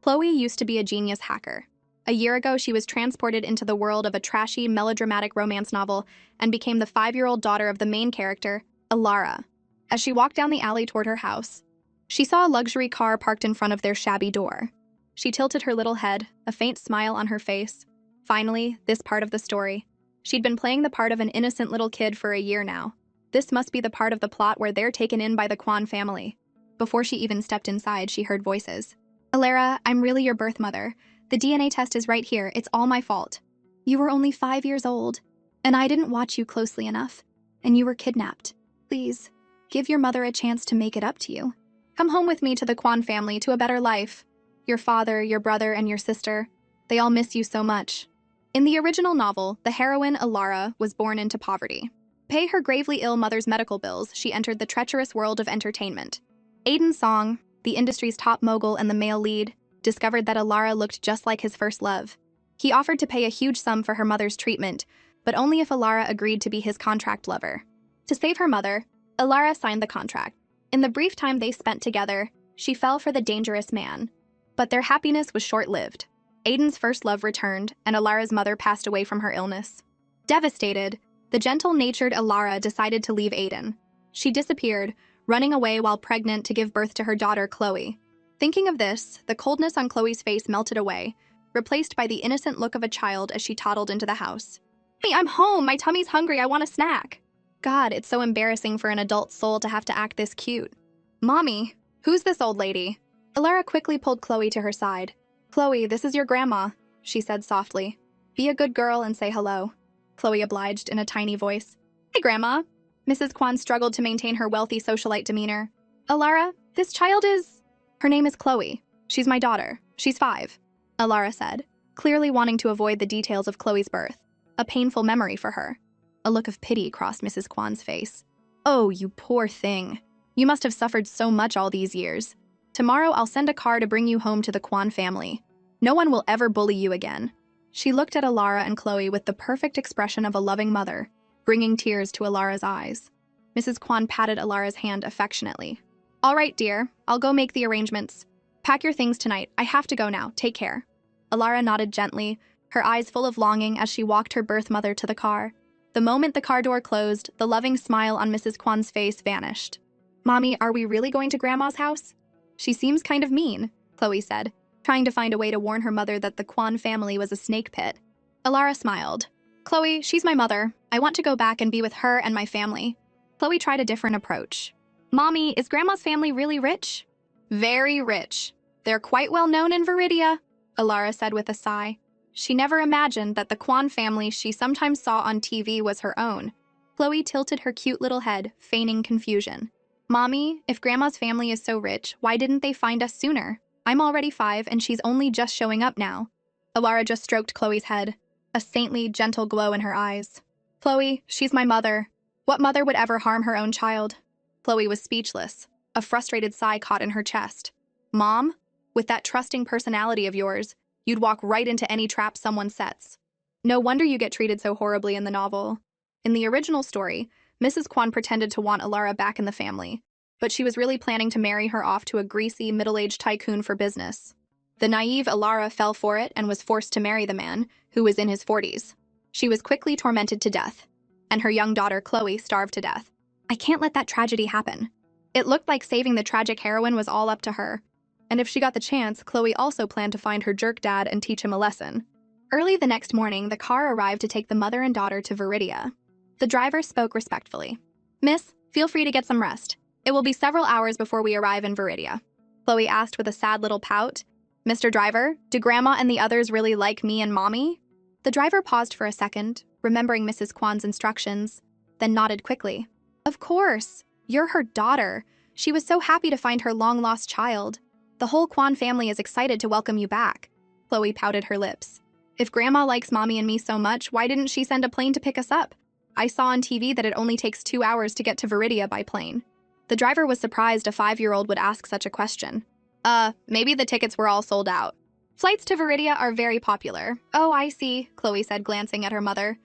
Chloe used to be a genius hacker. A year ago, she was transported into the world of a trashy, melodramatic romance novel and became the 5-year-old daughter of the main character, Alara. As she walked down the alley toward her house, she saw a luxury car parked in front of their shabby door. She tilted her little head, a faint smile on her face. Finally, this part of the story. She'd been playing the part of an innocent little kid for a year now. This must be the part of the plot where they're taken in by the Kwan family. Before she even stepped inside, she heard voices. Alara, I'm really your birth mother. The DNA test is right here. It's all my fault. You were only 5 years old, and I didn't watch you closely enough, and you were kidnapped. Please, give your mother a chance to make it up to you. Come home with me to the Kwan family, to a better life. Your father, your brother, and your sister, they all miss you so much. In the original novel, the heroine, Alara, was born into poverty. To pay her gravely ill mother's medical bills, she entered the treacherous world of entertainment. Aiden Song, the industry's top mogul and the male lead, discovered that Alara looked just like his first love. He offered to pay a huge sum for her mother's treatment, but only if Alara agreed to be his contract lover. To save her mother, Alara signed the contract. In the brief time they spent together, she fell for the dangerous man. But their happiness was short-lived. Aiden's first love returned, and Alara's mother passed away from her illness. Devastated, the gentle-natured Alara decided to leave Aiden. She disappeared, running away while pregnant to give birth to her daughter, Chloe. Thinking of this, the coldness on Chloe's face melted away, replaced by the innocent look of a child as she toddled into the house. Hey, I'm home! My tummy's hungry! I want a snack! God, it's so embarrassing for an adult soul to have to act this cute. Mommy, who's this old lady? Alara quickly pulled Chloe to her side. Chloe, this is your grandma, she said softly. Be a good girl and say hello. Chloe obliged in a tiny voice. Hey, Grandma. Mrs. Kwan struggled to maintain her wealthy socialite demeanor. Alara, this child is... Her name is Chloe. She's my daughter. She's 5, Alara said, clearly wanting to avoid the details of Chloe's birth. A painful memory for her. A look of pity crossed Mrs. Kwan's face. Oh, you poor thing. You must have suffered so much all these years. Tomorrow I'll send a car to bring you home to the Kwan family. No one will ever bully you again. She looked at Alara and Chloe with the perfect expression of a loving mother, bringing tears to Alara's eyes. Mrs. Kwan patted Alara's hand affectionately. All right, dear, I'll go make the arrangements. Pack your things tonight. I have to go now. Take care. Alara nodded gently, her eyes full of longing as she walked her birth mother to the car. The moment the car door closed, the loving smile on Mrs. Kwan's face vanished. Mommy, are we really going to Grandma's house? She seems kind of mean, Chloe said, trying to find a way to warn her mother that the Kwan family was a snake pit. Alara smiled. Chloe, she's my mother. I want to go back and be with her and my family. Chloe tried a different approach. Mommy, is Grandma's family really rich? Very rich. They're quite well known in Viridia, Alara said with a sigh. She never imagined that the Kwan family she sometimes saw on TV was her own. Chloe tilted her cute little head, feigning confusion. Mommy, if Grandma's family is so rich, why didn't they find us sooner? I'm already 5 and she's only just showing up now. Alara just stroked Chloe's head, a saintly, gentle glow in her eyes. Chloe, she's my mother. What mother would ever harm her own child? Chloe was speechless. A frustrated sigh caught in her chest. Mom, with that trusting personality of yours, you'd walk right into any trap someone sets. No wonder you get treated so horribly in the novel. In the original story, Mrs. Kwan pretended to want Alara back in the family, but she was really planning to marry her off to a greasy, middle-aged tycoon for business. The naive Alara fell for it and was forced to marry the man, who was in his 40s. She was quickly tormented to death, and her young daughter Chloe starved to death. I can't let that tragedy happen. It looked like saving the tragic heroine was all up to her. And if she got the chance, Chloe also planned to find her jerk dad and teach him a lesson. Early the next morning, the car arrived to take the mother and daughter to Viridia. The driver spoke respectfully. Miss, feel free to get some rest. It will be several hours before we arrive in Viridia. Chloe asked with a sad little pout. Mr. Driver, do Grandma and the others really like me and Mommy? The driver paused for a second, remembering Mrs. Kwan's instructions, then nodded quickly. Of course. You're her daughter. She was so happy to find her long-lost child. The whole Kwan family is excited to welcome you back. Chloe pouted her lips. If Grandma likes Mommy and me so much, why didn't she send a plane to pick us up? I saw on TV that it only takes 2 hours to get to Viridia by plane. The driver was surprised a 5-year-old would ask such a question. Maybe the tickets were all sold out. Flights to Viridia are very popular. Oh, I see, Chloe said, glancing at her mother.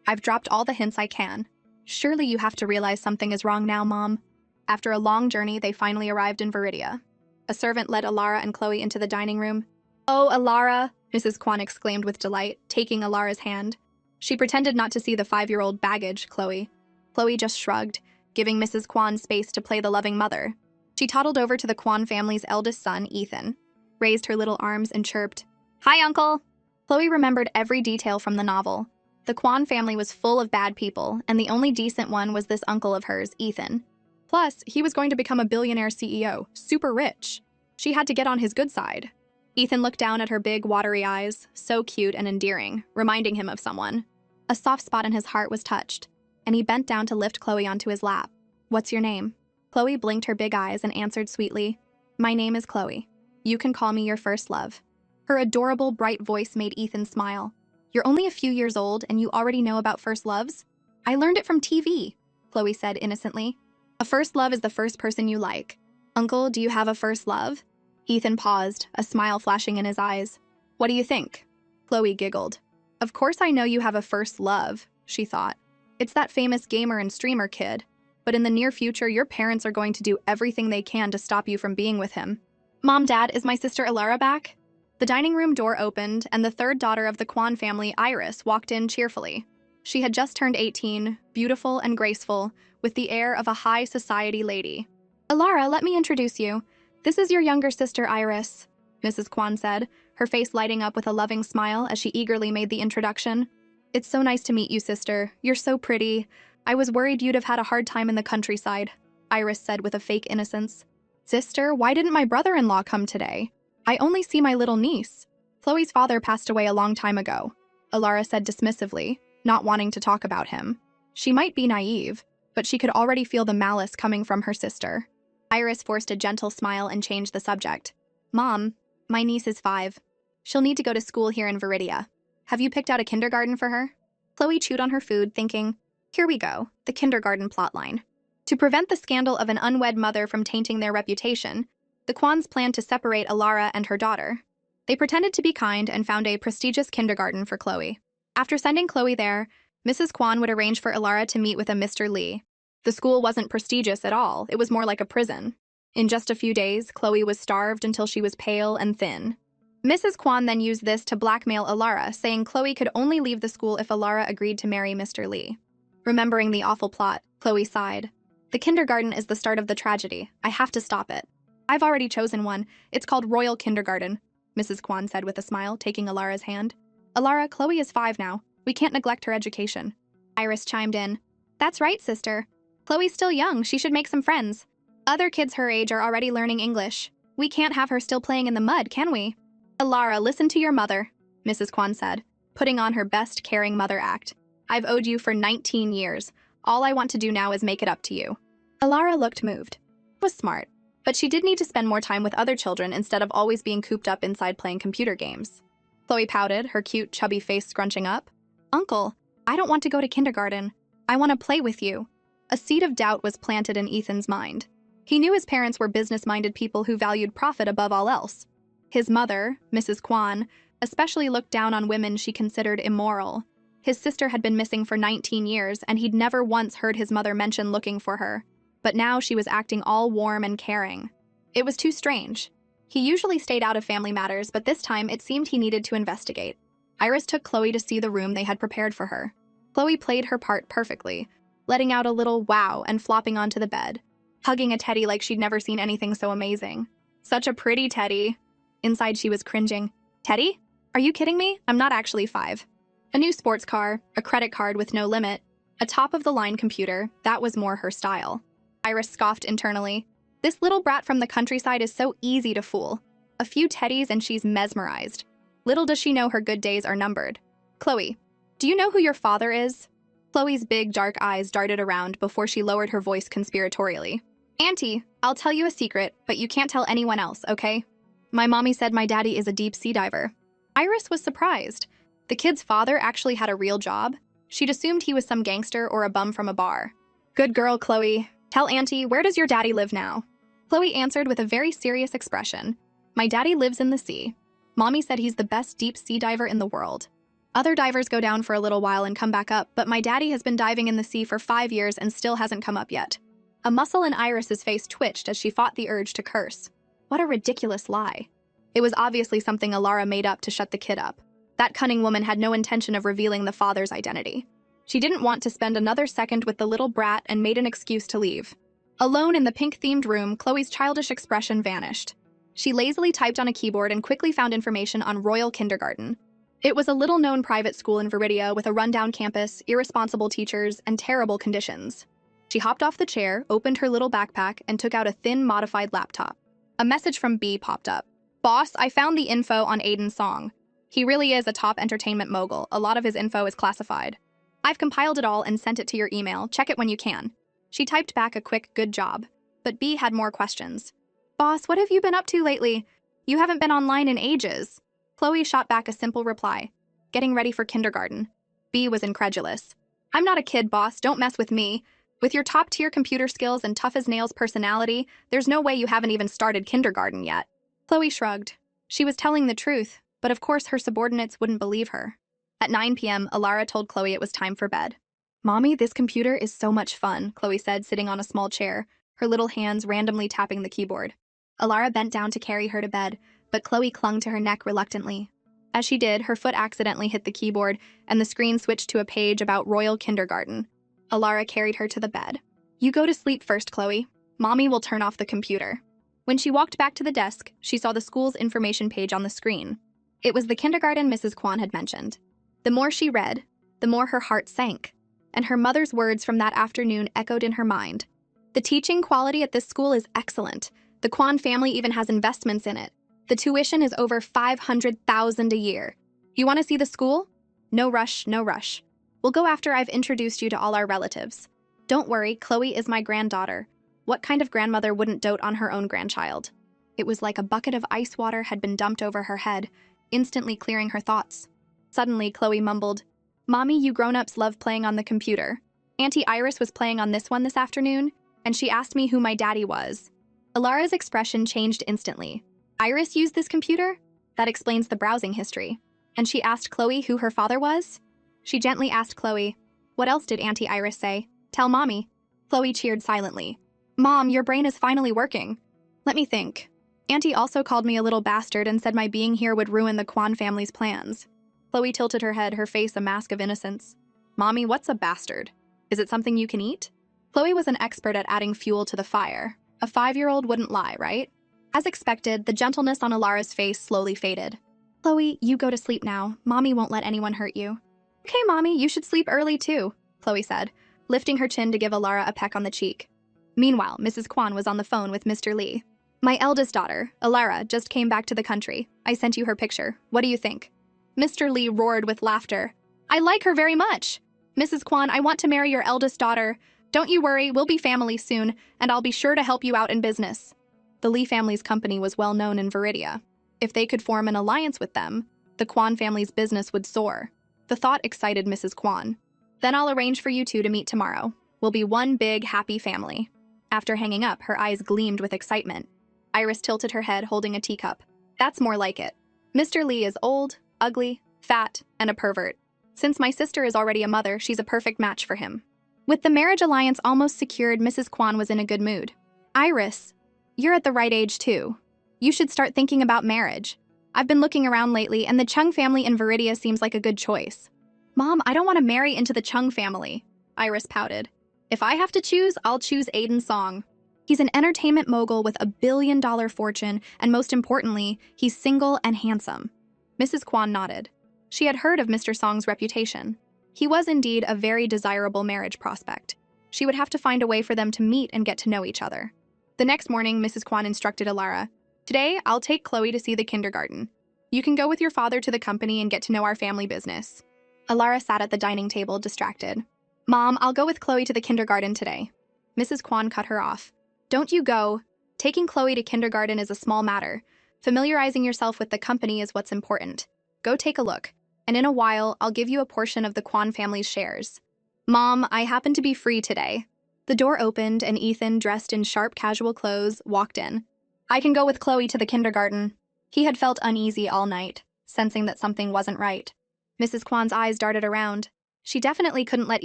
I've dropped all the hints I can. Surely you have to realize something is wrong now, Mom. After a long journey, they finally arrived in Viridia. A servant led Alara and Chloe into the dining room. "Oh, Alara," Mrs. Kwan exclaimed with delight, taking Alara's hand. She pretended not to see the 5-year-old baggage, Chloe. Chloe just shrugged, giving Mrs. Kwan space to play the loving mother. She toddled over to the Kwan family's eldest son, Ethan, raised her little arms and chirped, "Hi, Uncle!" Chloe remembered every detail from the novel. The Kwan family was full of bad people, and the only decent one was this uncle of hers, Ethan. Plus, he was going to become a billionaire CEO, super rich. She had to get on his good side. Ethan looked down at her big, watery eyes, so cute and endearing, reminding him of someone. A soft spot in his heart was touched, and he bent down to lift Chloe onto his lap. "What's your name?" Chloe blinked her big eyes and answered sweetly, "My name is Chloe. You can call me your first love." Her adorable, bright voice made Ethan smile. "You're only a few years old and you already know about first loves?" "I learned it from TV," Chloe said innocently. "A first love is the first person you like. Uncle, do you have a first love?" Ethan paused, a smile flashing in his eyes. "What do you think?" Chloe giggled. "Of course I know you have a first love," she thought. "It's that famous gamer and streamer kid. But in the near future, your parents are going to do everything they can to stop you from being with him." "Mom, Dad, is my sister Alara back?" The dining room door opened, and the third daughter of the Kwan family, Iris, walked in cheerfully. She had just turned 18, beautiful and graceful, with the air of a high society lady. "Alara, let me introduce you. This is your younger sister, Iris," Mrs. Kwan said, her face lighting up with a loving smile as she eagerly made the introduction. "It's so nice to meet you, sister. You're so pretty. I was worried you'd have had a hard time in the countryside," Iris said with a fake innocence. "Sister, why didn't my brother-in-law come today? I only see my little niece. Chloe's father passed away a long time ago," Alara said dismissively, not wanting to talk about him. She might be naive, but she could already feel the malice coming from her sister. Iris forced a gentle smile and changed the subject. "Mom, my niece is 5. She'll need to go to school here in Viridia. Have you picked out a kindergarten for her?" Chloe chewed on her food, thinking, here we go, the kindergarten plotline. To prevent the scandal of an unwed mother from tainting their reputation, the Kwans planned to separate Alara and her daughter. They pretended to be kind and found a prestigious kindergarten for Chloe. After sending Chloe there, Mrs. Kwan would arrange for Alara to meet with a Mr. Lee. The school wasn't prestigious at all, it was more like a prison. In just a few days, Chloe was starved until she was pale and thin. Mrs. Kwan then used this to blackmail Alara, saying Chloe could only leave the school if Alara agreed to marry Mr. Lee. Remembering the awful plot, Chloe sighed. "The kindergarten is the start of the tragedy. I have to stop it." "I've already chosen one. It's called Royal Kindergarten," Mrs. Kwan said with a smile, taking Alara's hand. "Alara, Chloe is 5 now. We can't neglect her education." Iris chimed in. "That's right, sister. Chloe's still young. She should make some friends. Other kids her age are already learning English. We can't have her still playing in the mud, can we?" "Alara, listen to your mother," Mrs. Kwan said, putting on her best caring mother act. "I've owed you for 19 years. All I want to do now is make it up to you." Alara looked moved. It was smart, but she did need to spend more time with other children instead of always being cooped up inside playing computer games. Chloe pouted, her cute, chubby face scrunching up. "Uncle, I don't want to go to kindergarten. I want to play with you." A seed of doubt was planted in Ethan's mind. He knew his parents were business-minded people who valued profit above all else. His mother, Mrs. Kwan, especially looked down on women she considered immoral. His sister had been missing for 19 years, and he'd never once heard his mother mention looking for her. But now she was acting all warm and caring. It was too strange. He usually stayed out of family matters, but this time it seemed he needed to investigate. Iris took Chloe to see the room they had prepared for her. Chloe played her part perfectly, letting out a little wow and flopping onto the bed, hugging a teddy like she'd never seen anything so amazing. Such a pretty teddy. Inside she was cringing. "Teddy? Are you kidding me? I'm not actually 5. A new sports car, a credit card with no limit, a top-of-the-line computer, that was more her style. Iris scoffed internally. This little brat from the countryside is so easy to fool. A few teddies and she's mesmerized. Little does she know her good days are numbered. "Chloe, do you know who your father is?" Chloe's big, dark eyes darted around before she lowered her voice conspiratorially. "Auntie, I'll tell you a secret, but you can't tell anyone else, okay? My mommy said my daddy is a deep sea diver." Iris was surprised. The kid's father actually had a real job. She'd assumed he was some gangster or a bum from a bar. "Good girl, Chloe. Tell Auntie, where does your daddy live now?" Chloe answered with a very serious expression. "My daddy lives in the sea. Mommy said he's the best deep sea diver in the world. Other divers go down for a little while and come back up, but my daddy has been diving in the sea for 5 years and still hasn't come up yet." A muscle in Iris's face twitched as she fought the urge to curse. What a ridiculous lie. It was obviously something Alara made up to shut the kid up. That cunning woman had no intention of revealing the father's identity. She didn't want to spend another second with the little brat and made an excuse to leave. Alone in the pink-themed room, Chloe's childish expression vanished. She lazily typed on a keyboard and quickly found information on Royal Kindergarten. It was a little-known private school in Viridia with a rundown campus, irresponsible teachers, and terrible conditions. She hopped off the chair, opened her little backpack, and took out a thin, modified laptop. A message from B popped up. "Boss, I found the info on Aiden's song. He really is a top entertainment mogul. A lot of his info is classified. I've compiled it all and sent it to your email. Check it when you can." She typed back a quick "good job," but B had more questions. "Boss, what have you been up to lately? You haven't been online in ages." Chloe shot back a simple reply. "Getting ready for kindergarten." B was incredulous. "I'm not a kid, boss. Don't mess with me. With your top-tier computer skills and tough-as-nails personality, there's no way you haven't even started kindergarten yet." Chloe shrugged. She was telling the truth, but of course her subordinates wouldn't believe her. At 9 p.m., Alara told Chloe it was time for bed. "Mommy, this computer is so much fun," Chloe said, sitting on a small chair, her little hands randomly tapping the keyboard. Alara bent down to carry her to bed, but Chloe clung to her neck reluctantly. As she did, her foot accidentally hit the keyboard, and the screen switched to a page about Royal Kindergarten. Alara carried her to the bed. "You go to sleep first, Chloe. Mommy will turn off the computer." When she walked back to the desk, she saw the school's information page on the screen. It was the kindergarten Mrs. Kwan had mentioned. The more she read, the more her heart sank, and her mother's words from that afternoon echoed in her mind. "The teaching quality at this school is excellent. The Kwan family even has investments in it. The tuition is over $500,000 a year. You want to see the school? No rush, no rush. We'll go after I've introduced you to all our relatives. Don't worry, Chloe is my granddaughter. What kind of grandmother wouldn't dote on her own grandchild?" It was like a bucket of ice water had been dumped over her head, instantly clearing her thoughts. Suddenly, Chloe mumbled, "Mommy, you grown-ups love playing on the computer. Auntie Iris was playing on this one this afternoon, and she asked me who my daddy was." Alara's expression changed instantly. "Iris used this computer? That explains the browsing history." And she asked Chloe who her father was? She gently asked Chloe, "What else did Auntie Iris say? Tell Mommy." Chloe cheered silently. "Mom, your brain is finally working. Let me think. Auntie also called me a little bastard and said my being here would ruin the Kwan family's plans." Chloe tilted her head, her face a mask of innocence. "Mommy, what's a bastard? Is it something you can eat?" Chloe was an expert at adding fuel to the fire. A 5-year-old wouldn't lie, right? As expected, the gentleness on Alara's face slowly faded. "Chloe, you go to sleep now. Mommy won't let anyone hurt you." "Okay, Mommy, you should sleep early too," Chloe said, lifting her chin to give Alara a peck on the cheek. Meanwhile, Mrs. Kwan was on the phone with Mr. Lee. "My eldest daughter, Alara, just came back to the country. I sent you her picture. What do you think?" Mr. Lee roared with laughter. "I like her very much. Mrs. Kwan, I want to marry your eldest daughter. Don't you worry, we'll be family soon, and I'll be sure to help you out in business." The Lee family's company was well known in Viridia. If they could form an alliance with them, the Kwan family's business would soar. The thought excited Mrs. Kwan. "Then I'll arrange for you two to meet tomorrow. We'll be one big, happy family." After hanging up, her eyes gleamed with excitement. Iris tilted her head, holding a teacup. "That's more like it. Mr. Lee is old, ugly, fat, and a pervert. Since my sister is already a mother, she's a perfect match for him." With the marriage alliance almost secured, Mrs. Kwan was in a good mood. "Iris, you're at the right age too. You should start thinking about marriage. I've been looking around lately, and the Chung family in Viridia seems like a good choice." "Mom, I don't want to marry into the Chung family," Iris pouted. "If I have to choose, I'll choose Aiden's song. He's an entertainment mogul with $1 billion fortune, and most importantly, he's single and handsome." Mrs. Kwan nodded. She had heard of Mr. Song's reputation. He was indeed a very desirable marriage prospect. She would have to find a way for them to meet and get to know each other. The next morning, Mrs. Kwan instructed Alara, "Today, I'll take Chloe to see the kindergarten. You can go with your father to the company and get to know our family business." Alara sat at the dining table, distracted. "Mom, I'll go with Chloe to the kindergarten today." Mrs. Kwan cut her off. "Don't you go. Taking Chloe to kindergarten is a small matter. Familiarizing yourself with the company is what's important. Go take a look, and in a while, I'll give you a portion of the Kwan family's shares." "Mom, I happen to be free today." The door opened, and Ethan, dressed in sharp casual clothes, walked in. "I can go with Chloe to the kindergarten." He had felt uneasy all night, sensing that something wasn't right. Mrs. Kwan's eyes darted around. She definitely couldn't let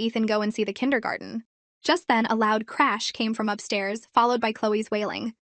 Ethan go and see the kindergarten. Just then, a loud crash came from upstairs, followed by Chloe's wailing.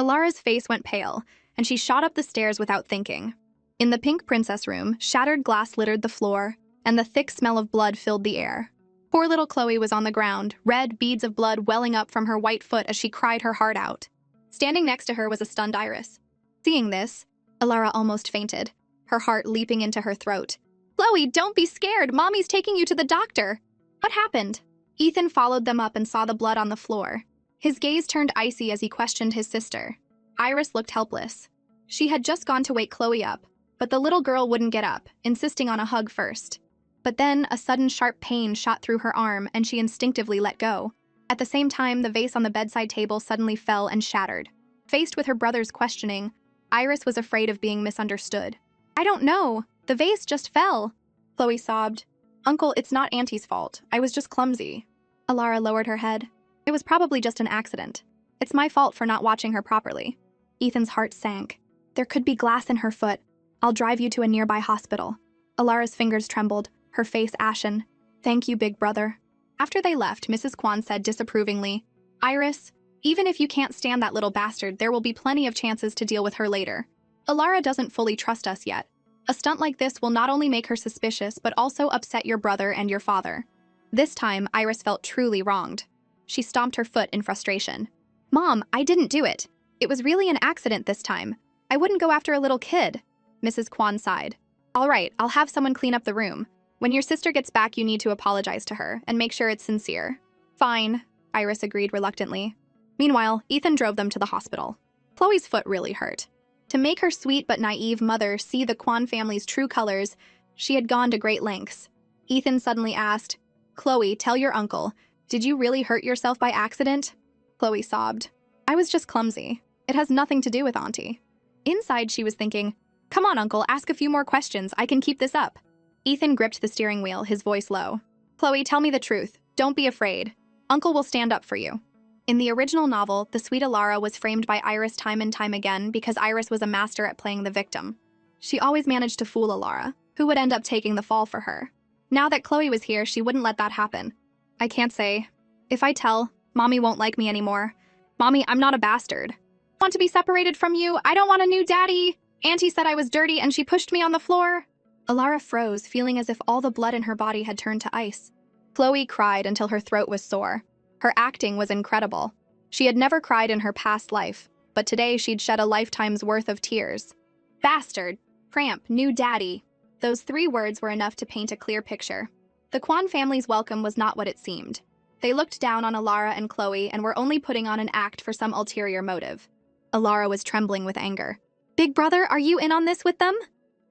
Alara's face went pale, and she shot up the stairs without thinking. In the pink princess room, shattered glass littered the floor, and the thick smell of blood filled the air. Poor little Chloe was on the ground, red beads of blood welling up from her white foot as she cried her heart out. Standing next to her was a stunned Iris. Seeing this, Alara almost fainted, her heart leaping into her throat. "Chloe, don't be scared! Mommy's taking you to the doctor!" "What happened?" Ethan followed them up and saw the blood on the floor. His gaze turned icy as he questioned his sister. Iris looked helpless. She had just gone to wake Chloe up, but the little girl wouldn't get up, insisting on a hug first. But then a sudden sharp pain shot through her arm and she instinctively let go. At the same time, the vase on the bedside table suddenly fell and shattered. Faced with her brother's questioning, Iris was afraid of being misunderstood. "I don't know. The vase just fell," Chloe sobbed. "Uncle, it's not Auntie's fault. I was just clumsy." Alara lowered her head. "It was probably just an accident. It's my fault for not watching her properly." Ethan's heart sank. "There could be glass in her foot. I'll drive you to a nearby hospital." Alara's fingers trembled, her face ashen. "Thank you, big brother." After they left, Mrs. Kwan said disapprovingly, "Iris, even if you can't stand that little bastard, there will be plenty of chances to deal with her later. Alara doesn't fully trust us yet. A stunt like this will not only make her suspicious, but also upset your brother and your father." This time, Iris felt truly wronged. She stomped her foot in frustration. "Mom, I didn't do it. It was really an accident this time. I wouldn't go after a little kid." Mrs. Kwan sighed. "All right, I'll have someone clean up the room. When your sister gets back, you need to apologize to her and make sure it's sincere." "Fine," Iris agreed reluctantly. Meanwhile, Ethan drove them to the hospital. Chloe's foot really hurt. To make her sweet but naive mother see the Kwan family's true colors, she had gone to great lengths. Ethan suddenly asked, "Chloe, tell your uncle, did you really hurt yourself by accident?" Chloe sobbed. "I was just clumsy. It has nothing to do with Auntie." Inside, she was thinking, "Come on, Uncle, ask a few more questions. I can keep this up." Ethan gripped the steering wheel, his voice low. "Chloe, tell me the truth. Don't be afraid. Uncle will stand up for you." In the original novel, the sweet Alara was framed by Iris time and time again because Iris was a master at playing the victim. She always managed to fool Alara, who would end up taking the fall for her. Now that Chloe was here, she wouldn't let that happen. "I can't say. If I tell, Mommy won't like me anymore. Mommy, I'm not a bastard. I want to be separated from you. I don't want a new daddy. Auntie said I was dirty and she pushed me on the floor." Alara froze, feeling as if all the blood in her body had turned to ice. Chloe cried until her throat was sore. Her acting was incredible. She had never cried in her past life, but today she'd shed a lifetime's worth of tears. Bastard, tramp, new daddy. Those 3 words were enough to paint a clear picture. The Kwan family's welcome was not what it seemed. They looked down on Alara and Chloe and were only putting on an act for some ulterior motive. Alara was trembling with anger. "Big brother, are you in on this with them?"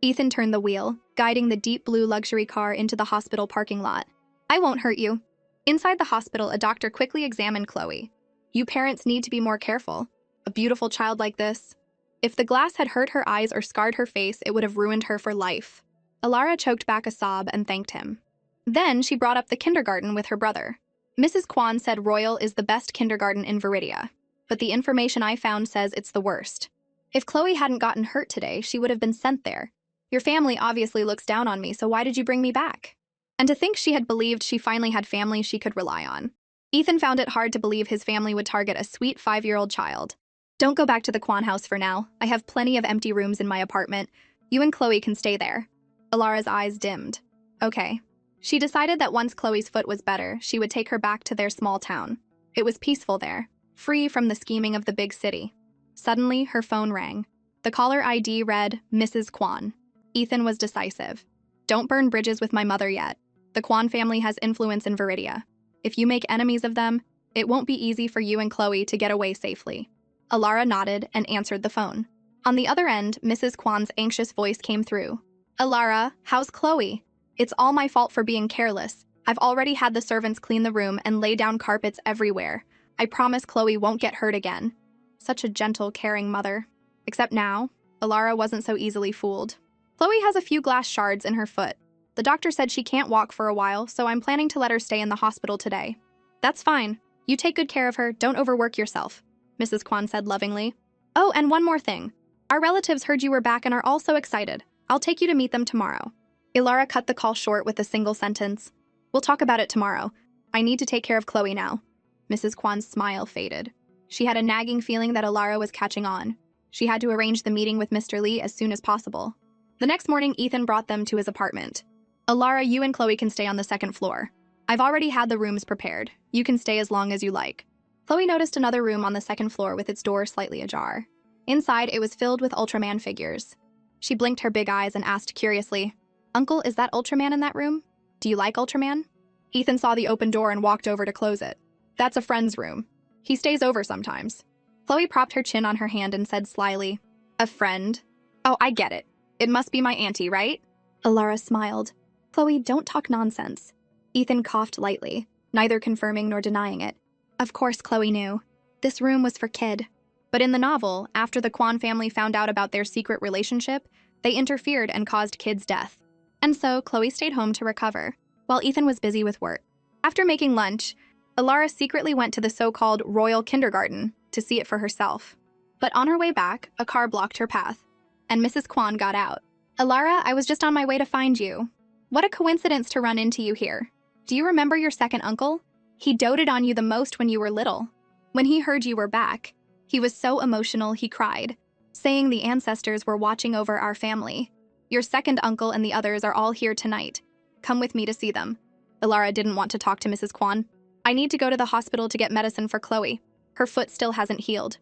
Ethan turned the wheel, guiding the deep blue luxury car into the hospital parking lot. "I won't hurt you." Inside the hospital, a doctor quickly examined Chloe. "You parents need to be more careful. A beautiful child like this. If the glass had hurt her eyes or scarred her face, it would have ruined her for life." Alara choked back a sob and thanked him. Then she brought up the kindergarten with her brother. "Mrs. Kwan said Royal is the best kindergarten in Viridia, but the information I found says it's the worst. If Chloe hadn't gotten hurt today, she would have been sent there. Your family obviously looks down on me, so why did you bring me back?" And to think she had believed she finally had family she could rely on. Ethan found it hard to believe his family would target a sweet 5-year-old child. "Don't go back to the Kwan house for now. I have plenty of empty rooms in my apartment. You and Chloe can stay there." Alara's eyes dimmed. Okay. She decided that once Chloe's foot was better, she would take her back to their small town. It was peaceful there, free from the scheming of the big city. Suddenly, her phone rang. The caller ID read, "Mrs. Kwan." Ethan was decisive. "Don't burn bridges with my mother yet. The Kwan family has influence in Viridia. If you make enemies of them, it won't be easy for you and Chloe to get away safely." Alara nodded and answered the phone. On the other end, Mrs. Kwan's anxious voice came through. "Alara, how's Chloe? It's all my fault for being careless. I've already had the servants clean the room and lay down carpets everywhere. I promise Chloe won't get hurt again." Such a gentle, caring mother. Except now, Alara wasn't so easily fooled. "Chloe has a few glass shards in her foot. The doctor said she can't walk for a while, so I'm planning to let her stay in the hospital today." "That's fine. You take good care of her, don't overwork yourself," Mrs. Kwan said lovingly. "Oh, and one more thing. Our relatives heard you were back and are all so excited. I'll take you to meet them tomorrow." Alara cut the call short with a single sentence. "We'll talk about it tomorrow. I need to take care of Chloe now." Mrs. Kwan's smile faded. She had a nagging feeling that Alara was catching on. She had to arrange the meeting with Mr. Lee as soon as possible. The next morning, Ethan brought them to his apartment. Alara, you and Chloe can stay on the second floor. I've already had the rooms prepared. You can stay as long as you like. Chloe noticed another room on the second floor with its door slightly ajar. Inside, it was filled with Ultraman figures. She blinked her big eyes and asked curiously, "Uncle, is that Ultraman in that room? Do you like Ultraman?" Ethan saw the open door and walked over to close it. "That's a friend's room. He stays over sometimes." Chloe propped her chin on her hand and said slyly, "A friend? Oh, I get it. It must be my auntie, right?" Alara smiled. "Chloe, don't talk nonsense." Ethan coughed lightly, neither confirming nor denying it. Of course Chloe knew. This room was for Kid. But in the novel, after the Kwan family found out about their secret relationship, they interfered and caused Kid's death. And so Chloe stayed home to recover, while Ethan was busy with work. After making lunch, Alara secretly went to the so-called royal kindergarten to see it for herself. But on her way back, a car blocked her path, and Mrs. Kwan got out. "Alara, I was just on my way to find you. What a coincidence to run into you here. Do you remember your second uncle? He doted on you the most when you were little. When he heard you were back, he was so emotional he cried, saying the ancestors were watching over our family. Your second uncle and the others are all here tonight. Come with me to see them." Alara didn't want to talk to Mrs. Kwan. "I need to go to the hospital to get medicine for Chloe. Her foot still hasn't healed."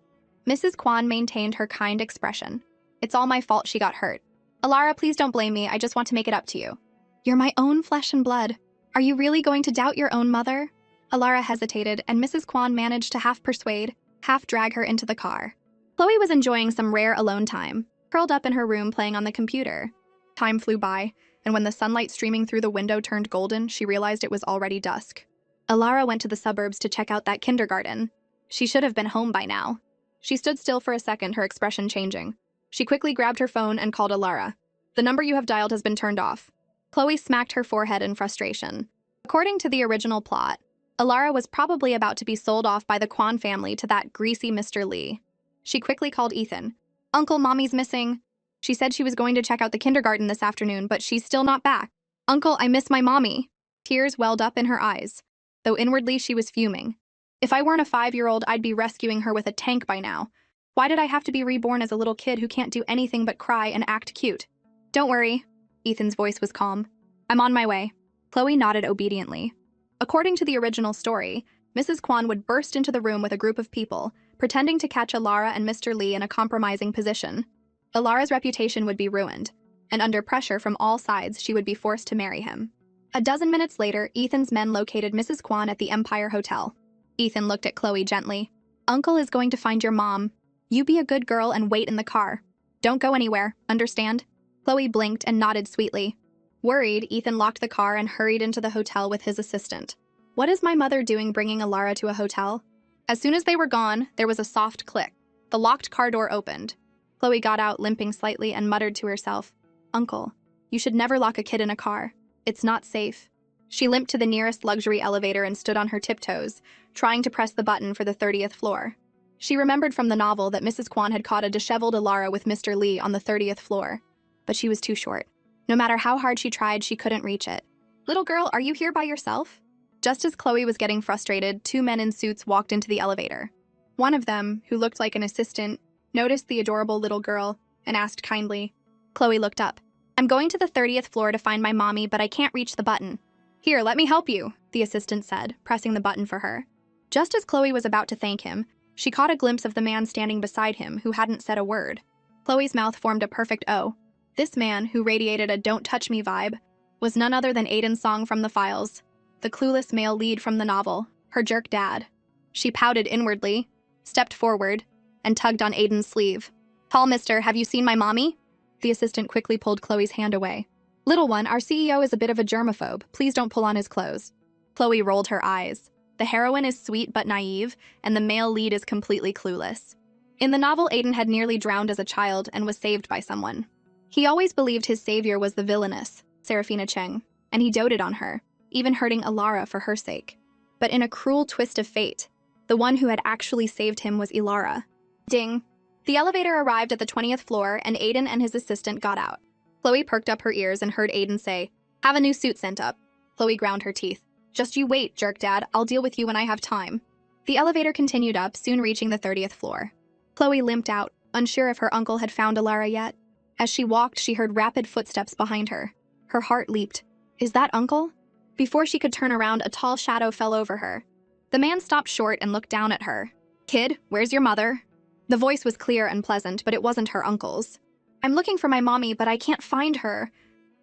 Mrs. Kwan maintained her kind expression. "It's all my fault she got hurt. Alara, please don't blame me. I just want to make it up to you. You're my own flesh and blood. Are you really going to doubt your own mother?" Alara hesitated, and Mrs. Kwan managed to half persuade, half drag her into the car. Chloe was enjoying some rare alone time, curled up in her room playing on the computer. Time flew by, and when the sunlight streaming through the window turned golden, she realized it was already dusk. Alara went to the suburbs to check out that kindergarten. She should have been home by now. She stood still for a second, her expression changing. She quickly grabbed her phone and called Alara. "The number you have dialed has been turned off." Chloe smacked her forehead in frustration. According to the original plot, Alara was probably about to be sold off by the Kwan family to that greasy Mr. Lee. She quickly called Ethan. "Uncle, Mommy's missing. She said she was going to check out the kindergarten this afternoon, but she's still not back. Uncle, I miss my mommy." Tears welled up in her eyes, though inwardly she was fuming. "If I weren't a 5-year-old, I'd be rescuing her with a tank by now. Why did I have to be reborn as a little kid who can't do anything but cry and act cute?" "Don't worry." Ethan's voice was calm. "I'm on my way." Chloe nodded obediently. According to the original story, Mrs. Kwan would burst into the room with a group of people, pretending to catch Alara and Mr. Lee in a compromising position. Alara's reputation would be ruined, and under pressure from all sides, she would be forced to marry him. A dozen minutes later, Ethan's men located Mrs. Kwan at the Empire Hotel. Ethan looked at Chloe gently. "Uncle is going to find your mom. You be a good girl and wait in the car. Don't go anywhere, understand?" Chloe blinked and nodded sweetly. Worried, Ethan locked the car and hurried into the hotel with his assistant. "What is my mother doing bringing Alara to a hotel?" As soon as they were gone, there was a soft click. The locked car door opened. Chloe got out, limping slightly, and muttered to herself, "Uncle, you should never lock a kid in a car. It's not safe." She limped to the nearest luxury elevator and stood on her tiptoes, trying to press the button for the 30th floor. She remembered from the novel that Mrs. Kwan had caught a disheveled Alara with Mr. Lee on the 30th floor, but she was too short. No matter how hard she tried, she couldn't reach it. "Little girl, are you here by yourself?" Just as Chloe was getting frustrated, 2 men in suits walked into the elevator. One of them, who looked like an assistant, noticed the adorable little girl and asked kindly. Chloe looked up. "I'm going to the 30th floor to find my mommy, but I can't reach the button." "Here, let me help you," the assistant said, pressing the button for her. Just as Chloe was about to thank him, she caught a glimpse of the man standing beside him who hadn't said a word. Chloe's mouth formed a perfect O. This man, who radiated a "don't touch me" vibe, was none other than Aiden Song from the files, the clueless male lead from the novel, her jerk dad. She pouted inwardly, stepped forward, and tugged on Aiden's sleeve. "Tall mister, have you seen my mommy?" The assistant quickly pulled Chloe's hand away. "Little one, our CEO is a bit of a germaphobe. Please don't pull on his clothes." Chloe rolled her eyes. The heroine is sweet but naive, and the male lead is completely clueless. In the novel, Aiden had nearly drowned as a child and was saved by someone. He always believed his savior was the villainess, Serafina Cheng, and he doted on her, even hurting Alara for her sake. But in a cruel twist of fate, the one who had actually saved him was Ilara. Ding! The elevator arrived at the 20th floor, and Aiden and his assistant got out. Chloe perked up her ears and heard Aiden say, "Have a new suit sent up." Chloe ground her teeth. "Just you wait, jerk dad. I'll deal with you when I have time." The elevator continued up, soon reaching the 30th floor. Chloe limped out, unsure if her uncle had found Alara yet. As she walked, she heard rapid footsteps behind her. Her heart leaped. Is that Uncle? Before she could turn around, a tall shadow fell over her. The man stopped short and looked down at her. Kid, where's your mother? The voice was clear and pleasant, but it wasn't her uncle's. I'm looking for my mommy, but I can't find her.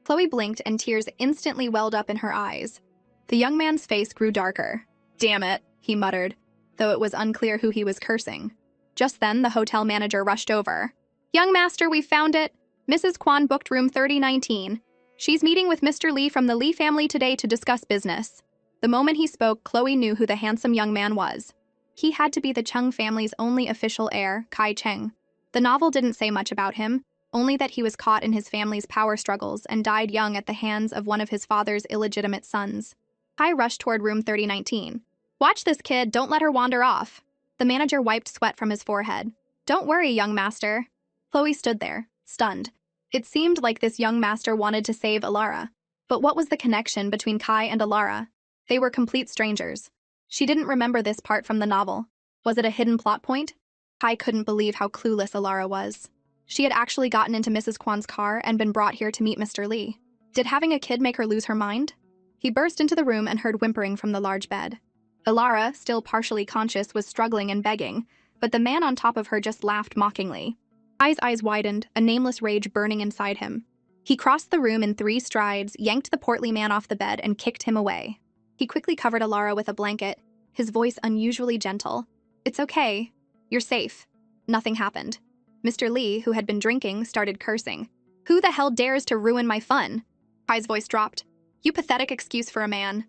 Chloe blinked and tears instantly welled up in her eyes. The young man's face grew darker. Damn it, he muttered, though it was unclear who he was cursing. Just then, the hotel manager rushed over. Young master, we found it. Mrs. Kwan booked room 3019. She's meeting with Mr. Lee from the Lee family today to discuss business. The moment he spoke, Chloe knew who the handsome young man was. He had to be the Chung family's only official heir, Kai Cheng. The novel didn't say much about him, only that he was caught in his family's power struggles and died young at the hands of one of his father's illegitimate sons. Kai rushed toward room 3019. Watch this kid, don't let her wander off. The manager wiped sweat from his forehead. Don't worry, young master. Chloe stood there, stunned. It seemed like this young master wanted to save Alara. But what was the connection between Kai and Alara? They were complete strangers. She didn't remember this part from the novel. Was it a hidden plot point? Kai couldn't believe how clueless Alara was. She had actually gotten into Mrs. Kwan's car and been brought here to meet Mr. Lee. Did having a kid make her lose her mind? He burst into the room and heard whimpering from the large bed. Alara, still partially conscious, was struggling and begging, but the man on top of her just laughed mockingly. Kai's eyes widened, a nameless rage burning inside him. He crossed the room in 3 strides, yanked the portly man off the bed, and kicked him away. He quickly covered Alara with a blanket, his voice unusually gentle. It's okay. You're safe. Nothing happened. Mr. Lee, who had been drinking, started cursing. Who the hell dares to ruin my fun? Kai's voice dropped. You pathetic excuse for a man.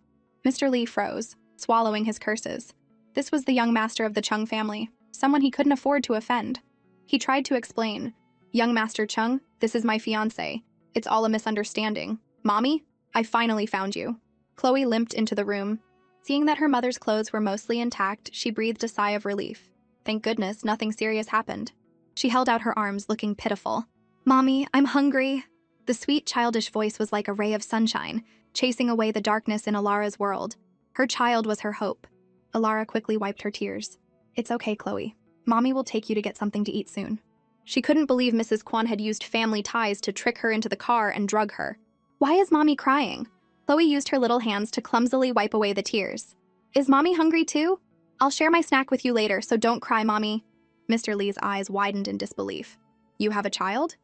Mr. Lee froze, swallowing his curses. This was the young master of the Chung family, someone he couldn't afford to offend. He tried to explain. Young Master Chung, this is my fiancé. It's all a misunderstanding. Mommy, I finally found you. Chloe limped into the room. Seeing that her mother's clothes were mostly intact, she breathed a sigh of relief. Thank goodness nothing serious happened. She held out her arms, looking pitiful. Mommy, I'm hungry. The sweet, childish voice was like a ray of sunshine, chasing away the darkness in Alara's world. Her child was her hope. Alara quickly wiped her tears. It's okay, Chloe. Mommy will take you to get something to eat soon. She couldn't believe Mrs. Kwan had used family ties to trick her into the car and drug her. Why is Mommy crying? Chloe used her little hands to clumsily wipe away the tears. Is Mommy hungry too? I'll share my snack with you later, so don't cry, Mommy. Mr. Lee's eyes widened in disbelief. You have a child?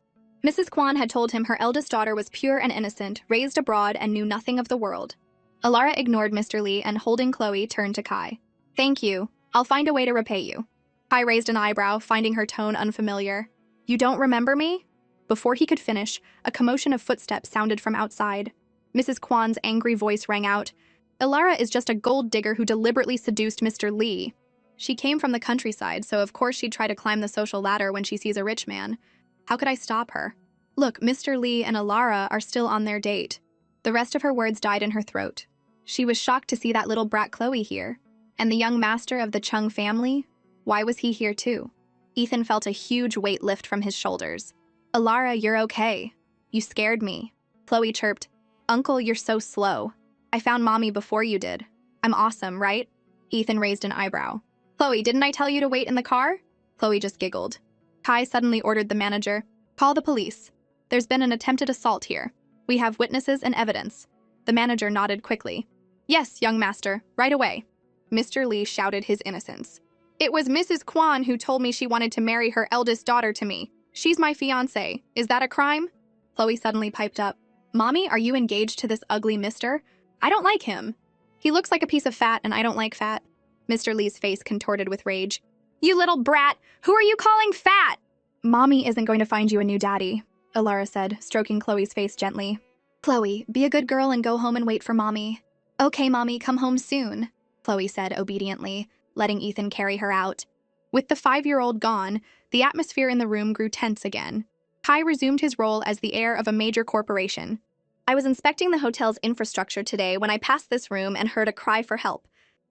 Mrs. Kwan had told him her eldest daughter was pure and innocent, raised abroad, and knew nothing of the world. Alara ignored Mr. Lee and, holding Chloe, turned to Kai. Thank you. I'll find a way to repay you. Kai raised an eyebrow, finding her tone unfamiliar. You don't remember me? Before he could finish, a commotion of footsteps sounded from outside. Mrs. Kwan's angry voice rang out. Alara is just a gold digger who deliberately seduced Mr. Lee. She came from the countryside, so of course she'd try to climb the social ladder when she sees a rich man. How could I stop her? Look, Mr. Lee and Alara are still on their date. The rest of her words died in her throat. She was shocked to see that little brat Chloe here. And the young master of the Chung family? Why was he here too? Ethan felt a huge weight lift from his shoulders. Alara, you're okay. You scared me. Chloe chirped. Uncle, you're so slow. I found Mommy before you did. I'm awesome, right? Ethan raised an eyebrow. Chloe, didn't I tell you to wait in the car? Chloe just giggled. Kai suddenly ordered the manager. Call the police. There's been an attempted assault here. We have witnesses and evidence. The manager nodded quickly. Yes, young master, right away. Mr. Lee shouted his innocence. It was Mrs. Kwan who told me she wanted to marry her eldest daughter to me. She's my fiancé. Is that a crime? Chloe suddenly piped up. Mommy, are you engaged to this ugly mister? I don't like him. He looks like a piece of fat, and I don't like fat. Mr. Lee's face contorted with rage. You little brat! Who are you calling fat? Mommy isn't going to find you a new daddy, Alara said, stroking Chloe's face gently. Chloe, be a good girl and go home and wait for Mommy. Okay, Mommy, come home soon, Chloe said obediently, letting Ethan carry her out. With the 5-year-old gone, the atmosphere in the room grew tense again. Kai resumed his role as the heir of a major corporation. I was inspecting the hotel's infrastructure today when I passed this room and heard a cry for help.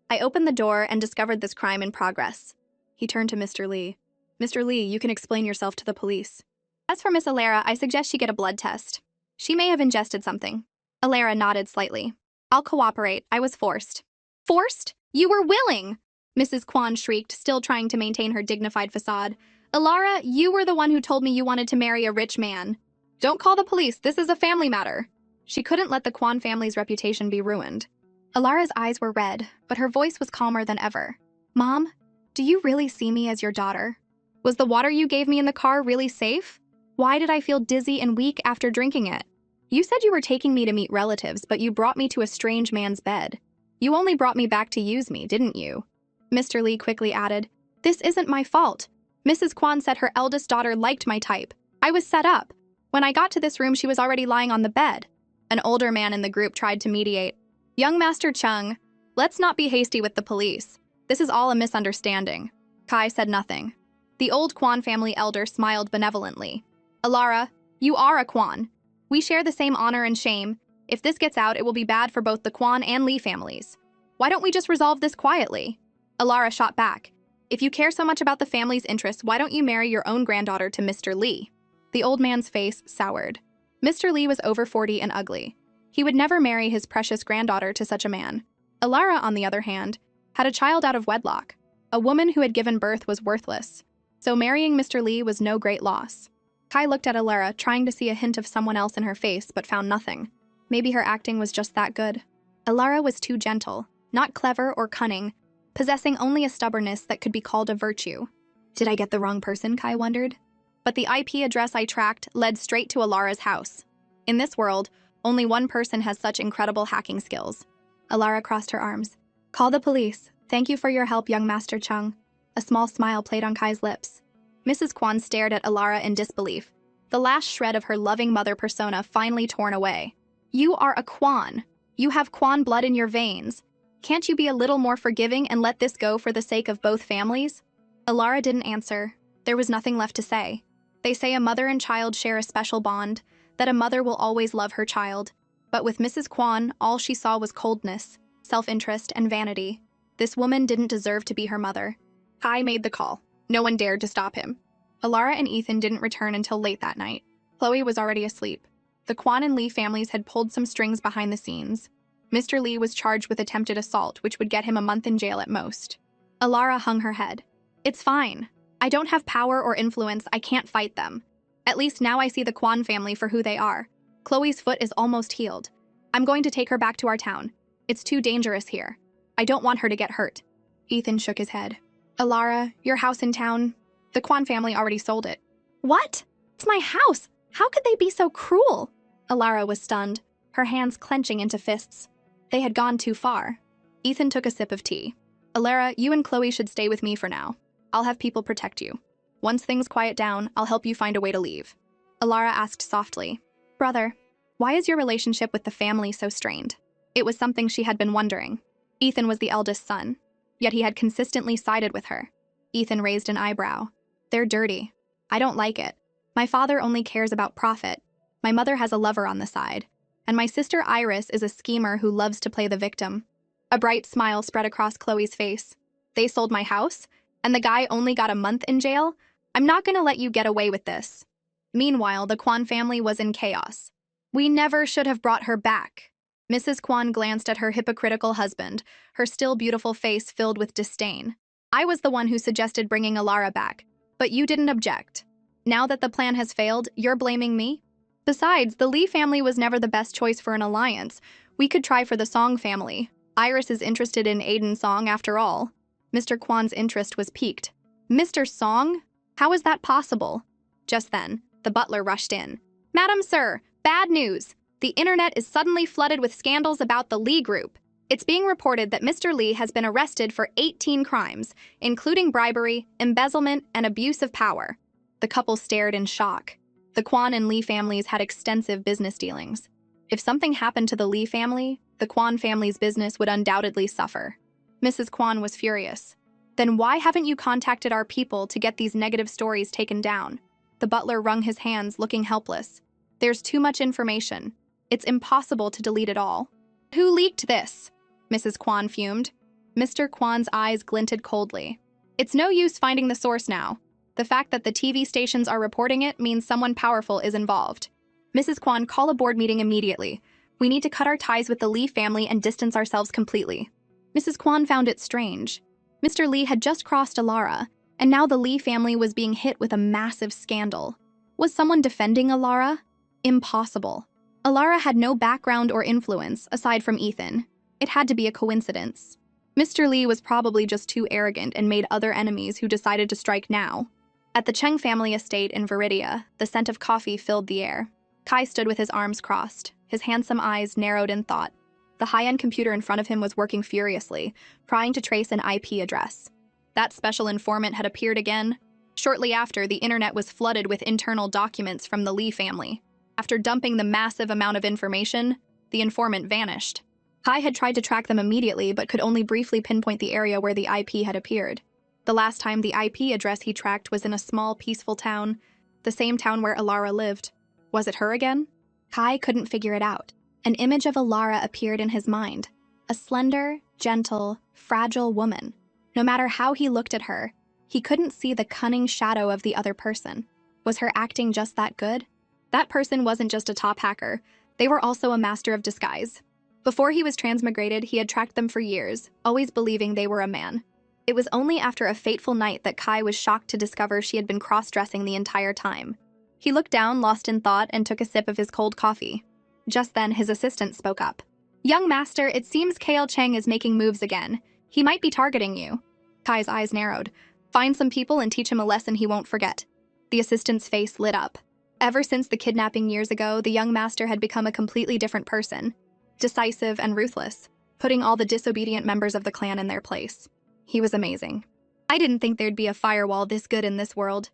I opened the door and discovered this crime in progress. He turned to Mr. Lee. Mr. Lee, you can explain yourself to the police. As for Miss Alara, I suggest she get a blood test. She may have ingested something. Alara nodded slightly. I'll cooperate. I was forced. Forced? You were willing! Mrs. Kwan shrieked, still trying to maintain her dignified facade. Alara, you were the one who told me you wanted to marry a rich man. Don't call the police, this is a family matter. She couldn't let the Kwan family's reputation be ruined. Alara's eyes were red, but her voice was calmer than ever. Mom, do you really see me as your daughter? Was the water you gave me in the car really safe? Why did I feel dizzy and weak after drinking it? You said you were taking me to meet relatives, but you brought me to a strange man's bed. You only brought me back to use me, didn't you? Mr. Lee quickly added, This isn't my fault. Mrs. Kwan said her eldest daughter liked my type. I was set up. When I got to this room, she was already lying on the bed. An older man in the group tried to mediate. Young Master Chung, let's not be hasty with the police. This is all a misunderstanding. Kai said nothing. The old Kwan family elder smiled benevolently. Alara, you are a Kwan. We share the same honor and shame. If this gets out, it will be bad for both the Kwan and Lee families. Why don't we just resolve this quietly? Alara shot back. If you care so much about the family's interests, why don't you marry your own granddaughter to Mr. Lee? The old man's face soured. Mr. Lee was over 40 and ugly. He would never marry his precious granddaughter to such a man. Alara, on the other hand, had a child out of wedlock. A woman who had given birth was worthless. So marrying Mr. Lee was no great loss. Kai looked at Alara, trying to see a hint of someone else in her face, but found nothing. Maybe her acting was just that good. Alara was too gentle, not clever or cunning, possessing only a stubbornness that could be called a virtue. Did I get the wrong person, Kai wondered? But the IP address I tracked led straight to Alara's house. In this world, only one person has such incredible hacking skills. Alara crossed her arms. Call the police. Thank you for your help, young Master Chung. A small smile played on Kai's lips. Mrs. Kwan stared at Alara in disbelief. The last shred of her loving mother persona finally torn away. You are a Kwan. You have Kwan blood in your veins. Can't you be a little more forgiving and let this go for the sake of both families? Alara didn't answer. There was nothing left to say. They say a mother and child share a special bond, that a mother will always love her child. But with Mrs. Kwan, all she saw was coldness, self-interest, and vanity. This woman didn't deserve to be her mother. Kai made the call. No one dared to stop him. Alara and Ethan didn't return until late that night. Chloe was already asleep. The Kwan and Lee families had pulled some strings behind the scenes. Mr. Lee was charged with attempted assault, which would get him a month in jail at most. Alara hung her head. It's fine. I don't have power or influence, I can't fight them. At least now I see the Kwan family for who they are. Chloe's foot is almost healed. I'm going to take her back to our town. It's too dangerous here. I don't want her to get hurt. Ethan shook his head. Alara, your house in town, the Kwan family already sold it. What? It's my house. How could they be so cruel? Alara was stunned, her hands clenching into fists. They had gone too far. Ethan took a sip of tea. Alara, you and Chloe should stay with me for now. I'll have people protect you. Once things quiet down, I'll help you find a way to leave. Alara asked softly, Brother, why is your relationship with the family so strained? It was something she had been wondering. Ethan was the eldest son, yet he had consistently sided with her. Ethan raised an eyebrow. They're dirty. I don't like it. My father only cares about profit. My mother has a lover on the side. And my sister Iris is a schemer who loves to play the victim. A bright smile spread across Chloe's face. They sold my house? And the guy only got a month in jail? I'm not gonna let you get away with this. Meanwhile, the Kwan family was in chaos. We never should have brought her back. Mrs. Kwan glanced at her hypocritical husband, her still beautiful face filled with disdain. I was the one who suggested bringing Alara back, but you didn't object. Now that the plan has failed, you're blaming me? Besides, the Lee family was never the best choice for an alliance. We could try for the Song family. Iris is interested in Aiden's Song after all. Mr. Kwan's interest was piqued. Mr. Song? How is that possible? Just then, the butler rushed in. Madam Sir, bad news. The internet is suddenly flooded with scandals about the Lee group. It's being reported that Mr. Lee has been arrested for 18 crimes, including bribery, embezzlement, and abuse of power. The couple stared in shock. The Kwan and Lee families had extensive business dealings. If something happened to the Lee family, the Kwan family's business would undoubtedly suffer. Mrs. Kwan was furious. Then why haven't you contacted our people to get these negative stories taken down? The butler wrung his hands, looking helpless. There's too much information. It's impossible to delete it all. Who leaked this? Mrs. Kwan fumed. Mr. Kwan's eyes glinted coldly. It's no use finding the source now. The fact that the TV stations are reporting it means someone powerful is involved. Mrs. Kwan, call a board meeting immediately. We need to cut our ties with the Lee family and distance ourselves completely. Mrs. Kwan found it strange. Mr. Lee had just crossed Alara, and now the Lee family was being hit with a massive scandal. Was someone defending Alara? Impossible. Alara had no background or influence aside from Ethan. It had to be a coincidence. Mr. Lee was probably just too arrogant and made other enemies who decided to strike now. At the Cheng family estate in Viridia, the scent of coffee filled the air. Kai stood with his arms crossed, his handsome eyes narrowed in thought. The high-end computer in front of him was working furiously, trying to trace an IP address. That special informant had appeared again. Shortly after, the internet was flooded with internal documents from the Lee family. After dumping the massive amount of information, the informant vanished. Kai had tried to track them immediately, but could only briefly pinpoint the area where the IP had appeared. The last time the IP address he tracked was in a small, peaceful town, the same town where Alara lived. Was it her again? Kai couldn't figure it out. An image of Alara appeared in his mind. A slender, gentle, fragile woman. No matter how he looked at her, he couldn't see the cunning shadow of the other person. Was her acting just that good? That person wasn't just a top hacker. They were also a master of disguise. Before he was transmigrated, he had tracked them for years, always believing they were a man. It was only after a fateful night that Kai was shocked to discover she had been cross-dressing the entire time. He looked down, lost in thought, and took a sip of his cold coffee. Just then, his assistant spoke up. "Young master, it seems Kale Cheng is making moves again. He might be targeting you." Kai's eyes narrowed. Find some people and teach him a lesson he won't forget. The assistant's face lit up. Ever since the kidnapping years ago, the young master had become a completely different person. Decisive and ruthless, putting all the disobedient members of the clan in their place. He was amazing. "I didn't think there'd be a firewall this good in this world."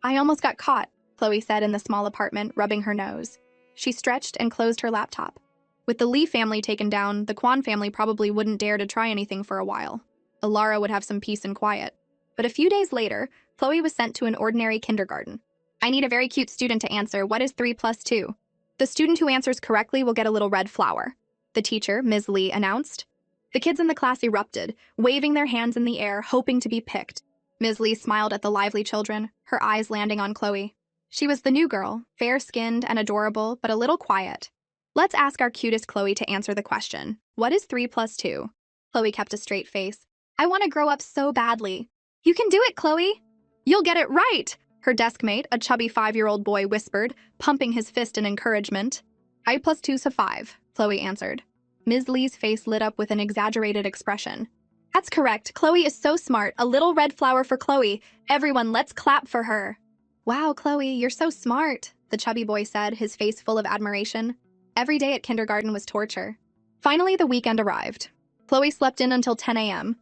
"I almost got caught," Chloe said in the small apartment, rubbing her nose. She stretched and closed her laptop. With the Lee family taken down, the Kwan family probably wouldn't dare to try anything for a while. Alara would have some peace and quiet. But a few days later, Chloe was sent to an ordinary kindergarten. "I need a very cute student to answer, what is 3 plus 2? The student who answers correctly will get a little red flower," the teacher, Ms. Lee, announced. The kids in the class erupted, waving their hands in the air, hoping to be picked. Ms. Lee smiled at the lively children, her eyes landing on Chloe. She was the new girl, fair-skinned and adorable, but a little quiet. "Let's ask our cutest Chloe to answer the question. What is 3 plus 2? Chloe kept a straight face. "I want to grow up so badly." "You can do it, Chloe!" "You'll get it right!" Her deskmate, a chubby 5-year-old boy, whispered, pumping his fist in encouragement. "I plus 2's 5, Chloe answered. Ms. Lee's face lit up with an exaggerated expression. "That's correct. Chloe is so smart. A little red flower for Chloe. Everyone, let's clap for her." "Wow, Chloe, you're so smart," the chubby boy said, his face full of admiration. Every day at kindergarten was torture. Finally, the weekend arrived. Chloe slept in until 10 a.m.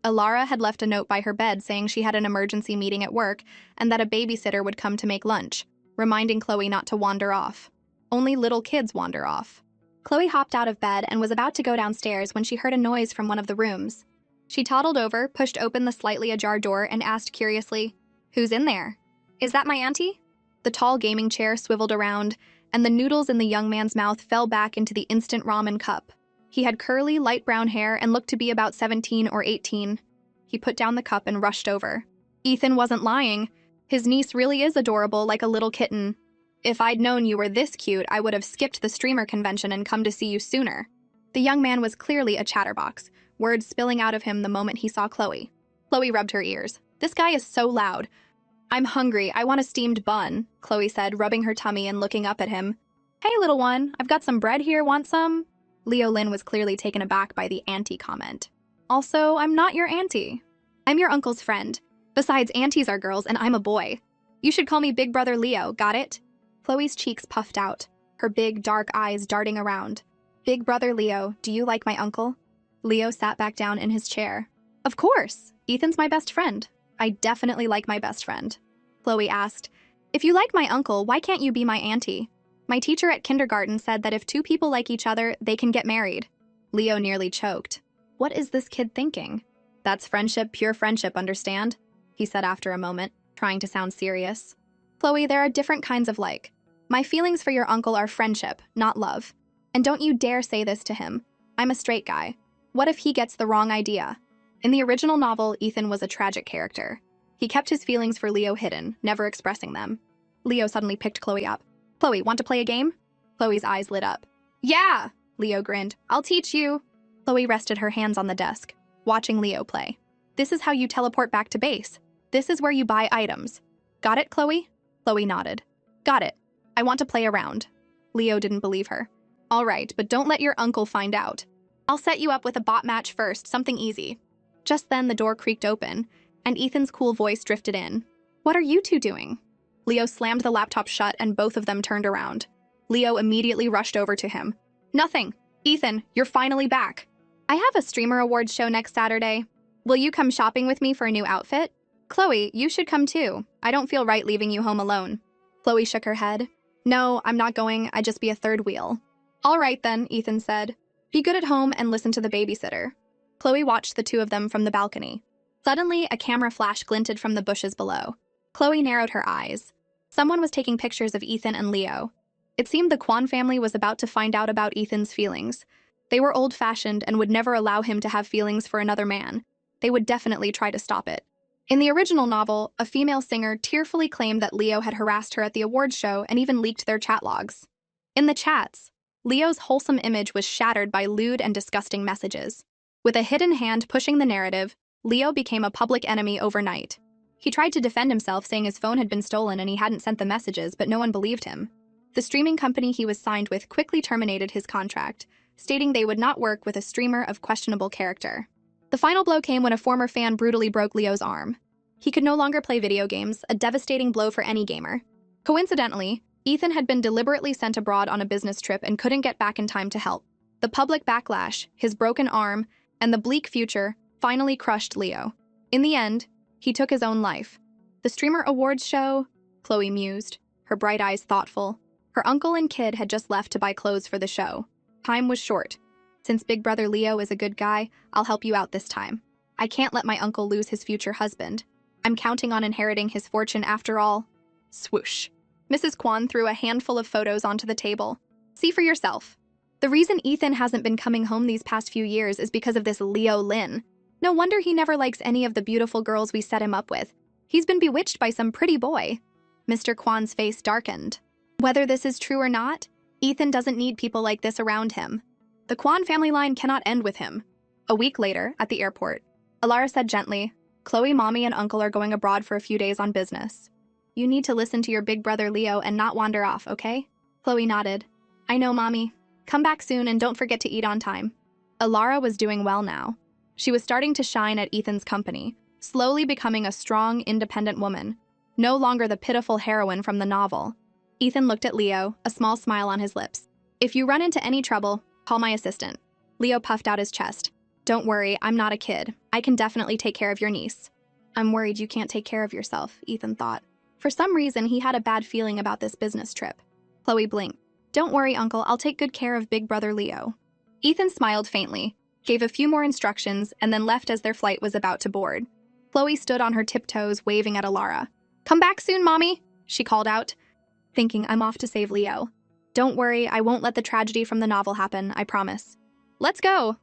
Alara had left a note by her bed saying she had an emergency meeting at work and that a babysitter would come to make lunch, reminding Chloe not to wander off. Only little kids wander off. Chloe hopped out of bed and was about to go downstairs when she heard a noise from one of the rooms. She toddled over, pushed open the slightly ajar door, and asked curiously, "Who's in there?" "Is that my auntie?" The tall gaming chair swiveled around, and the noodles in the young man's mouth fell back into the instant ramen cup. He had curly, light brown hair and looked to be about 17 or 18. He put down the cup and rushed over. Ethan wasn't lying. His niece really is adorable, like a little kitten. "If I'd known you were this cute, I would have skipped the streamer convention and come to see you sooner." The young man was clearly a chatterbox, words spilling out of him the moment he saw Chloe. Chloe rubbed her ears. "This guy is so loud." "I'm hungry. I want a steamed bun," Chloe said, rubbing her tummy and looking up at him. "Hey, little one, I've got some bread here. Want some?" Leo Lin was clearly taken aback by the auntie comment. "Also, I'm not your auntie. I'm your uncle's friend. Besides, aunties are girls and I'm a boy. You should call me Big Brother Leo, got it?" Chloe's cheeks puffed out, her big, dark eyes darting around. "Big Brother Leo, do you like my uncle?" Leo sat back down in his chair. "Of course! Ethan's my best friend. I definitely like my best friend." Chloe asked, "If you like my uncle, why can't you be my auntie? My teacher at kindergarten said that if two people like each other, they can get married." Leo nearly choked. What is this kid thinking? "That's friendship, pure friendship, understand?" he said after a moment, trying to sound serious. "Chloe, there are different kinds of like. My feelings for your uncle are friendship, not love. And don't you dare say this to him. I'm a straight guy. What if he gets the wrong idea?" In the original novel, Ethan was a tragic character. He kept his feelings for Leo hidden, never expressing them. Leo suddenly picked Chloe up. "Chloe, want to play a game?" Chloe's eyes lit up. "Yeah!" Leo grinned. "I'll teach you." Chloe rested her hands on the desk, watching Leo play. This is how you teleport back to base. This is where you buy items. Got it, Chloe? Chloe nodded. Got it. I want to play around. Leo didn't believe her. All right, but don't let your uncle find out. I'll set you up with a bot match first, something easy. Just then, the door creaked open, and Ethan's cool voice drifted in. What are you two doing? Leo slammed the laptop shut and both of them turned around. Leo immediately rushed over to him. Nothing. Ethan, you're finally back. I have a streamer awards show next Saturday. Will you come shopping with me for a new outfit? Chloe, you should come too. I don't feel right leaving you home alone. Chloe shook her head. No, I'm not going. I'd just be a third wheel. All right then, Ethan said. Be good at home and listen to the babysitter. Chloe watched the two of them from the balcony. Suddenly, a camera flash glinted from the bushes below. Chloe narrowed her eyes. Someone was taking pictures of Ethan and Leo. It seemed the Kwan family was about to find out about Ethan's feelings. They were old-fashioned and would never allow him to have feelings for another man. They would definitely try to stop it. In the original novel, a female singer tearfully claimed that Leo had harassed her at the awards show and even leaked their chat logs. In the chats, Leo's wholesome image was shattered by lewd and disgusting messages. With a hidden hand pushing the narrative, Leo became a public enemy overnight. He tried to defend himself, saying his phone had been stolen and he hadn't sent the messages, but no one believed him. The streaming company he was signed with quickly terminated his contract, stating they would not work with a streamer of questionable character. The final blow came when a former fan brutally broke Leo's arm. He could no longer play video games, a devastating blow for any gamer. Coincidentally, Ethan had been deliberately sent abroad on a business trip and couldn't get back in time to help. The public backlash, his broken arm, and the bleak future finally crushed Leo. In the end, he took his own life. The streamer awards show, Chloe mused, her bright eyes thoughtful. Her uncle and kid had just left to buy clothes for the show. Time was short. Since Big Brother Leo is a good guy, I'll help you out this time. I can't let my uncle lose his future husband. I'm counting on inheriting his fortune after all. Swoosh. Mrs. Kwan threw a handful of photos onto the table. See for yourself. The reason Ethan hasn't been coming home these past few years is because of this Leo Lin. No wonder he never likes any of the beautiful girls we set him up with. He's been bewitched by some pretty boy. Mr. Kwan's face darkened. Whether this is true or not, Ethan doesn't need people like this around him. The Kwan family line cannot end with him. A week later, at the airport, Alara said gently, Chloe, Mommy, and Uncle are going abroad for a few days on business. You need to listen to your big brother Leo and not wander off, okay? Chloe nodded. I know, Mommy. Come back soon and don't forget to eat on time. Alara was doing well now. She was starting to shine at Ethan's company, slowly becoming a strong, independent woman, no longer the pitiful heroine from the novel. Ethan looked at Leo, a small smile on his lips. If you run into any trouble, call my assistant. Leo puffed out his chest. Don't worry, I'm not a kid. I can definitely take care of your niece. I'm worried you can't take care of yourself, Ethan thought. For some reason, he had a bad feeling about this business trip. Chloe blinked. Don't worry, Uncle, I'll take good care of Big Brother Leo. Ethan smiled faintly, gave a few more instructions, and then left as their flight was about to board. Chloe stood on her tiptoes, waving at Alara. Come back soon, Mommy, she called out, thinking I'm off to save Leo. Don't worry, I won't let the tragedy from the novel happen, I promise. Let's go,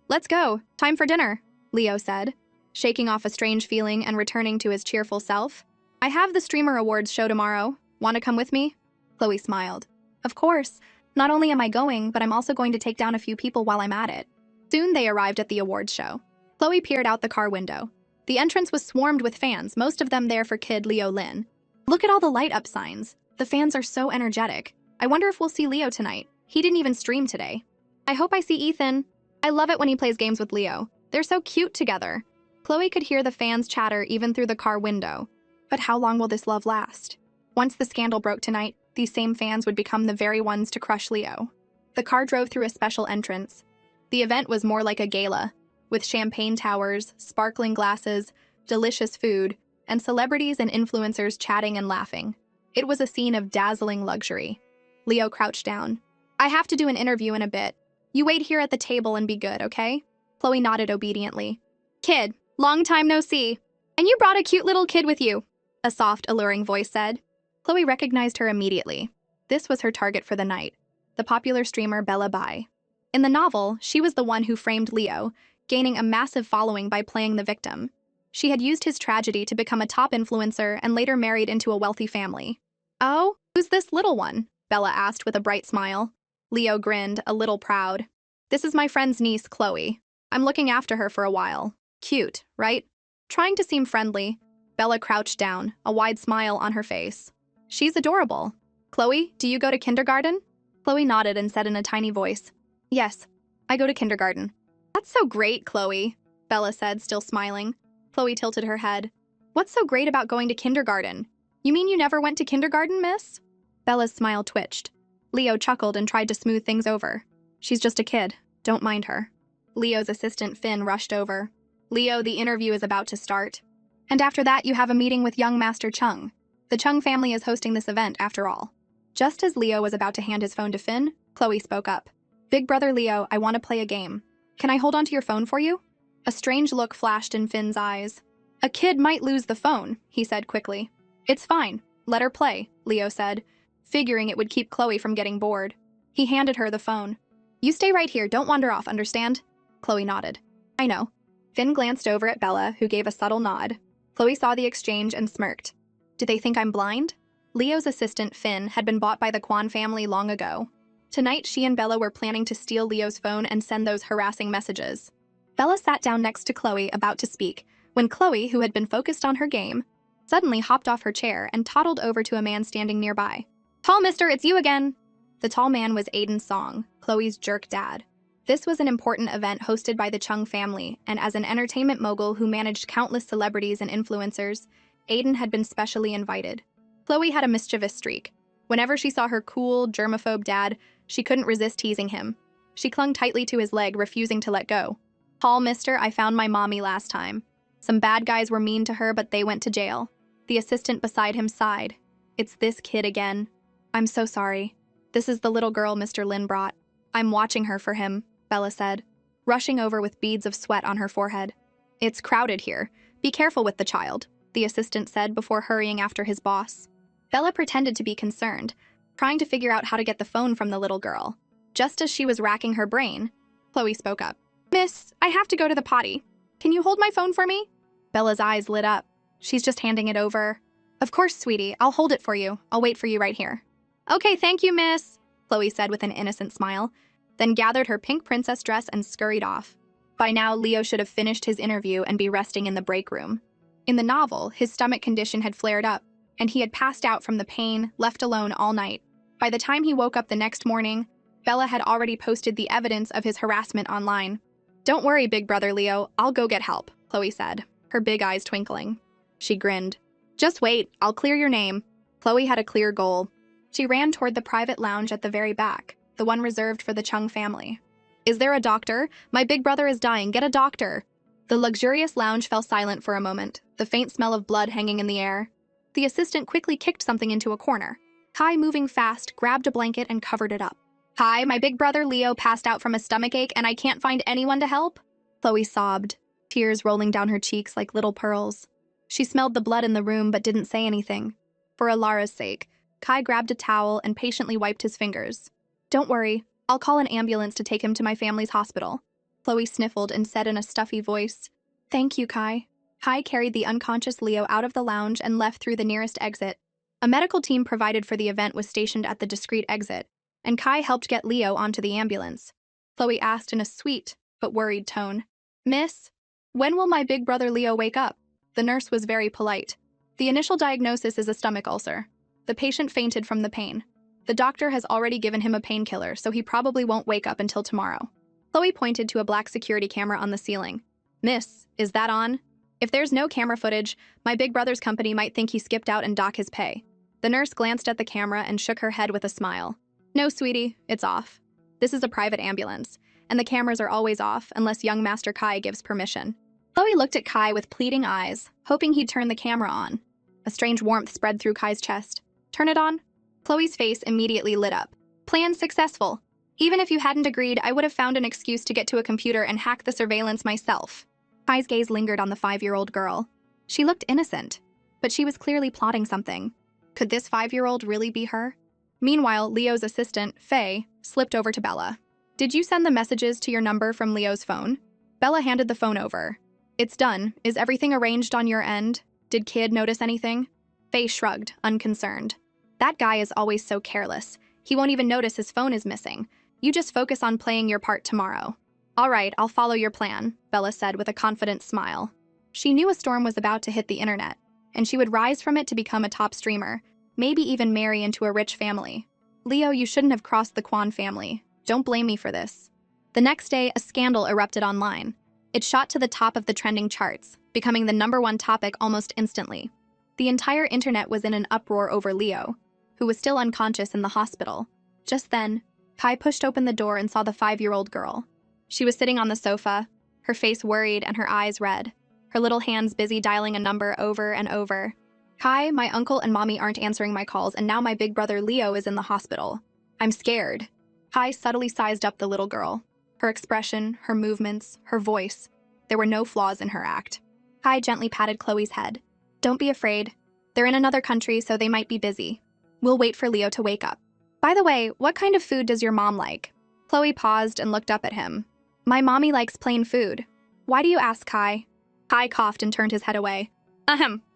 time for dinner, Leo said, shaking off a strange feeling and returning to his cheerful self. I have the streamer awards show tomorrow. Want to come with me? Chloe smiled. Of course. Not only am I going, but I'm also going to take down a few people while I'm at it. Soon they arrived at the awards show. Chloe peered out the car window. The entrance was swarmed with fans, most of them there for kid Leo Lin. Look at all the light-up signs. The fans are so energetic. I wonder if we'll see Leo tonight. He didn't even stream today. I hope I see Ethan. I love it when he plays games with Leo. They're so cute together. Chloe could hear the fans chatter even through the car window. But how long will this love last? Once the scandal broke tonight, these same fans would become the very ones to crush Leo. The car drove through a special entrance. The event was more like a gala, with champagne towers, sparkling glasses, delicious food, and celebrities and influencers chatting and laughing. It was a scene of dazzling luxury. Leo crouched down. I have to do an interview in a bit. You wait here at the table and be good, okay? Chloe nodded obediently. Kid, long time no see. And you brought a cute little kid with you, a soft, alluring voice said. Chloe recognized her immediately. This was her target for the night, the popular streamer Bella Bai. In the novel, she was the one who framed Leo, gaining a massive following by playing the victim. She had used his tragedy to become a top influencer and later married into a wealthy family. Oh, who's this little one? Bella asked with a bright smile. Leo grinned, a little proud. This is my friend's niece, Chloe. I'm looking after her for a while. Cute, right? Trying to seem friendly, Bella crouched down, a wide smile on her face. She's adorable. Chloe, do you go to kindergarten? Chloe nodded and said in a tiny voice, Yes, I go to kindergarten. That's so great, Chloe, Bella said, still smiling. Chloe tilted her head. What's so great about going to kindergarten? You mean you never went to kindergarten, miss? Bella's smile twitched. Leo chuckled and tried to smooth things over. She's just a kid. Don't mind her. Leo's assistant Finn rushed over. Leo, the interview is about to start. And after that, you have a meeting with young Master Chung. The Chung family is hosting this event, after all. Just as Leo was about to hand his phone to Finn, Chloe spoke up. Big brother Leo, I want to play a game. Can I hold onto your phone for you? A strange look flashed in Finn's eyes. A kid might lose the phone, he said quickly. It's fine. Let her play, Leo said, figuring it would keep Chloe from getting bored. He handed her the phone. You stay right here, don't wander off, understand? Chloe nodded. I know. Finn glanced over at Bella, who gave a subtle nod. Chloe saw the exchange and smirked. Do they think I'm blind? Leo's assistant, Finn, had been bought by the Kwan family long ago. Tonight, she and Bella were planning to steal Leo's phone and send those harassing messages. Bella sat down next to Chloe, about to speak, when Chloe, who had been focused on her game, suddenly hopped off her chair and toddled over to a man standing nearby. Tall mister, it's you again! The tall man was Aiden Song, Chloe's jerk dad. This was an important event hosted by the Chung family, and as an entertainment mogul who managed countless celebrities and influencers, Aiden had been specially invited. Chloe had a mischievous streak. Whenever she saw her cool, germaphobe dad, she couldn't resist teasing him. She clung tightly to his leg, refusing to let go. Tall mister, I found my mommy last time. Some bad guys were mean to her, but they went to jail. The assistant beside him sighed. It's this kid again. I'm so sorry. This is the little girl Mr. Lin brought. I'm watching her for him, Bella said, rushing over with beads of sweat on her forehead. It's crowded here. Be careful with the child, the assistant said before hurrying after his boss. Bella pretended to be concerned, trying to figure out how to get the phone from the little girl. Just as she was racking her brain, Chloe spoke up. Miss, I have to go to the potty. Can you hold my phone for me? Bella's eyes lit up. She's just handing it over. Of course, sweetie. I'll hold it for you. I'll wait for you right here. Okay, thank you, miss, Chloe said with an innocent smile, then gathered her pink princess dress and scurried off. By now, Leo should have finished his interview and be resting in the break room. In the novel, his stomach condition had flared up, and he had passed out from the pain, left alone all night. By the time he woke up the next morning, Bella had already posted the evidence of his harassment online. Don't worry, big brother Leo, I'll go get help, Chloe said, her big eyes twinkling. She grinned. Just wait, I'll clear your name. Chloe had a clear goal. She ran toward the private lounge at the very back, the one reserved for the Chung family. Is there a doctor? My big brother is dying, get a doctor. The luxurious lounge fell silent for a moment, the faint smell of blood hanging in the air. The assistant quickly kicked something into a corner. Kai, moving fast, grabbed a blanket and covered it up. Hi, my big brother Leo passed out from a stomachache and I can't find anyone to help? Chloe sobbed, tears rolling down her cheeks like little pearls. She smelled the blood in the room but didn't say anything. For Alara's sake, Kai grabbed a towel and patiently wiped his fingers. Don't worry, I'll call an ambulance to take him to my family's hospital. Chloe sniffled and said in a stuffy voice, Thank you, Kai. Kai carried the unconscious Leo out of the lounge and left through the nearest exit. A medical team provided for the event was stationed at the discreet exit, and Kai helped get Leo onto the ambulance. Chloe asked in a sweet but worried tone, Miss, when will my big brother Leo wake up? The nurse was very polite. The initial diagnosis is a stomach ulcer. The patient fainted from the pain. The doctor has already given him a painkiller, so he probably won't wake up until tomorrow. Chloe pointed to a black security camera on the ceiling. Miss, is that on? If there's no camera footage, my big brother's company might think he skipped out and dock his pay. The nurse glanced at the camera and shook her head with a smile. No, sweetie, it's off. This is a private ambulance, and the cameras are always off unless young Master Kai gives permission. Chloe looked at Kai with pleading eyes, hoping he'd turn the camera on. A strange warmth spread through Kai's chest. Turn it on? Chloe's face immediately lit up. Plan successful. Even if you hadn't agreed, I would have found an excuse to get to a computer and hack the surveillance myself. Kai's gaze lingered on the 5-year-old girl. She looked innocent, but she was clearly plotting something. Could this 5-year-old really be her? Meanwhile, Leo's assistant, Faye, slipped over to Bella. Did you send the messages to your number from Leo's phone? Bella handed the phone over. It's done. Is everything arranged on your end? Did Kid notice anything? Faye shrugged, unconcerned. That guy is always so careless. He won't even notice his phone is missing. You just focus on playing your part tomorrow. All right, I'll follow your plan, Bella said with a confident smile. She knew a storm was about to hit the internet, and she would rise from it to become a top streamer, maybe even marry into a rich family. Leo, you shouldn't have crossed the Kwan family. Don't blame me for this. The next day, a scandal erupted online. It shot to the top of the trending charts, becoming the #1 topic almost instantly. The entire internet was in an uproar over Leo, who was still unconscious in the hospital. Just then, Kai pushed open the door and saw the 5-year-old girl. She was sitting on the sofa, her face worried and her eyes red, her little hands busy dialing a number over and over. Kai, my uncle and mommy aren't answering my calls, and now my big brother Leo is in the hospital. I'm scared. Kai subtly sized up the little girl. Her expression, her movements, her voice. There were no flaws in her act. Kai gently patted Chloe's head. Don't be afraid. They're in another country, so they might be busy. We'll wait for Leo to wake up. By the way, what kind of food does your mom like? Chloe paused and looked up at him. My mommy likes plain food. Why do you ask, Kai? Kai coughed and turned his head away.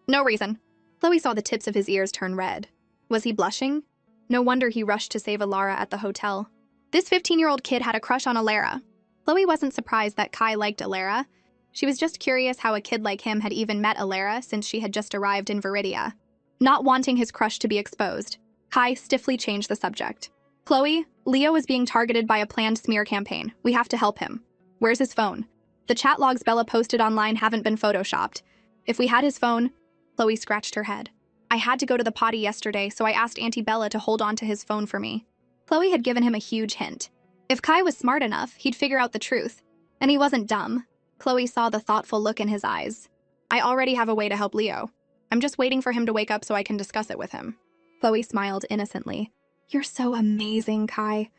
No reason. Chloe saw the tips of his ears turn red. Was he blushing? No wonder he rushed to save Alara at the hotel. This 15-year-old kid had a crush on Alara. Chloe wasn't surprised that Kai liked Alara. She was just curious how a kid like him had even met Alara since she had just arrived in Viridia. Not wanting his crush to be exposed, Kai stiffly changed the subject. Chloe, Leo is being targeted by a planned smear campaign. We have to help him. Where's his phone? The chat logs Bella posted online haven't been photoshopped. If we had his phone... Chloe scratched her head. I had to go to the potty yesterday, so I asked Auntie Bella to hold on to his phone for me. Chloe had given him a huge hint. If Kai was smart enough, he'd figure out the truth. And he wasn't dumb. Chloe saw the thoughtful look in his eyes. I already have a way to help Leo. I'm just waiting for him to wake up so I can discuss it with him. Chloe smiled innocently. You're so amazing, Kai.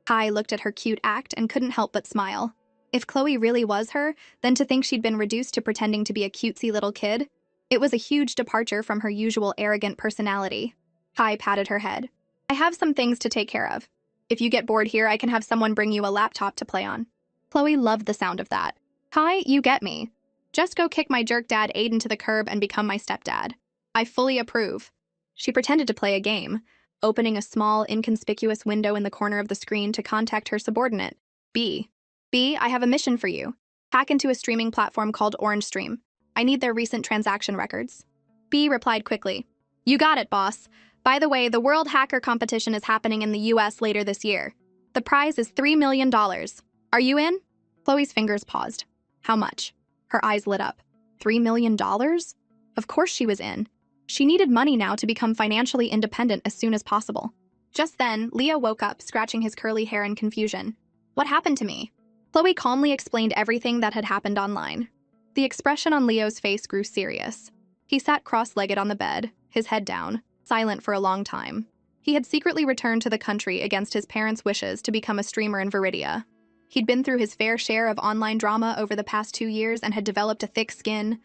Kai looked at her cute act and couldn't help but smile. If Chloe really was her, then to think she'd been reduced to pretending to be a cutesy little kid, it was a huge departure from her usual arrogant personality. Kai patted her head. I have some things to take care of. If you get bored here, I can have someone bring you a laptop to play on. Chloe loved the sound of that. Kai, you get me. Just go kick my jerk dad Aiden to the curb and become my stepdad. I fully approve. She pretended to play a game, opening a small, inconspicuous window in the corner of the screen to contact her subordinate, B. B, I have a mission for you. Hack into a streaming platform called Orange Stream. I need their recent transaction records. B replied quickly. You got it, boss. By the way, the World Hacker Competition is happening in the US later this year. The prize is $3 million. Are you in? Chloe's fingers paused. How much? Her eyes lit up. $3 million? Of course she was in. She needed money now to become financially independent as soon as possible. Just then, Leo woke up, scratching his curly hair in confusion. What happened to me? Chloe calmly explained everything that had happened online. The expression on Leo's face grew serious. He sat cross-legged on the bed, his head down, silent for a long time. He had secretly returned to the country against his parents' wishes to become a streamer in Viridia. He'd been through his fair share of online drama over the past 2 years and had developed a thick skin.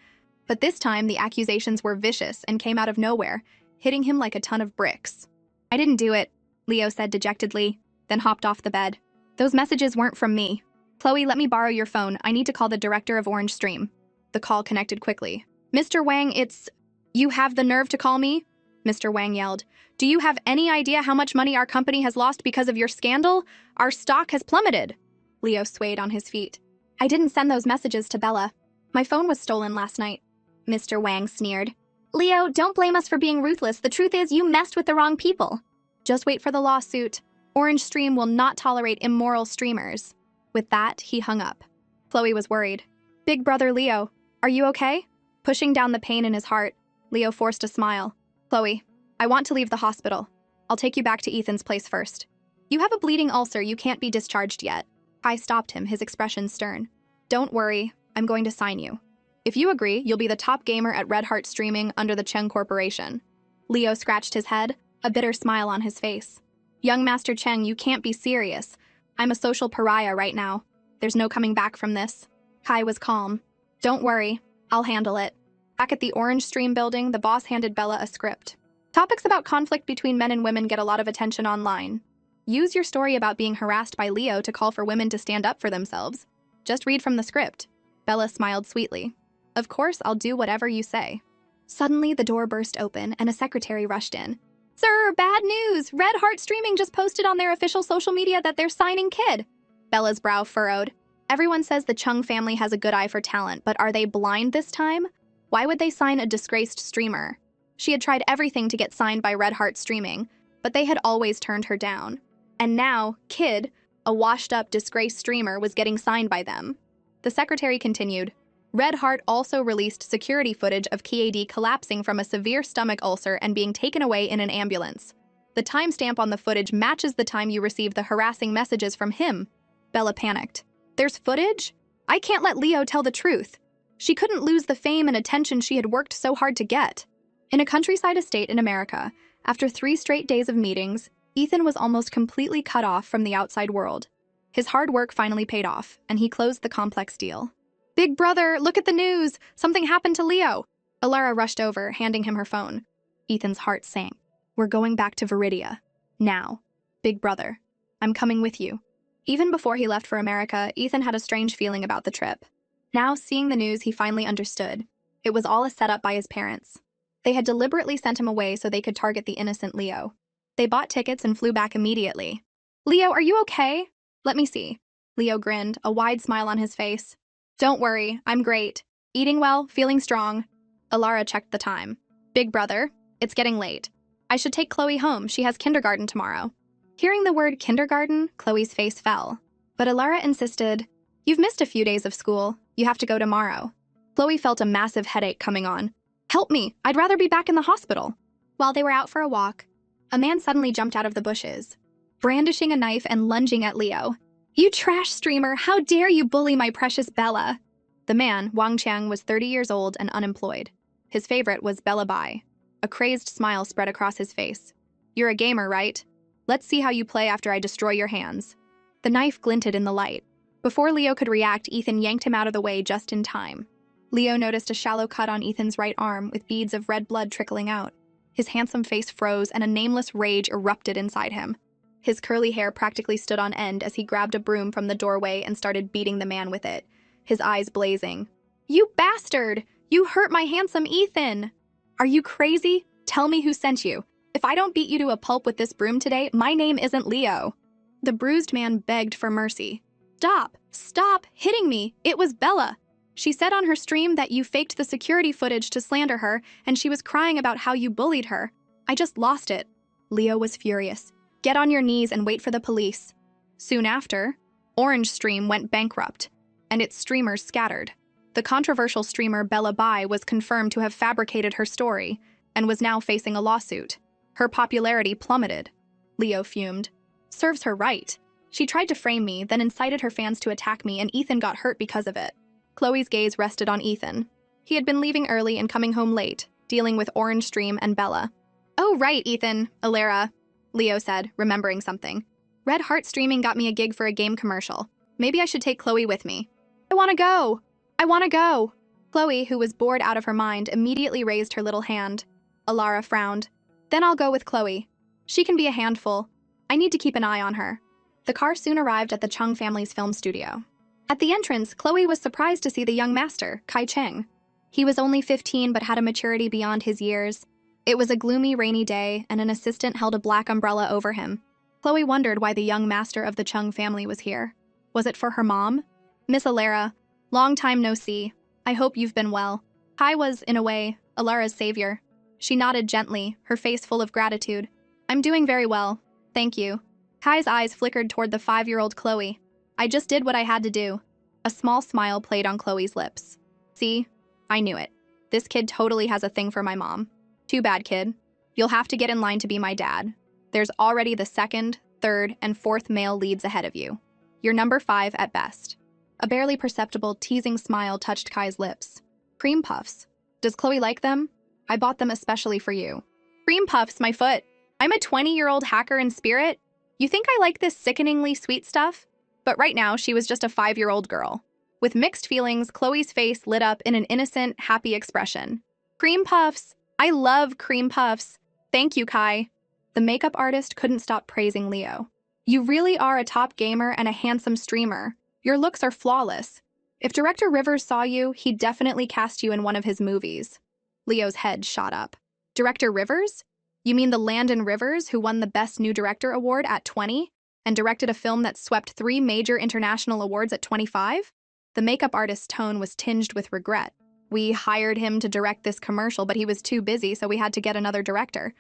But this time, the accusations were vicious and came out of nowhere, hitting him like a ton of bricks. I didn't do it, Leo said dejectedly, then hopped off the bed. Those messages weren't from me. Chloe, let me borrow your phone. I need to call the director of Orange Stream. The call connected quickly. Mr. Wang, it's... You have the nerve to call me? Mr. Wang yelled. Do you have any idea how much money our company has lost because of your scandal? Our stock has plummeted. Leo swayed on his feet. I didn't send those messages to Bella. My phone was stolen last night. Mr. Wang sneered. Leo, don't blame us for being ruthless. The truth is you messed with the wrong people. Just wait for the lawsuit. Orange Stream will not tolerate immoral streamers. With that, he hung up. Chloe was worried. Big brother Leo, are you okay? Pushing down the pain in his heart, Leo forced a smile. Chloe, I want to leave the hospital. I'll take you back to Ethan's place first. You have a bleeding ulcer. You can't be discharged yet. Kai stopped him, his expression stern. Don't worry. I'm going to sign you. If you agree, you'll be the top gamer at Red Heart Streaming under the Cheng Corporation. Leo scratched his head, a bitter smile on his face. Young Master Cheng, you can't be serious. I'm a social pariah right now. There's no coming back from this. Kai was calm. Don't worry. I'll handle it. Back at the Orange Stream building, the boss handed Bella a script. Topics about conflict between men and women get a lot of attention online. Use your story about being harassed by Leo to call for women to stand up for themselves. Just read from the script. Bella smiled sweetly. Of course, I'll do whatever you say. Suddenly, the door burst open and a secretary rushed in. Sir, bad news! Red Heart Streaming just posted on their official social media that they're signing Kid. Bella's brow furrowed. Everyone says the Chung family has a good eye for talent, but are they blind this time? Why would they sign a disgraced streamer? She had tried everything to get signed by Red Heart Streaming, but they had always turned her down. And now, Kid, a washed-up, disgraced streamer, was getting signed by them. The secretary continued, Red Heart also released security footage of KAD collapsing from a severe stomach ulcer and being taken away in an ambulance. The timestamp on the footage matches the time you received the harassing messages from him. Bella panicked. There's footage? I can't let Leo tell the truth. She couldn't lose the fame and attention she had worked so hard to get. In a countryside estate in America, after 3 straight days of meetings, Ethan was almost completely cut off from the outside world. His hard work finally paid off, and he closed the complex deal. Big brother, look at the news! Something happened to Leo! Alara rushed over, handing him her phone. Ethan's heart sank. We're going back to Viridia. Now. Big brother. I'm coming with you. Even before he left for America, Ethan had a strange feeling about the trip. Now, seeing the news, he finally understood. It was all a setup by his parents. They had deliberately sent him away so they could target the innocent Leo. They bought tickets and flew back immediately. Leo, are you okay? Let me see. Leo grinned, a wide smile on his face. Don't worry, I'm great. Eating well, feeling strong. Alara checked the time. Big brother, it's getting late. I should take Chloe home. She has kindergarten tomorrow. Hearing the word kindergarten, Chloe's face fell. But Alara insisted, You've missed a few days of school. You have to go tomorrow. Chloe felt a massive headache coming on. Help me, I'd rather be back in the hospital. While they were out for a walk, a man suddenly jumped out of the bushes, brandishing a knife and lunging at Leo. You trash streamer, how dare you bully my precious Bella? The man, Wang Qiang, was 30 years old and unemployed. His favorite was Bella Bai. A crazed smile spread across his face. You're a gamer, right? Let's see how you play after I destroy your hands. The knife glinted in the light. Before Leo could react, Ethan yanked him out of the way just in time. Leo noticed a shallow cut on Ethan's right arm with beads of red blood trickling out. His handsome face froze and a nameless rage erupted inside him. His curly hair practically stood on end as he grabbed a broom from the doorway and started beating the man with it, his eyes blazing. You bastard! You hurt my handsome Ethan! Are you crazy? Tell me who sent you. If I don't beat you to a pulp with this broom today, my name isn't Leo. The bruised man begged for mercy. Stop! Stop hitting me! It was Bella! She said on her stream that you faked the security footage to slander her, and she was crying about how you bullied her. I just lost it. Leo was furious. Get on your knees and wait for the police. Soon after, Orange Stream went bankrupt, and its streamers scattered. The controversial streamer Bella Bai was confirmed to have fabricated her story, and was now facing a lawsuit. Her popularity plummeted. Leo fumed. Serves her right. She tried to frame me, then incited her fans to attack me, and Ethan got hurt because of it. Chloe's gaze rested on Ethan. He had been leaving early and coming home late, dealing with Orange Stream and Bella. Oh, right, Ethan, Alara, Leo said, remembering something. Red Heart Streaming got me a gig for a game commercial. Maybe I should take Chloe with me. I want to go! I want to go! Chloe, who was bored out of her mind, immediately raised her little hand. Alara frowned. Then I'll go with Chloe. She can be a handful. I need to keep an eye on her. The car soon arrived at the Chung family's film studio. At the entrance, Chloe was surprised to see the young master, Kai Cheng. He was only 15 but had a maturity beyond his years. It was a gloomy, rainy day, and an assistant held a black umbrella over him. Chloe wondered why the young master of the Chung family was here. Was it for her mom? Miss Alara, long time no see. I hope you've been well. Kai was, in a way, Alara's savior. She nodded gently, her face full of gratitude. I'm doing very well. Thank you. Kai's eyes flickered toward the 5-year-old Chloe. I just did what I had to do. A small smile played on Chloe's lips. See? I knew it. This kid totally has a thing for my mom. Too bad, kid. You'll have to get in line to be my dad. There's already the 2nd, 3rd, and 4th male leads ahead of you. You're number 5 at best. A barely perceptible, teasing smile touched Kai's lips. Cream puffs. Does Chloe like them? I bought them especially for you. Cream puffs, my foot. I'm a 20-year-old hacker in spirit. You think I like this sickeningly sweet stuff? But right now, she was just a 5-year-old girl. With mixed feelings, Chloe's face lit up in an innocent, happy expression. Cream puffs! I love cream puffs! Thank you, Kai. The makeup artist couldn't stop praising Leo. You really are a top gamer and a handsome streamer. Your looks are flawless. If Director Rivers saw you, he'd definitely cast you in one of his movies. Leo's head shot up. Director Rivers? You mean the Landon Rivers who won the Best New Director award at 20? and directed a film that swept 3 major international awards at 25? The makeup artist's tone was tinged with regret. We hired him to direct this commercial, but he was too busy, so we had to get another director.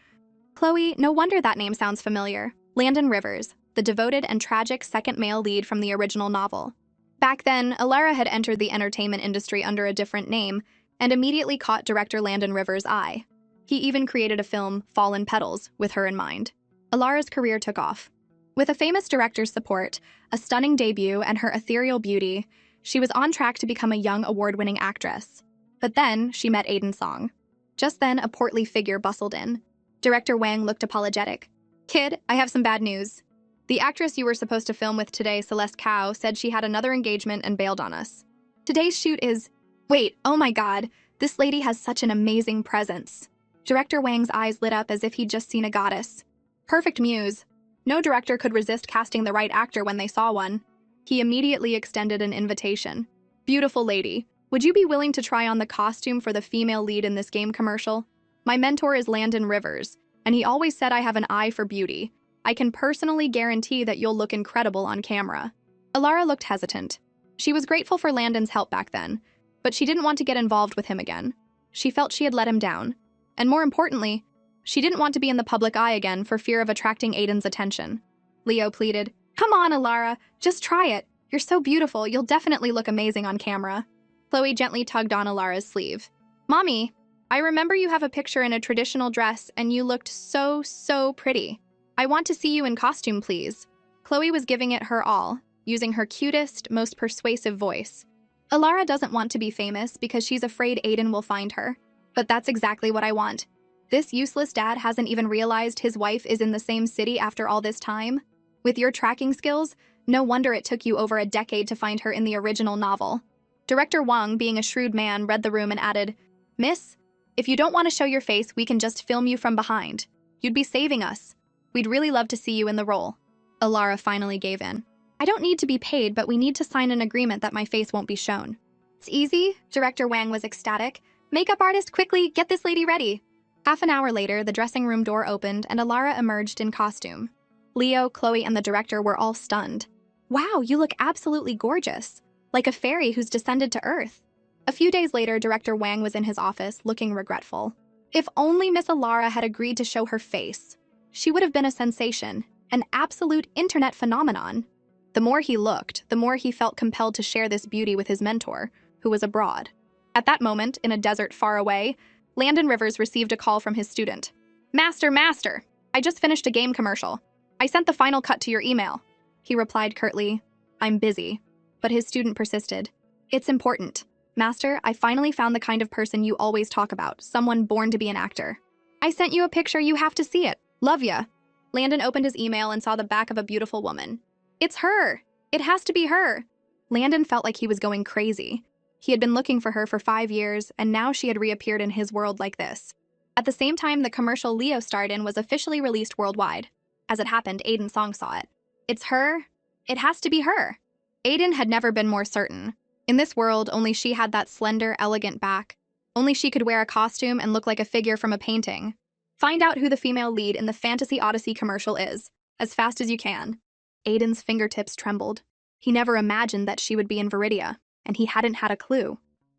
Chloe, no wonder that name sounds familiar. Landon Rivers, the devoted and tragic second male lead from the original novel. Back then, Alara had entered the entertainment industry under a different name and immediately caught director Landon Rivers' eye. He even created a film, Fallen Petals, with her in mind. Alara's career took off. With a famous director's support, a stunning debut, and her ethereal beauty, she was on track to become a young award-winning actress. But then, she met Aiden Song. Just then, a portly figure bustled in. Director Wang looked apologetic. "Kid, I have some bad news. The actress you were supposed to film with today, Celeste Cao, said she had another engagement and bailed on us. Today's shoot is... Wait, oh my god, this lady has such an amazing presence." Director Wang's eyes lit up as if he'd just seen a goddess. Perfect muse. No director could resist casting the right actor when they saw one. He immediately extended an invitation. "Beautiful lady, would you be willing to try on the costume for the female lead in this game commercial? My mentor is Landon Rivers, and he always said I have an eye for beauty. I can personally guarantee that you'll look incredible on camera." Alara looked hesitant. She was grateful for Landon's help back then, but she didn't want to get involved with him again. She felt she had let him down. And more importantly, she didn't want to be in the public eye again for fear of attracting Aiden's attention. Leo pleaded, "Come on, Alara, just try it. You're so beautiful, you'll definitely look amazing on camera." Chloe gently tugged on Alara's sleeve. "Mommy, I remember you have a picture in a traditional dress and you looked so pretty. I want to see you in costume, please." Chloe was giving it her all, using her cutest, most persuasive voice. Alara doesn't want to be famous because she's afraid Aiden will find her. But that's exactly what I want. This useless dad hasn't even realized his wife is in the same city after all this time. With your tracking skills, no wonder it took you over a decade to find her in the original novel. Director Wang, being a shrewd man, read the room and added, "Miss, if you don't want to show your face, we can just film you from behind. You'd be saving us. We'd really love to see you in the role." Alara finally gave in. "I don't need to be paid, but we need to sign an agreement that my face won't be shown." "It's easy," Director Wang was ecstatic. "Makeup artist, quickly, get this lady ready." Half an hour later, the dressing room door opened and Alara emerged in costume. Leo, Chloe, and the director were all stunned. "Wow, you look absolutely gorgeous. Like a fairy who's descended to Earth." A few days later, Director Wang was in his office, looking regretful. If only Miss Alara had agreed to show her face. She would have been a sensation, an absolute internet phenomenon. The more he looked, the more he felt compelled to share this beauty with his mentor, who was abroad. At that moment, in a desert far away, Landon Rivers received a call from his student. Master, I just finished a game commercial. I sent the final cut to your email." He replied curtly, "I'm busy." But his student persisted. "It's important. Master, I finally found the kind of person you always talk about, someone born to be an actor. I sent you a picture, you have to see it. Love ya." Landon opened his email and saw the back of a beautiful woman. "It's her! It has to be her!" Landon felt like he was going crazy. He had been looking for her for 5 years, and now she had reappeared in his world like this. At the same time, the commercial Leo starred in was officially released worldwide. As it happened, Aiden Song saw it. "It's her. It has to be her." Aiden had never been more certain. In this world, only she had that slender, elegant back. Only she could wear a costume and look like a figure from a painting. Find out who the female lead in the Fantasy Odyssey commercial is, as fast as you can. Aiden's fingertips trembled. He never imagined that she would be in Viridia, and he hadn't had a clue.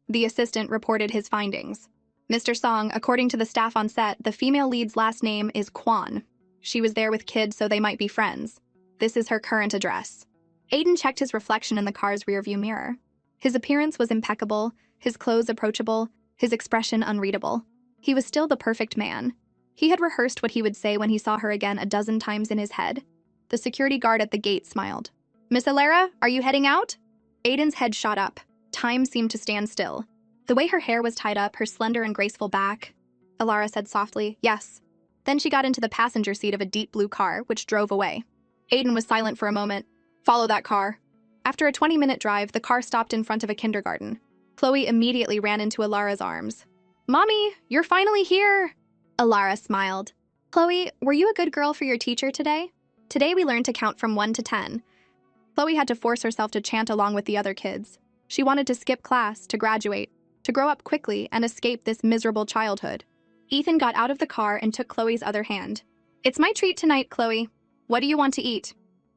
The assistant reported his findings. "Mr. Song, according to the staff on set, the female lead's last name is Kwan. She was there with kids so they might be friends. This is her current address." Aiden checked his reflection in the car's rearview mirror. His appearance was impeccable, his clothes approachable, his expression unreadable. He was still the perfect man. He had rehearsed what he would say when he saw her again a dozen times in his head. The security guard at the gate smiled. "Miss Alara, are you heading out?" Aiden's head shot up. Time seemed to stand still. The way her hair was tied up, her slender and graceful back. Alara said softly, "Yes." Then she got into the passenger seat of a deep blue car, which drove away. Aiden was silent for a moment. "Follow that car." After a 20-minute drive, the car stopped in front of a kindergarten. Chloe immediately ran into Alara's arms. "Mommy, you're finally here!" Alara smiled. "Chloe, were you a good girl for your teacher today? Today we learned to count from 1 to 10. Chloe had to force herself to chant along with the other kids. She wanted to skip class, to graduate, to grow up quickly and escape this miserable childhood. Ethan got out of the car and took Chloe's other hand. "It's my treat tonight, Chloe. What do you want to eat?"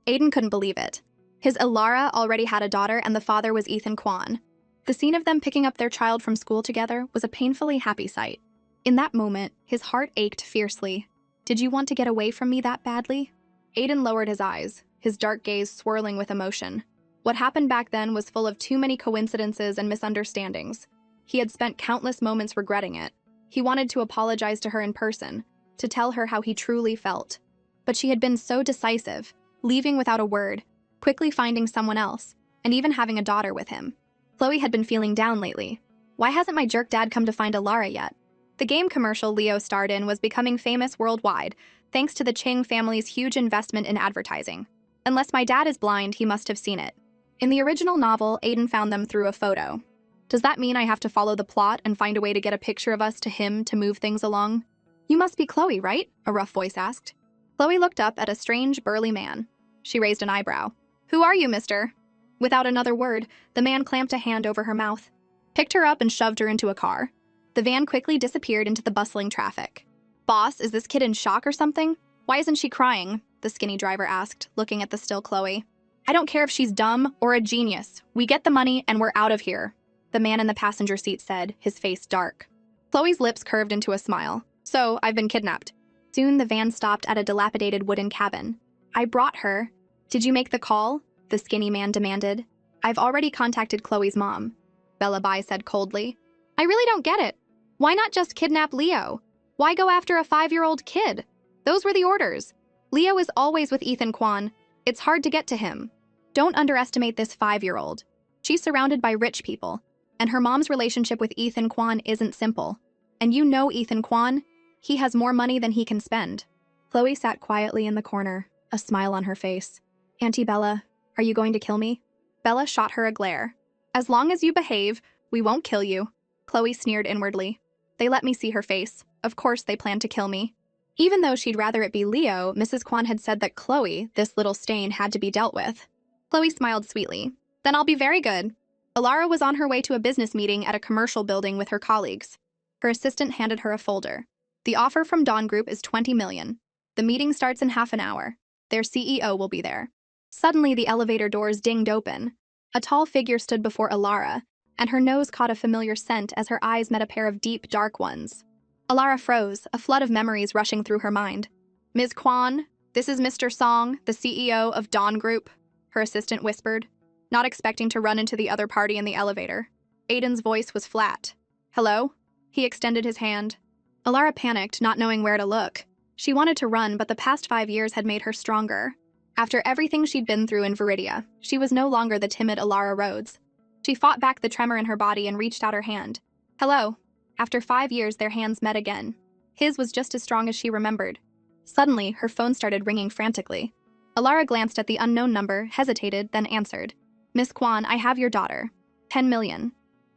Aiden couldn't believe it. His Ilara already had a daughter and the father was Ethan Kwan. The scene of them picking up their child from school together was a painfully happy sight. In that moment, his heart ached fiercely. Did you want to get away from me that badly? Aiden lowered his eyes, his dark gaze swirling with emotion. What happened back then was full of too many coincidences and misunderstandings. He had spent countless moments regretting it. He wanted to apologize to her in person, to tell her how he truly felt. But she had been so decisive, leaving without a word, quickly finding someone else, and even having a daughter with him. Chloe had been feeling down lately. Why hasn't my jerk dad come to find Ilara yet? The game commercial Leo starred in was becoming famous worldwide, thanks to the Ching family's huge investment in advertising. Unless my dad is blind, he must have seen it. In the original novel, Aiden found them through a photo. Does that mean I have to follow the plot and find a way to get a picture of us to him to move things along? You must be Chloe, right? A rough voice asked. Chloe looked up at a strange, burly man. She raised an eyebrow. Who are you, mister? Without another word, the man clamped a hand over her mouth, picked her up and shoved her into a car. The van quickly disappeared into the bustling traffic. Boss, is this kid in shock or something? Why isn't she crying? The skinny driver asked, looking at the still Chloe. I don't care if she's dumb or a genius. We get the money and we're out of here, the man in the passenger seat said, his face dark. Chloe's lips curved into a smile. So, I've been kidnapped. Soon the van stopped at a dilapidated wooden cabin. I brought her. Did you make the call? The skinny man demanded. I've already contacted Chloe's mom, Bella Bai said coldly. I really don't get it. Why not just kidnap Leo? Why go after a 5-year-old kid? Those were the orders. Leo is always with Ethan Kwan. It's hard to get to him. Don't underestimate this 5-year-old. She's surrounded by rich people, and her mom's relationship with Ethan Kwan isn't simple. And you know Ethan Kwan? He has more money than he can spend. Chloe sat quietly in the corner, a smile on her face. Auntie Bella, are you going to kill me? Bella shot her a glare. As long as you behave, we won't kill you. Chloe sneered inwardly. They let me see her face. Of course they plan to kill me. Even though she'd rather it be Leo, Mrs. Kwan had said that Chloe, this little stain, had to be dealt with. Chloe smiled sweetly. Then I'll be very good. Ilara was on her way to a business meeting at a commercial building with her colleagues. Her assistant handed her a folder. The offer from Dawn Group is 20 million. The meeting starts in half an hour. Their CEO will be there. Suddenly, the elevator doors dinged open. A tall figure stood before Ilara, and her nose caught a familiar scent as her eyes met a pair of deep, dark ones. Ilara froze, a flood of memories rushing through her mind. Ms. Kwan, this is Mr. Song, the CEO of Dawn Group, her assistant whispered, not expecting to run into the other party in the elevator. Aiden's voice was flat. Hello? He extended his hand. Ilara panicked, not knowing where to look. She wanted to run, but the past 5 years had made her stronger. After everything she'd been through in Viridia, she was no longer the timid Ilara Rhodes. She fought back the tremor in her body and reached out her hand. Hello. After 5 years, their hands met again. His was just as strong as she remembered. Suddenly, her phone started ringing frantically. Ilara glanced at the unknown number, hesitated, then answered. Miss Kwan, I have your daughter. 10 million.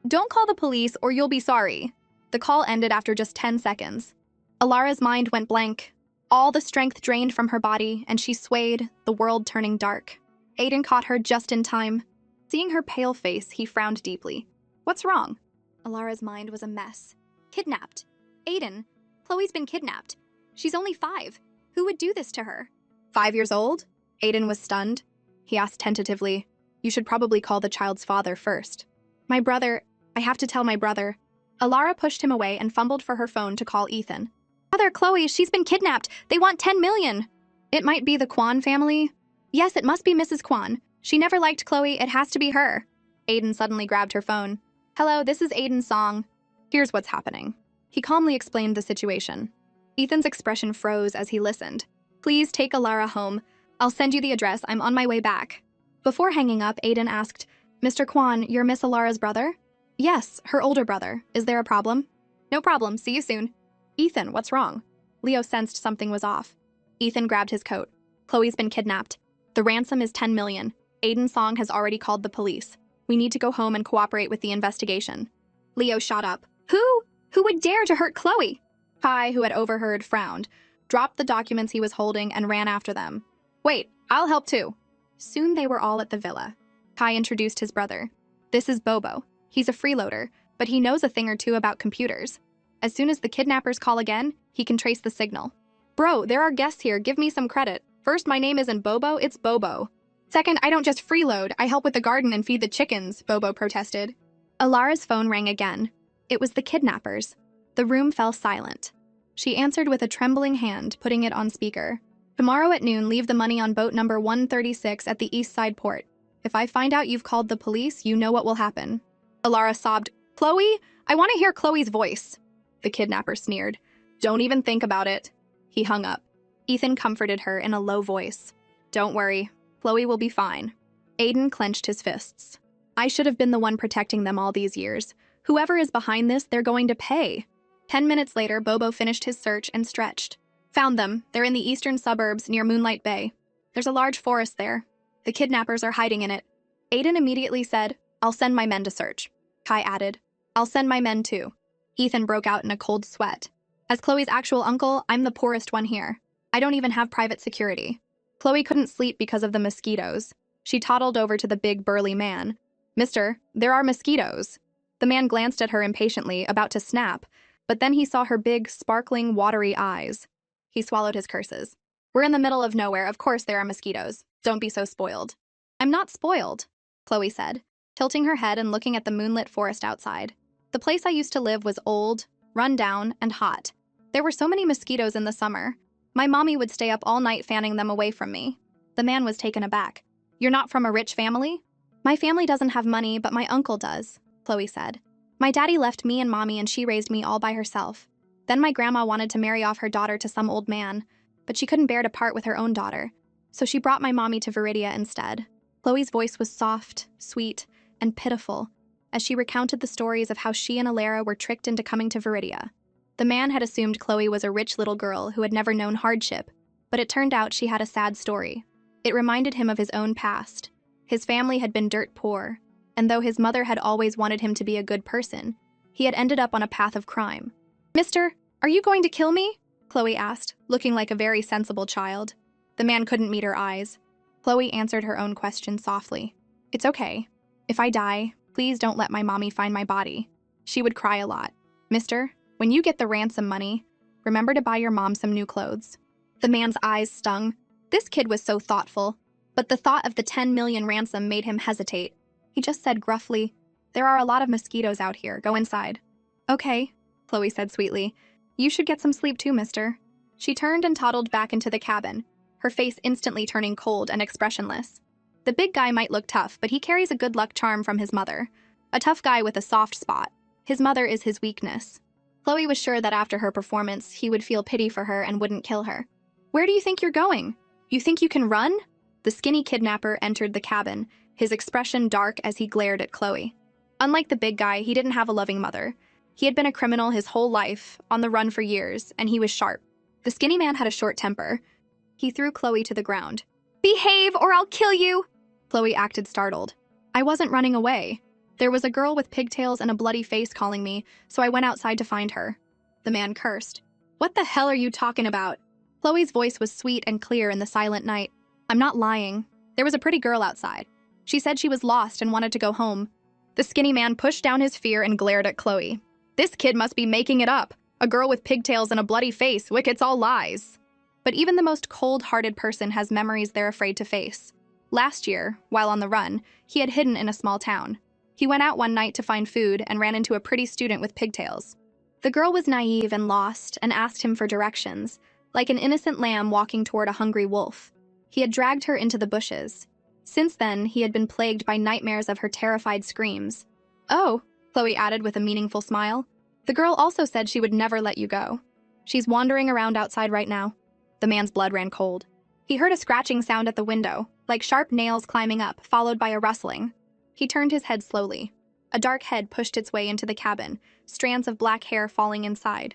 Don't call the police or you'll be sorry. The call ended after just 10 seconds. Ilara's mind went blank. All the strength drained from her body, and she swayed, the world turning dark. Aiden caught her just in time. Seeing her pale face, he frowned deeply. What's wrong? Ilara's mind was a mess. Kidnapped. Aiden, Chloe's been kidnapped. She's only 5. Who would do this to her? 5 years old? Aiden was stunned. He asked tentatively, You should probably call the child's father first. My brother, I have to tell my brother. Ilara pushed him away and fumbled for her phone to call Ethan. Mother, Chloe, she's been kidnapped. They want 10 million. It might be the Kwan family. Yes, it must be Mrs. Kwan. She never liked Chloe. It has to be her. Aiden suddenly grabbed her phone. Hello, this is Aiden's Song. Here's what's happening. He calmly explained the situation. Ethan's expression froze as he listened. Please take Ilara home. I'll send you the address. I'm on my way back. Before hanging up, Aiden asked, Mr. Kwan, you're Miss Ilara's brother? Yes, her older brother. Is there a problem? No problem. See you soon. Ethan, what's wrong? Leo sensed something was off. Ethan grabbed his coat. Chloe's been kidnapped. The ransom is 10 million. Aiden's Song has already called the police. We need to go home and cooperate with the investigation. Leo shot up. Who? Who would dare to hurt Chloe? Kai, who had overheard, frowned, dropped the documents he was holding and ran after them. Wait, I'll help too. Soon they were all at the villa. Kai introduced his brother. This is Bobo. He's a freeloader, but he knows a thing or two about computers. As soon as the kidnappers call again, he can trace the signal. Bro, there are guests here. Give me some credit. First, my name isn't Bobo, it's Bobo. Second, I don't just freeload, I help with the garden and feed the chickens, Bobo protested. Alara's phone rang again. It was the kidnappers. The room fell silent. She answered with a trembling hand, putting it on speaker. Tomorrow at noon, leave the money on boat number 136 at the East Side Port. If I find out you've called the police, you know what will happen. Alara sobbed. Chloe? I want to hear Chloe's voice. The kidnapper sneered. Don't even think about it. He hung up. Ethan comforted her in a low voice. Don't worry. Chloe will be fine. Aiden clenched his fists. I should have been the one protecting them all these years. Whoever is behind this, they're going to pay. 10 minutes later, Bobo finished his search and stretched. Found them. They're in the eastern suburbs near Moonlight Bay. There's a large forest there. The kidnappers are hiding in it. Aiden immediately said, I'll send my men to search. Kai added, I'll send my men too. Ethan broke out in a cold sweat. As Chloe's actual uncle, I'm the poorest one here. I don't even have private security. Chloe couldn't sleep because of the mosquitoes. She toddled over to the big burly man. Mister, there are mosquitoes. The man glanced at her impatiently, about to snap, but then he saw her big, sparkling, watery eyes. He swallowed his curses. We're in the middle of nowhere, of course there are mosquitoes. Don't be so spoiled. I'm not spoiled, Chloe said, tilting her head and looking at the moonlit forest outside. The place I used to live was old, run down, and hot. There were so many mosquitoes in the summer. My mommy would stay up all night fanning them away from me. The man was taken aback. You're not from a rich family? My family doesn't have money, but my uncle does, Chloe said. My daddy left me and mommy and she raised me all by herself. Then my grandma wanted to marry off her daughter to some old man, but she couldn't bear to part with her own daughter. So she brought my mommy to Viridia instead. Chloe's voice was soft, sweet, and pitiful as she recounted the stories of how she and Alara were tricked into coming to Viridia. The man had assumed Chloe was a rich little girl who had never known hardship, but it turned out she had a sad story. It reminded him of his own past. His family had been dirt poor, and though his mother had always wanted him to be a good person, he had ended up on a path of crime. Mister, are you going to kill me? Chloe asked, looking like a very sensible child. The man couldn't meet her eyes. Chloe answered her own question softly. It's okay. If I die, please don't let my mommy find my body. She would cry a lot. Mister, when you get the ransom money, remember to buy your mom some new clothes. The man's eyes stung. This kid was so thoughtful, but the thought of the 10 million ransom made him hesitate. He just said gruffly, there are a lot of mosquitoes out here. Go inside. Okay, Chloe said sweetly. You should get some sleep too, mister. She turned and toddled back into the cabin, her face instantly turning cold and expressionless. The big guy might look tough, but he carries a good luck charm from his mother. A tough guy with a soft spot. His mother is his weakness. Chloe was sure that after her performance, he would feel pity for her and wouldn't kill her. Where do you think you're going? You think you can run? The skinny kidnapper entered the cabin, his expression dark as he glared at Chloe. Unlike the big guy, he didn't have a loving mother. He had been a criminal his whole life, on the run for years, and he was sharp. The skinny man had a short temper. He threw Chloe to the ground. Behave or I'll kill you! Chloe acted startled. I wasn't running away. There was a girl with pigtails and a bloody face calling me, so I went outside to find her. The man cursed. What the hell are you talking about? Chloe's voice was sweet and clear in the silent night. I'm not lying. There was a pretty girl outside. She said she was lost and wanted to go home. The skinny man pushed down his fear and glared at Chloe. This kid must be making it up. A girl with pigtails and a bloody face. It's all lies. But even the most cold-hearted person has memories they're afraid to face. Last year, while on the run, he had hidden in a small town. He went out one night to find food and ran into a pretty student with pigtails. The girl was naive and lost and asked him for directions, like an innocent lamb walking toward a hungry wolf. He had dragged her into the bushes. Since then, he had been plagued by nightmares of her terrified screams. Oh, Chloe added with a meaningful smile. The girl also said she would never let you go. She's wandering around outside right now. The man's blood ran cold. He heard a scratching sound at the window, like sharp nails climbing up, followed by a rustling. He turned his head slowly. A dark head pushed its way into the cabin, strands of black hair falling inside.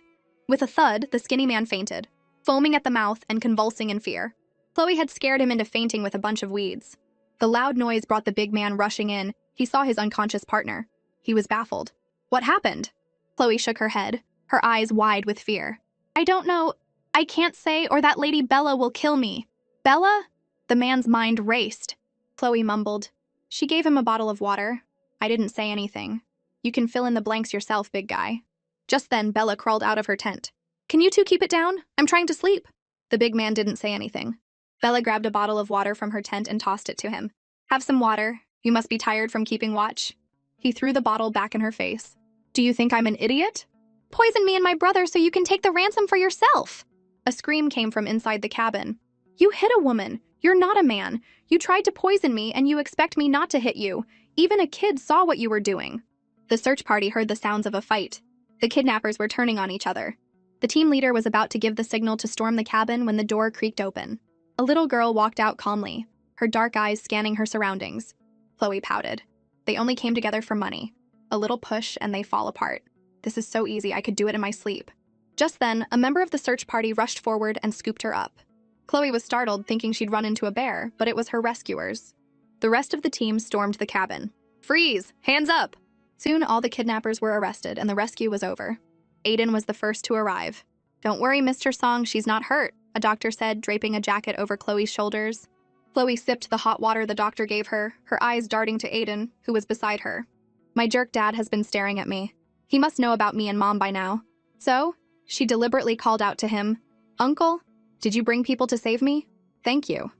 With a thud, the skinny man fainted, foaming at the mouth and convulsing in fear. Chloe had scared him into fainting with a bunch of weeds. The loud noise brought the big man rushing in. He saw his unconscious partner. He was baffled. What happened? Chloe shook her head, her eyes wide with fear. I don't know. I can't say, or that lady Bella will kill me. Bella? The man's mind raced. Chloe mumbled. She gave him a bottle of water. I didn't say anything. You can fill in the blanks yourself, big guy. Just then, Bella crawled out of her tent. Can you two keep it down? I'm trying to sleep. The big man didn't say anything. Bella grabbed a bottle of water from her tent and tossed it to him. Have some water. You must be tired from keeping watch. He threw the bottle back in her face. Do you think I'm an idiot? Poison me and my brother so you can take the ransom for yourself. A scream came from inside the cabin. You hit a woman. You're not a man. You tried to poison me and you expect me not to hit you. Even a kid saw what you were doing. The search party heard the sounds of a fight. The kidnappers were turning on each other. The team leader was about to give the signal to storm the cabin when the door creaked open. A little girl walked out calmly, her dark eyes scanning her surroundings. Chloe pouted. They only came together for money. A little push and they fall apart. This is so easy, I could do it in my sleep. Just then, a member of the search party rushed forward and scooped her up. Chloe was startled, thinking she'd run into a bear, but it was her rescuers. The rest of the team stormed the cabin. Freeze! Hands up! Soon, all the kidnappers were arrested and the rescue was over. Aiden was the first to arrive. Don't worry, Mr. Song, she's not hurt, a doctor said, draping a jacket over Chloe's shoulders. Chloe sipped the hot water the doctor gave her, her eyes darting to Aiden, who was beside her. My jerk dad has been staring at me. He must know about me and Mom by now. So, she deliberately called out to him, Uncle, did you bring people to save me? Thank you.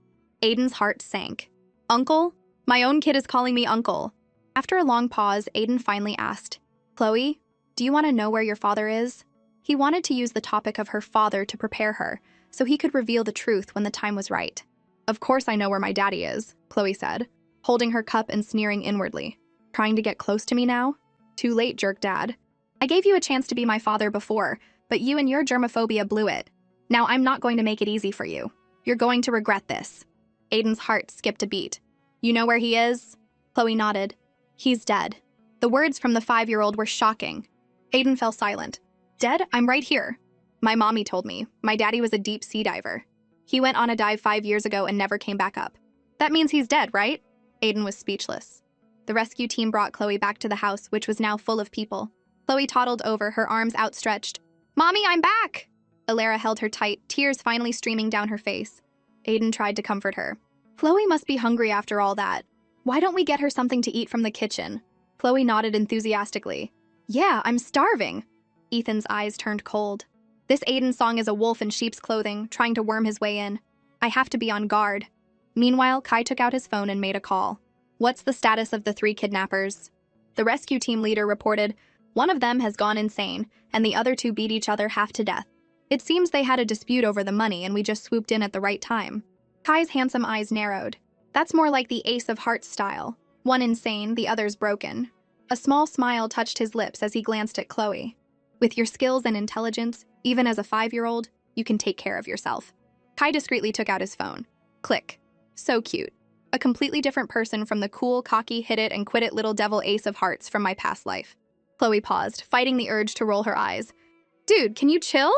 Aiden's heart sank. Uncle? My own kid is calling me Uncle. After a long pause, Aiden finally asked, Chloe, do you want to know where your father is? He wanted to use the topic of her father to prepare her, so he could reveal the truth when the time was right. Of course I know where my daddy is, Chloe said, holding her cup and sneering inwardly. Trying to get close to me now? Too late, jerk dad. I gave you a chance to be my father before, but you and your germophobia blew it. Now I'm not going to make it easy for you. You're going to regret this. Aiden's heart skipped a beat. You know where he is? Chloe nodded. He's dead. The words from the 5-year-old were shocking. Aiden fell silent. Dead? I'm right here. My mommy told me. My daddy was a deep sea diver. He went on a dive 5 years ago and never came back up. That means he's dead, right? Aiden was speechless. The rescue team brought Chloe back to the house, which was now full of people. Chloe toddled over, her arms outstretched. Mommy, I'm back! Alara held her tight, tears finally streaming down her face. Aiden tried to comfort her. Chloe must be hungry after all that. Why don't we get her something to eat from the kitchen? Chloe nodded enthusiastically. Yeah, I'm starving. Ethan's eyes turned cold. This Aiden Song is a wolf in sheep's clothing, trying to worm his way in. I have to be on guard. Meanwhile, Kai took out his phone and made a call. What's the status of the 3 kidnappers? The rescue team leader reported, one of them has gone insane, and the other 2 beat each other half to death. It seems they had a dispute over the money and we just swooped in at the right time. Kai's handsome eyes narrowed. That's more like the Ace of Hearts style. One insane, the other's broken. A small smile touched his lips as he glanced at Chloe. With your skills and intelligence, even as a 5-year-old, you can take care of yourself. Kai discreetly took out his phone. Click. So cute. A completely different person from the cool, cocky, hit it and quit it little devil Ace of Hearts from my past life. Chloe paused, fighting the urge to roll her eyes. Dude, can you chill?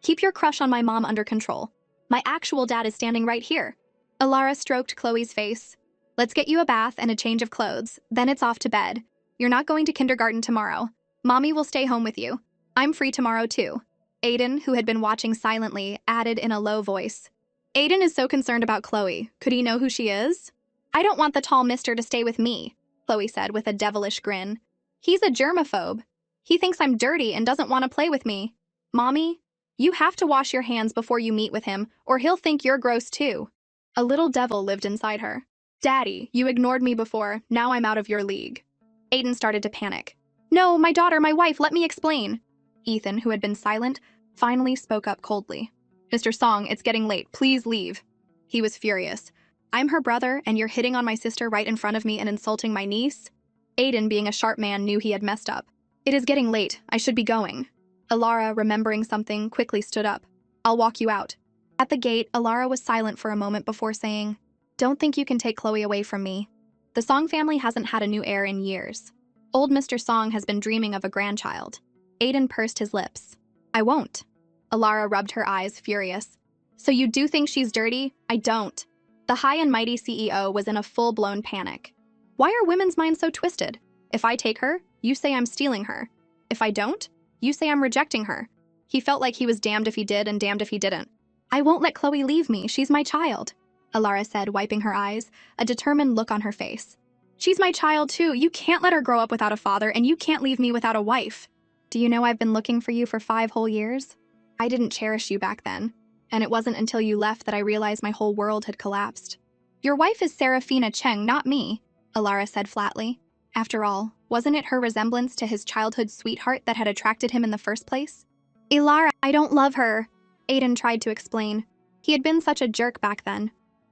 Keep your crush on my mom under control. My actual dad is standing right here. Alara stroked Chloe's face. Let's get you a bath and a change of clothes, then it's off to bed. You're not going to kindergarten tomorrow. Mommy will stay home with you. I'm free tomorrow too. Aiden, who had been watching silently, added in a low voice. Aiden is so concerned about Chloe. Could he know who she is? I don't want the tall mister to stay with me, Chloe said with a devilish grin. He's a germaphobe. He thinks I'm dirty and doesn't want to play with me. Mommy, you have to wash your hands before you meet with him, or he'll think you're gross too. A little devil lived inside her. Daddy, you ignored me before, now I'm out of your league. Aiden started to panic. No, my daughter, my wife, let me explain. Ethan, who had been silent, finally spoke up coldly. Mr. Song, it's getting late, please leave. He was furious. I'm her brother, and you're hitting on my sister right in front of me and insulting my niece? Aiden, being a sharp man, knew he had messed up. It is getting late, I should be going. Alara, remembering something, quickly stood up. I'll walk you out. At the gate, Alara was silent for a moment before saying, Don't think you can take Chloe away from me. The Song family hasn't had a new heir in years. Old Mr. Song has been dreaming of a grandchild. Aiden pursed his lips. I won't. Alara rubbed her eyes, furious. So you do think she's dirty? I don't. The high and mighty CEO was in a full-blown panic. Why are women's minds so twisted? If I take her, you say I'm stealing her. If I don't, you say I'm rejecting her. He felt like he was damned if he did and damned if he didn't. I won't let Chloe leave me. She's my child, Alara said, wiping her eyes, a determined look on her face. She's my child too. You can't let her grow up without a father, and you can't leave me without a wife. Do you know I've been looking for you for 5 whole years? I didn't cherish you back then. And it wasn't until you left that I realized my whole world had collapsed. Your wife is Serafina Cheng, not me, Alara said flatly. After all, wasn't it her resemblance to his childhood sweetheart that had attracted him in the first place? Alara, I don't love her, Aiden tried to explain. He had been such a jerk back then.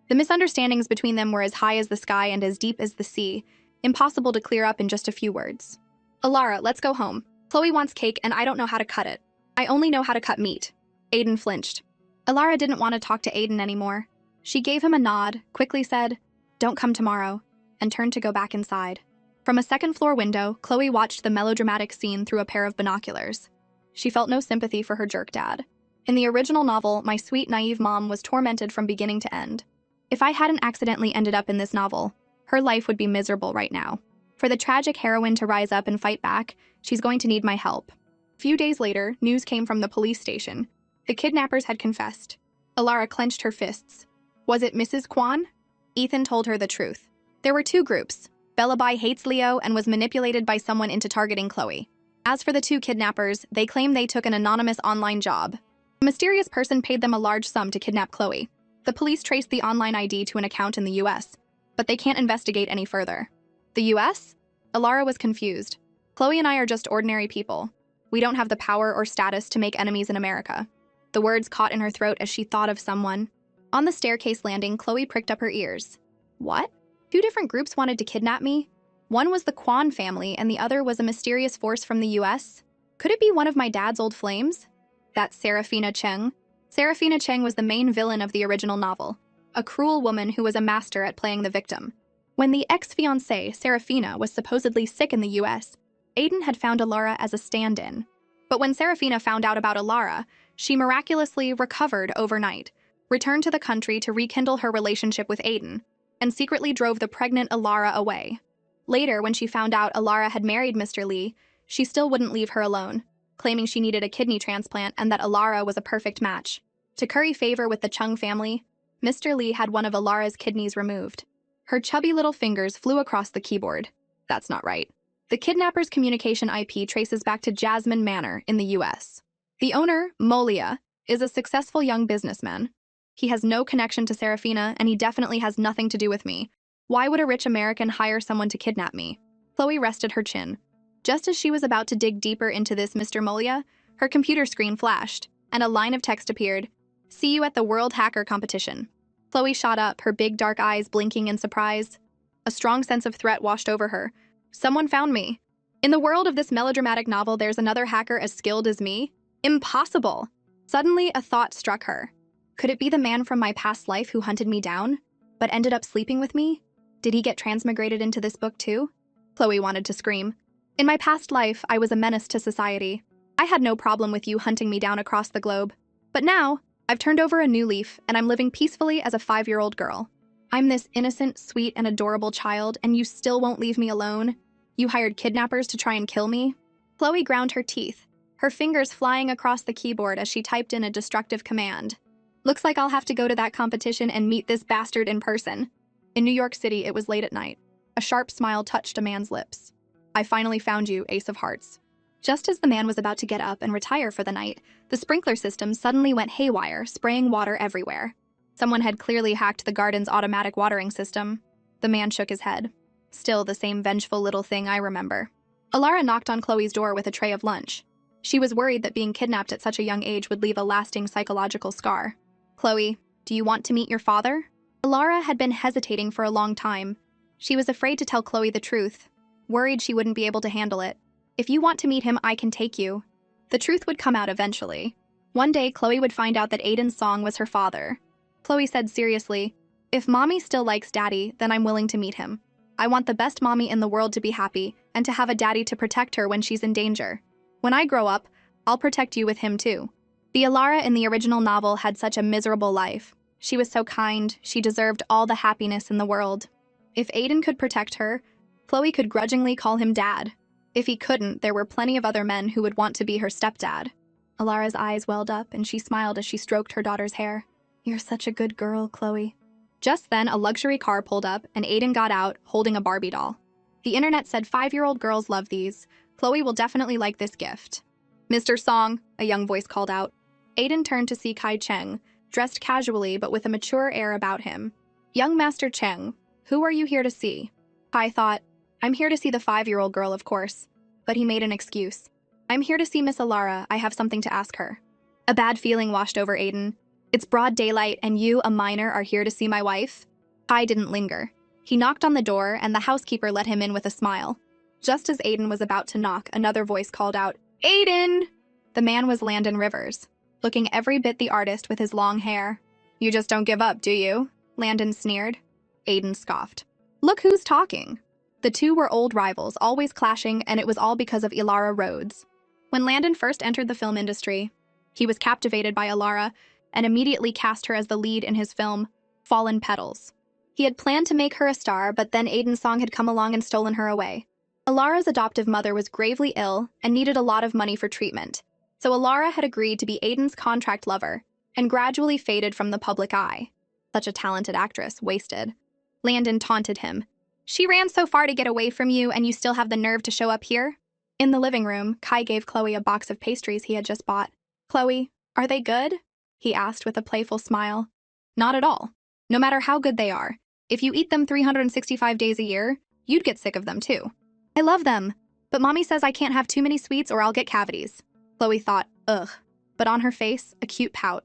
The misunderstandings between them were as high as the sky and as deep as the sea, impossible to clear up in just a few words. Alara, let's go home. Chloe wants cake and I don't know how to cut it. I only know how to cut meat. Aiden flinched. Alara didn't want to talk to Aiden anymore. She gave him a nod, quickly said, "Don't come tomorrow," and turned to go back inside. From a second-floor window, Chloe watched the melodramatic scene through a pair of binoculars. She felt no sympathy for her jerk dad. In the original novel, my sweet, naive mom was tormented from beginning to end. If I hadn't accidentally ended up in this novel, her life would be miserable right now. For the tragic heroine to rise up and fight back, she's going to need my help. A few days later, news came from the police station. The kidnappers had confessed. Alara clenched her fists. Was it Mrs. Kwan? Ethan told her the truth. There were two groups. Bellaby hates Leo and was manipulated by someone into targeting Chloe. As for the two kidnappers, they claim they took an anonymous online job. A mysterious person paid them a large sum to kidnap Chloe. The police traced the online ID to an account in the US, but they can't investigate any further. The US? Alara was confused. Chloe and I are just ordinary people. We don't have the power or status to make enemies in America. The words caught in her throat as she thought of someone. On the staircase landing, Chloe pricked up her ears. What? Two different groups wanted to kidnap me? One was the Kwan family and the other was a mysterious force from the US? Could it be one of my dad's old flames? That's Serafina Cheng. Serafina Cheng was the main villain of the original novel, a cruel woman who was a master at playing the victim. When the ex-fiancée, Serafina, was supposedly sick in the US, Aiden had found Alara as a stand-in. But when Serafina found out about Alara, she miraculously recovered overnight, returned to the country to rekindle her relationship with Aiden, and secretly drove the pregnant Alara away. Later, when she found out Alara had married Mr. Lee, she still wouldn't leave her alone, claiming she needed a kidney transplant and that Alara was a perfect match. To curry favor with the Chung family, Mr. Lee had one of Alara's kidneys removed. Her chubby little fingers flew across the keyboard. That's not right. The kidnapper's communication IP traces back to Jasmine Manor in the US. The owner, Molia, is a successful young businessman. He has no connection to Serafina, and he definitely has nothing to do with me. Why would a rich American hire someone to kidnap me? Chloe rested her chin. Just as she was about to dig deeper into this Mr. Molia, her computer screen flashed, and a line of text appeared. "See you at the World Hacker Competition." Chloe shot up, her big dark eyes blinking in surprise. A strong sense of threat washed over her. Someone found me. In the world of this melodramatic novel, there's another hacker as skilled as me? Impossible! Suddenly, a thought struck her. Could it be the man from my past life who hunted me down, but ended up sleeping with me? Did he get transmigrated into this book too? Chloe wanted to scream. In my past life, I was a menace to society. I had no problem with you hunting me down across the globe. But now, I've turned over a new leaf, and I'm living peacefully as a 5-year-old girl. I'm this innocent, sweet, and adorable child, and you still won't leave me alone? You hired kidnappers to try and kill me? Chloe ground her teeth, her fingers flying across the keyboard as she typed in a destructive command. Looks like I'll have to go to that competition and meet this bastard in person. In New York City, it was late at night. A sharp smile touched a man's lips. I finally found you, Ace of Hearts. Just as the man was about to get up and retire for the night, the sprinkler system suddenly went haywire, spraying water everywhere. Someone had clearly hacked the garden's automatic watering system. The man shook his head. Still the same vengeful little thing I remember. Alara knocked on Chloe's door with a tray of lunch. She was worried that being kidnapped at such a young age would leave a lasting psychological scar. Chloe, do you want to meet your father? Alara had been hesitating for a long time. She was afraid to tell Chloe the truth, worried she wouldn't be able to handle it. If you want to meet him, I can take you. The truth would come out eventually. One day, Chloe would find out that Aiden's song was her father. Chloe said seriously, if mommy still likes daddy, then I'm willing to meet him. I want the best mommy in the world to be happy and to have a daddy to protect her when she's in danger. When I grow up, I'll protect you with him too. The Alara in the original novel had such a miserable life. She was so kind, she deserved all the happiness in the world. If Aiden could protect her, Chloe could grudgingly call him dad. If he couldn't, there were plenty of other men who would want to be her stepdad. Alara's eyes welled up and she smiled as she stroked her daughter's hair. You're such a good girl, Chloe. Just then, a luxury car pulled up and Aiden got out, holding a Barbie doll. The internet said 5-year-old girls love these. Chloe will definitely like this gift. Mr. Song, a young voice called out. Aiden turned to see Kai Cheng, dressed casually but with a mature air about him. "Young Master Cheng, who are you here to see?" Kai thought, "I'm here to see the 5-year-old girl, of course." But he made an excuse. "I'm here to see Miss Alara. I have something to ask her." A bad feeling washed over Aiden. "It's broad daylight, and you, a minor, are here to see my wife?" Kai didn't linger. He knocked on the door, and the housekeeper let him in with a smile. Just as Aiden was about to knock, another voice called out, "Aiden!" The man was Landon Rivers, looking every bit the artist with his long hair. "You just don't give up, do you?" Landon sneered. Aiden scoffed. "Look who's talking." The two were old rivals, always clashing, and it was all because of Ilara Rhodes. When Landon first entered the film industry, he was captivated by Alara and immediately cast her as the lead in his film, Fallen Petals. He had planned to make her a star, but then Aiden's song had come along and stolen her away. Alara's adoptive mother was gravely ill and needed a lot of money for treatment, so Alara had agreed to be Aiden's contract lover and gradually faded from the public eye. Such a talented actress, wasted. Landon taunted him. "She ran so far to get away from you, and you still have the nerve to show up here?" In the living room, Kai gave Chloe a box of pastries he had just bought. "Chloe, are they good?" he asked with a playful smile. "Not at all. No matter how good they are, if you eat them 365 days a year, you'd get sick of them too." "I love them, but Mommy says I can't have too many sweets or I'll get cavities." Chloe thought, ugh, but on her face, a cute pout.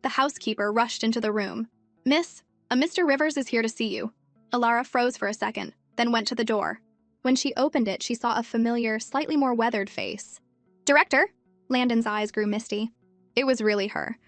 The housekeeper rushed into the room. "Miss, a Mr. Rivers is here to see you." Alara froze for a second, then went to the door. When she opened it, she saw a familiar, slightly more weathered face. "Director?" Landon's eyes grew misty. It was really her.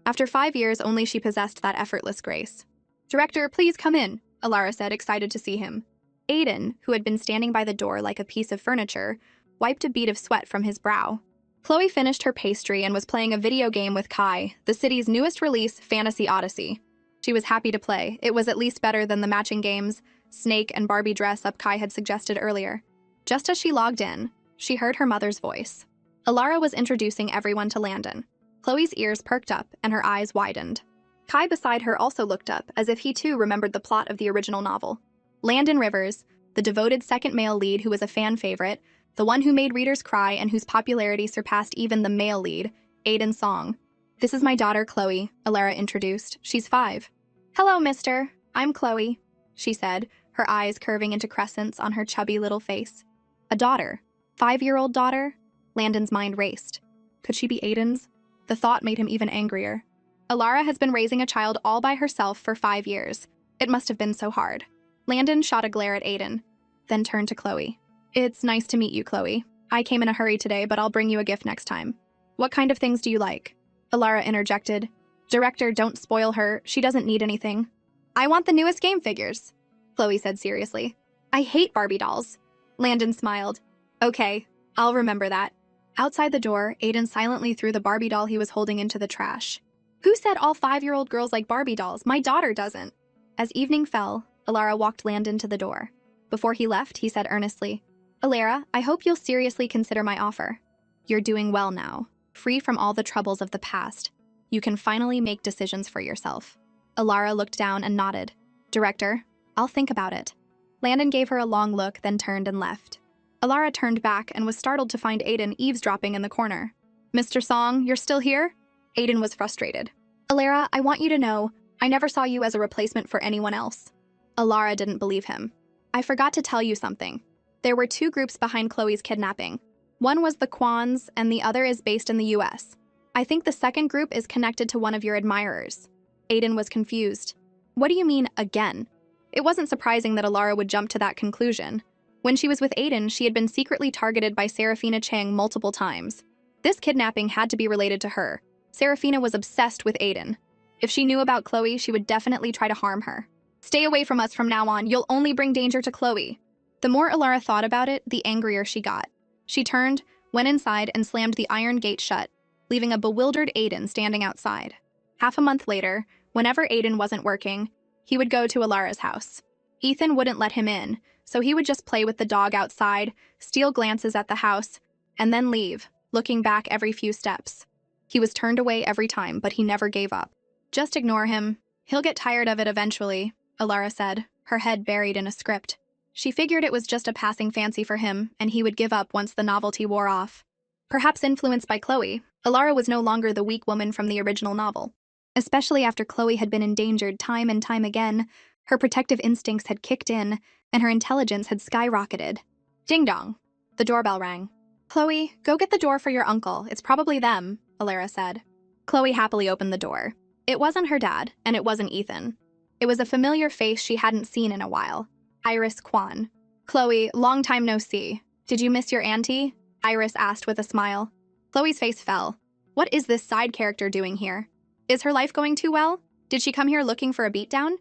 After 5 years, only she possessed that effortless grace. "Director, please come in," Alara said, excited to see him. Aiden, who had been standing by the door like a piece of furniture, wiped a bead of sweat from his brow. Chloe finished her pastry and was playing a video game with Kai, the city's newest release, Fantasy Odyssey. She was happy to play. It was at least better than the matching games, Snake and Barbie dress-up Kai had suggested earlier. Just as she logged in, she heard her mother's voice. Alara was introducing everyone to Landon. Chloe's ears perked up and her eyes widened. Kai beside her also looked up, as if he too remembered the plot of the original novel. Landon Rivers, the devoted second male lead who was a fan favorite, the one who made readers cry and whose popularity surpassed even the male lead, Aiden's song. "This is my daughter, Chloe," Alara introduced. "She's 5. "Hello, mister. I'm Chloe," she said, her eyes curving into crescents on her chubby little face. A daughter? 5-year-old daughter? Landon's mind raced. Could she be Aiden's? The thought made him even angrier. Alara has been raising a child all by herself for 5 years. It must have been so hard. Landon shot a glare at Aiden, then turned to Chloe. "It's nice to meet you, Chloe. I came in a hurry today, but I'll bring you a gift next time." "What kind of things do you like?" Alara interjected. "Director, don't spoil her. She doesn't need anything." "I want the newest game figures," Chloe said seriously. "I hate Barbie dolls." Landon smiled. "Okay, I'll remember that." Outside the door, Aiden silently threw the Barbie doll he was holding into the trash. "Who said all 5-year-old girls like Barbie dolls? My daughter doesn't." As evening fell, Alara walked Landon to the door. Before he left, he said earnestly, "Alara, I hope you'll seriously consider my offer. You're doing well now, free from all the troubles of the past. You can finally make decisions for yourself." Alara looked down and nodded. "Director, I'll think about it." Landon gave her a long look, then turned and left. Alara turned back and was startled to find Aiden eavesdropping in the corner. "Mr. Song, you're still here?" Aiden was frustrated. "Alara, I want you to know, I never saw you as a replacement for anyone else." Alara didn't believe him. "I forgot to tell you something. There were 2 groups behind Chloe's kidnapping. One was the Kwans, and the other is based in the US. I think the second group is connected to one of your admirers." Aiden was confused. "What do you mean, again?" It wasn't surprising that Alara would jump to that conclusion. When she was with Aiden, she had been secretly targeted by Serafina Chang multiple times. This kidnapping had to be related to her. Serafina was obsessed with Aiden. If she knew about Chloe, she would definitely try to harm her. "Stay away from us from now on. You'll only bring danger to Chloe." The more Alara thought about it, the angrier she got. She turned, went inside, and slammed the iron gate shut, leaving a bewildered Aiden standing outside. Half a month later, whenever Aiden wasn't working, he would go to Alara's house. Ethan wouldn't let him in, so he would just play with the dog outside, steal glances at the house, and then leave, looking back every few steps. He was turned away every time, but he never gave up. "Just ignore him. He'll get tired of it eventually," Alara said, her head buried in a script. She figured it was just a passing fancy for him, and he would give up once the novelty wore off. Perhaps influenced by Chloe, Alara was no longer the weak woman from the original novel. Especially after Chloe had been endangered time and time again, her protective instincts had kicked in, and her intelligence had skyrocketed. Ding dong. The doorbell rang. Chloe, go get the door for your uncle. It's probably them, Alara said. Chloe happily opened the door. It wasn't her dad, and it wasn't Ethan. It was a familiar face she hadn't seen in a while. Iris Kwan. Chloe, long time no see. Did you miss your auntie? Iris asked with a smile. Chloe's face fell. What is this side character doing here? Is her life going too well? Did she come here looking for a beatdown?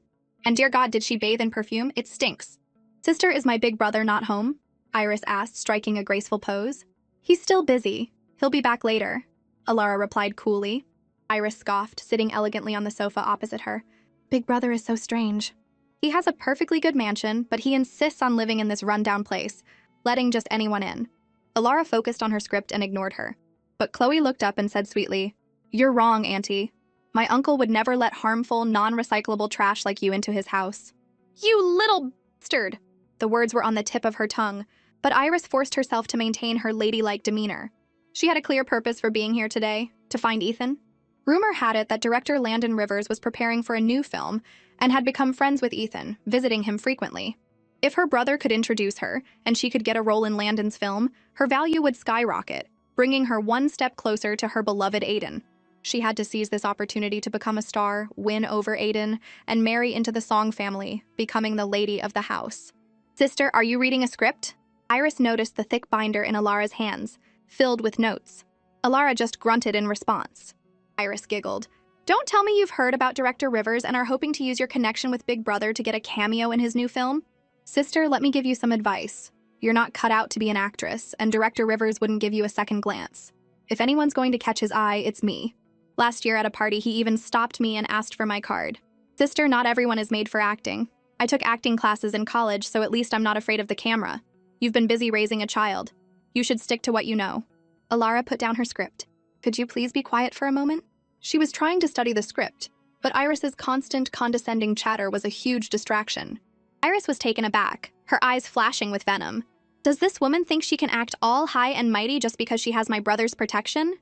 And dear God, did she bathe in perfume? It stinks. Sister, is my big brother not home? Iris asked, striking a graceful pose. He's still busy. He'll be back later, Alara replied coolly. Iris scoffed, sitting elegantly on the sofa opposite her. Big brother is so strange. He has a perfectly good mansion, but he insists on living in this rundown place, letting just anyone in. Alara focused on her script and ignored her. But Chloe looked up and said sweetly, You're wrong, Auntie. My uncle would never let harmful, non-recyclable trash like you into his house. You little bastard! The words were on the tip of her tongue, but Iris forced herself to maintain her ladylike demeanor. She had a clear purpose for being here today, to find Ethan. Rumor had it that director Landon Rivers was preparing for a new film and had become friends with Ethan, visiting him frequently. If her brother could introduce her, and she could get a role in Landon's film, her value would skyrocket, bringing her one step closer to her beloved Aiden. She had to seize this opportunity to become a star, win over Aiden, and marry into the Song family, becoming the lady of the house. Sister, are you reading a script? Iris noticed the thick binder in Alara's hands, filled with notes. Alara just grunted in response. Iris giggled. Don't tell me you've heard about Director Rivers and are hoping to use your connection with Big Brother to get a cameo in his new film? Sister, let me give you some advice. You're not cut out to be an actress, and Director Rivers wouldn't give you a second glance. If anyone's going to catch his eye, it's me. Last year at a party, he even stopped me and asked for my card. Sister, not everyone is made for acting. I took acting classes in college, so at least I'm not afraid of the camera. You've been busy raising a child. You should stick to what you know. Alara put down her script. Could you please be quiet for a moment? She was trying to study the script, but Iris's constant, condescending chatter was a huge distraction. Iris was taken aback, her eyes flashing with venom. Does this woman think she can act all high and mighty just because she has my brother's protection?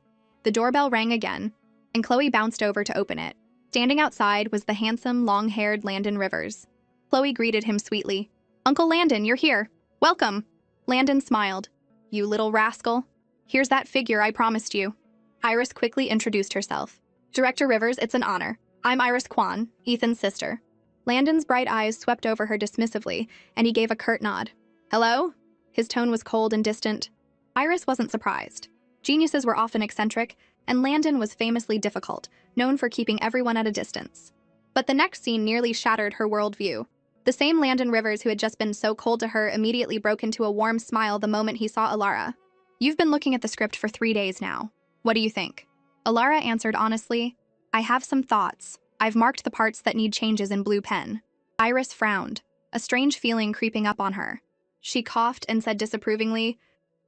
The doorbell rang again, and Chloe bounced over to open it. Standing outside was the handsome, long-haired Landon Rivers. Chloe greeted him sweetly. Uncle Landon, you're here. Welcome. Landon smiled. You little rascal. Here's that figure I promised you. Iris quickly introduced herself. Director Rivers, it's an honor. I'm Iris Kwan, Ethan's sister. Landon's bright eyes swept over her dismissively, and he gave a curt nod. Hello? His tone was cold and distant. Iris wasn't surprised. Geniuses were often eccentric, and Landon was famously difficult, known for keeping everyone at a distance. But the next scene nearly shattered her worldview. The same Landon Rivers who had just been so cold to her immediately broke into a warm smile the moment he saw Alara. You've been looking at the script for 3 days now. What do you think? Alara answered honestly, I have some thoughts. I've marked the parts that need changes in blue pen. Iris frowned, a strange feeling creeping up on her. She coughed and said disapprovingly,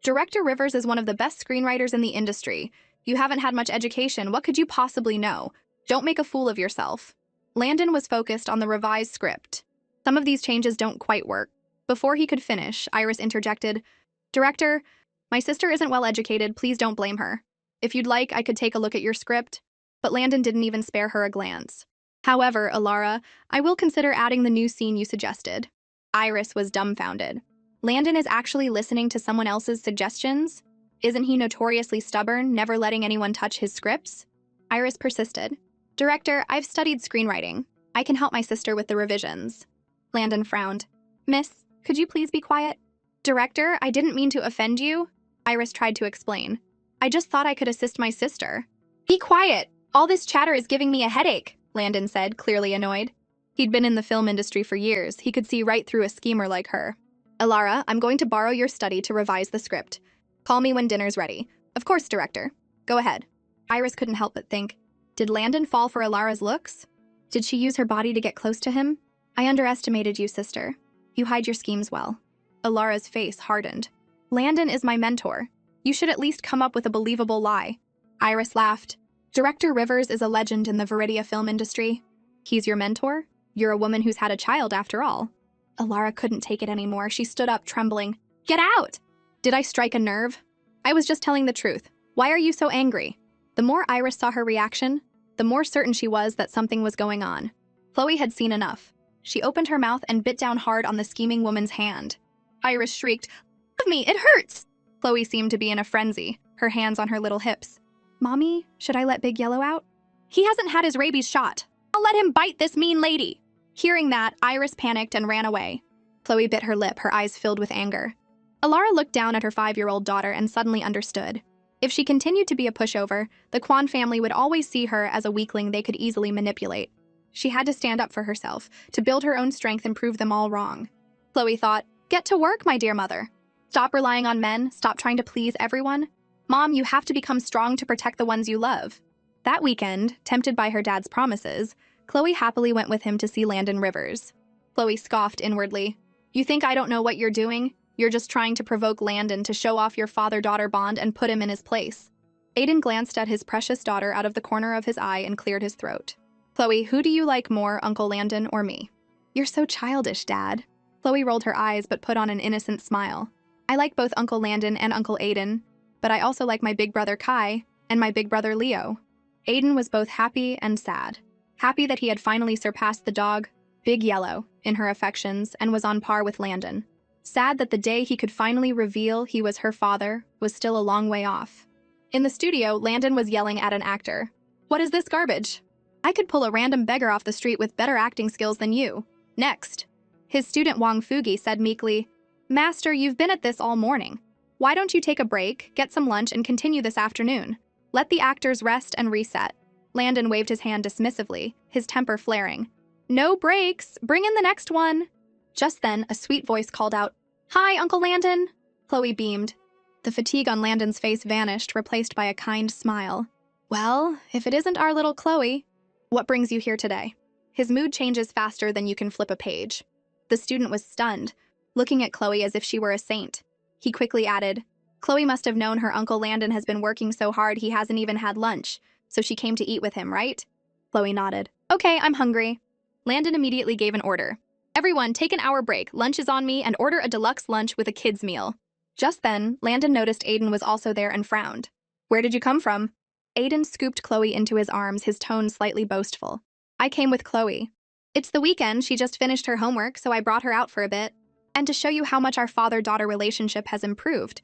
Director Rivers is one of the best screenwriters in the industry. You haven't had much education. What could you possibly know? Don't make a fool of yourself. Landon was focused on the revised script. Some of these changes don't quite work. Before he could finish, Iris interjected, Director, my sister isn't well educated. Please don't blame her. If you'd like, I could take a look at your script. But Landon didn't even spare her a glance. However, Alara, I will consider adding the new scene you suggested. Iris was dumbfounded. Landon is actually listening to someone else's suggestions? Isn't he notoriously stubborn, never letting anyone touch his scripts? Iris persisted. Director, I've studied screenwriting. I can help my sister with the revisions. Landon frowned. Miss, could you please be quiet? Director, I didn't mean to offend you. Iris tried to explain. I just thought I could assist my sister. Be quiet! All this chatter is giving me a headache, Landon said, clearly annoyed. He'd been in the film industry for years. He could see right through a schemer like her. Alara, I'm going to borrow your study to revise the script. Call me when dinner's ready. Of course, Director. Go ahead. Iris couldn't help but think, did Landon fall for Alara's looks? Did she use her body to get close to him? I underestimated you, sister. You hide your schemes well. Alara's face hardened. Landon is my mentor. You should at least come up with a believable lie. Iris laughed. Director Rivers is a legend in the Viridia film industry. He's your mentor? You're a woman who's had a child after all. Alara couldn't take it anymore. She stood up, trembling. Get out! Did I strike a nerve? I was just telling the truth. Why are you so angry? The more Iris saw her reaction, the more certain she was that something was going on. Chloe had seen enough. She opened her mouth and bit down hard on the scheming woman's hand. Iris shrieked, "Leave me, it hurts!" Chloe seemed to be in a frenzy, her hands on her little hips. "Mommy, should I let Big Yellow out? He hasn't had his rabies shot. I'll let him bite this mean lady." Hearing that, Iris panicked and ran away. Chloe bit her lip, her eyes filled with anger. Alara looked down at her 5-year-old daughter and suddenly understood. If she continued to be a pushover, the Kwan family would always see her as a weakling they could easily manipulate. She had to stand up for herself, to build her own strength and prove them all wrong. Chloe thought, "Get to work, my dear mother. Stop relying on men, stop trying to please everyone. Mom, you have to become strong to protect the ones you love." That weekend, tempted by her dad's promises, Chloe happily went with him to see Landon Rivers. Chloe scoffed inwardly. "You think I don't know what you're doing? You're just trying to provoke Landon to show off your father-daughter bond and put him in his place." Aiden glanced at his precious daughter out of the corner of his eye and cleared his throat. "Chloe, who do you like more, Uncle Landon or me?" "You're so childish, Dad." Chloe rolled her eyes but put on an innocent smile. "I like both Uncle Landon and Uncle Aiden, but I also like my big brother Kai and my big brother Leo." Aiden was both happy and sad. Happy that he had finally surpassed the dog, Big Yellow, in her affections and was on par with Landon. Sad that the day he could finally reveal he was her father was still a long way off. In the studio, Landon was yelling at an actor. "What is this garbage? I could pull a random beggar off the street with better acting skills than you. Next." His student Wang Fugi said meekly, "Master, you've been at this all morning. Why don't you take a break, get some lunch, and continue this afternoon? Let the actors rest and reset." Landon waved his hand dismissively, his temper flaring. "No breaks, bring in the next one." Just then, a sweet voice called out, "Hi, Uncle Landon." Chloe beamed. The fatigue on Landon's face vanished, replaced by a kind smile. "Well, if it isn't our little Chloe. What brings you here today?" His mood changes faster than you can flip a page. The student was stunned, looking at Chloe as if she were a saint. He quickly added, "Chloe must have known her Uncle Landon has been working so hard he hasn't even had lunch, so she came to eat with him, right?" Chloe nodded. "Okay, I'm hungry." Landon immediately gave an order. "Everyone, take an hour break, lunch is on me, and order a deluxe lunch with a kid's meal." Just then, Landon noticed Aiden was also there and frowned. "Where did you come from?" Aiden scooped Chloe into his arms, his tone slightly boastful. "I came with Chloe. It's the weekend, she just finished her homework, so I brought her out for a bit. And to show you how much our father-daughter relationship has improved."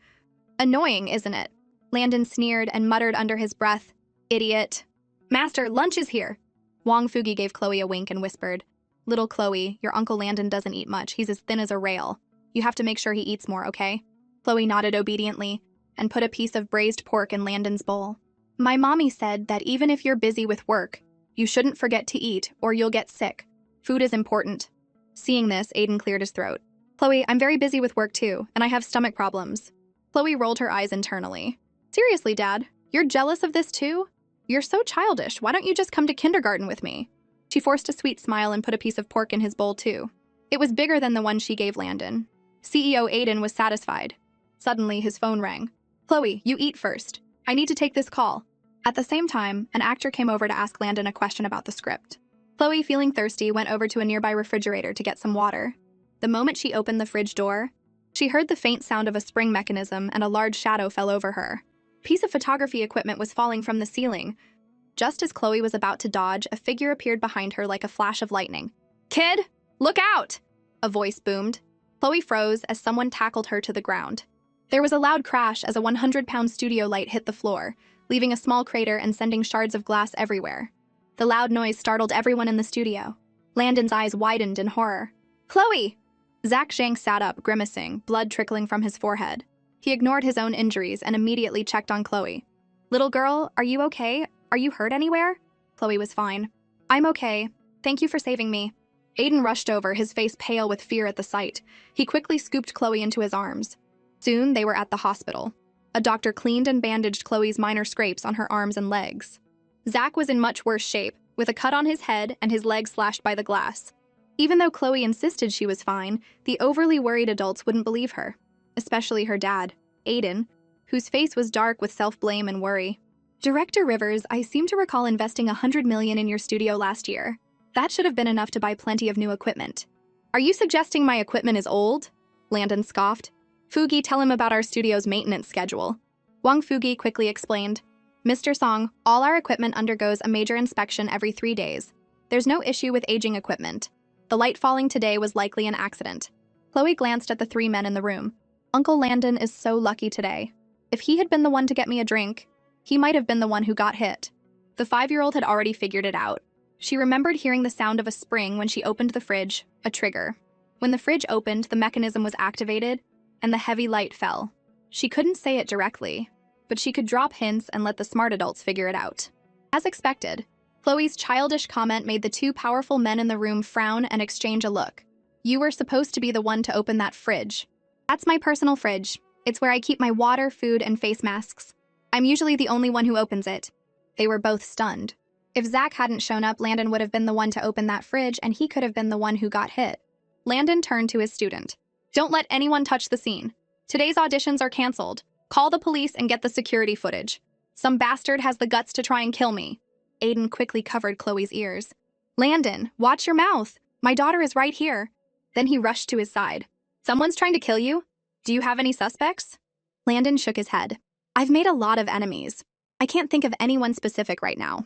"Annoying, isn't it?" Landon sneered and muttered under his breath, "Idiot." "Master, lunch is here." Wang Fugi gave Chloe a wink and whispered, "Little Chloe, your Uncle Landon doesn't eat much. He's as thin as a rail. You have to make sure he eats more, okay?" Chloe nodded obediently and put a piece of braised pork in Landon's bowl. "My mommy said that even if you're busy with work, you shouldn't forget to eat or you'll get sick. Food is important." Seeing this, Aiden cleared his throat. "Chloe, I'm very busy with work too, and I have stomach problems." Chloe rolled her eyes internally. "Seriously, Dad, you're jealous of this too? You're so childish. Why don't you just come to kindergarten with me?" She forced a sweet smile and put a piece of pork in his bowl too. It was bigger than the one she gave Landon. CEO Aiden was satisfied. Suddenly, his phone rang. "Chloe, you eat first. I need to take this call." At the same time, an actor came over to ask Landon a question about the script. Chloe, feeling thirsty, went over to a nearby refrigerator to get some water. The moment she opened the fridge door, she heard the faint sound of a spring mechanism and a large shadow fell over her. A piece of photography equipment was falling from the ceiling. Just as Chloe was about to dodge, a figure appeared behind her like a flash of lightning. "Kid, look out!" a voice boomed. Chloe froze as someone tackled her to the ground. There was a loud crash as a 100-pound studio light hit the floor, leaving a small crater and sending shards of glass everywhere. The loud noise startled everyone in the studio. Landon's eyes widened in horror. "Chloe!" Zach Zhang sat up, grimacing, blood trickling from his forehead. He ignored his own injuries and immediately checked on Chloe. "Little girl, are you okay? Are you hurt anywhere?" Chloe was fine. "I'm okay. Thank you for saving me." Aiden rushed over, his face pale with fear at the sight. He quickly scooped Chloe into his arms. Soon, they were at the hospital. A doctor cleaned and bandaged Chloe's minor scrapes on her arms and legs. Zach was in much worse shape, with a cut on his head and his leg slashed by the glass. Even though Chloe insisted she was fine, the overly worried adults wouldn't believe her, especially her dad, Aiden, whose face was dark with self-blame and worry. "Director Rivers, I seem to recall investing $100 million in your studio last year. That should have been enough to buy plenty of new equipment." "Are you suggesting my equipment is old?" Landon scoffed. "Fugi, tell him about our studio's maintenance schedule." Wang Fugi quickly explained. Mr. Song, all our equipment undergoes a major inspection every 3 days. There's no issue with aging equipment. The light falling today was likely an accident. Chloe glanced at the 3 men in the room. Uncle Landon is so lucky today. If he had been the one to get me a drink, he might have been the one who got hit. The 5-year-old had already figured it out. She remembered hearing the sound of a spring when she opened the fridge, a trigger. When the fridge opened, the mechanism was activated, and the heavy light fell. She couldn't say it directly, but she could drop hints and let the smart adults figure it out. As expected, Chloe's childish comment made the 2 powerful men in the room frown and exchange a look. You were supposed to be the one to open that fridge. That's my personal fridge. It's where I keep my water, food, and face masks. I'm usually the only one who opens it. They were both stunned. If Zach hadn't shown up, Landon would have been the one to open that fridge, and he could have been the one who got hit. Landon turned to his student. Don't let anyone touch the scene. Today's auditions are canceled. Call the police and get the security footage. Some bastard has the guts to try and kill me. Aiden quickly covered Chloe's ears. Landon, watch your mouth. My daughter is right here. Then he rushed to his side. Someone's trying to kill you? Do you have any suspects? Landon shook his head. I've made a lot of enemies. I can't think of anyone specific right now.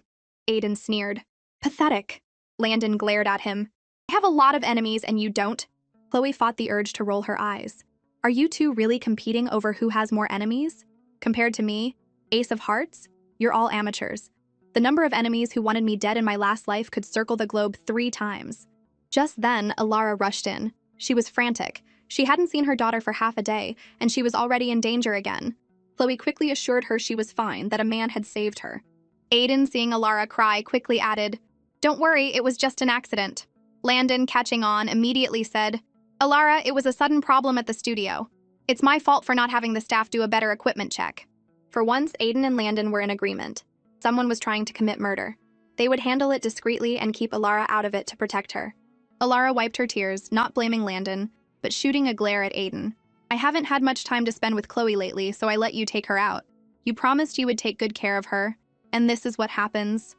Aiden sneered. Pathetic. Landon glared at him. I have a lot of enemies and you don't. Chloe fought the urge to roll her eyes. Are you two really competing over who has more enemies? Compared to me, Ace of Hearts, you're all amateurs. The number of enemies who wanted me dead in my last life could circle the globe 3 times. Just then, Alara rushed in. She was frantic. She hadn't seen her daughter for half a day, and she was already in danger again. Chloe quickly assured her she was fine, that a man had saved her. Aiden, seeing Alara cry, quickly added, Don't worry, it was just an accident. Landon, catching on, immediately said, Alara, it was a sudden problem at the studio. It's my fault for not having the staff do a better equipment check. For once, Aiden and Landon were in agreement. Someone was trying to commit murder. They would handle it discreetly and keep Alara out of it to protect her. Alara wiped her tears, not blaming Landon, but shooting a glare at Aiden. I haven't had much time to spend with Chloe lately, so I let you take her out. You promised you would take good care of her, and this is what happens.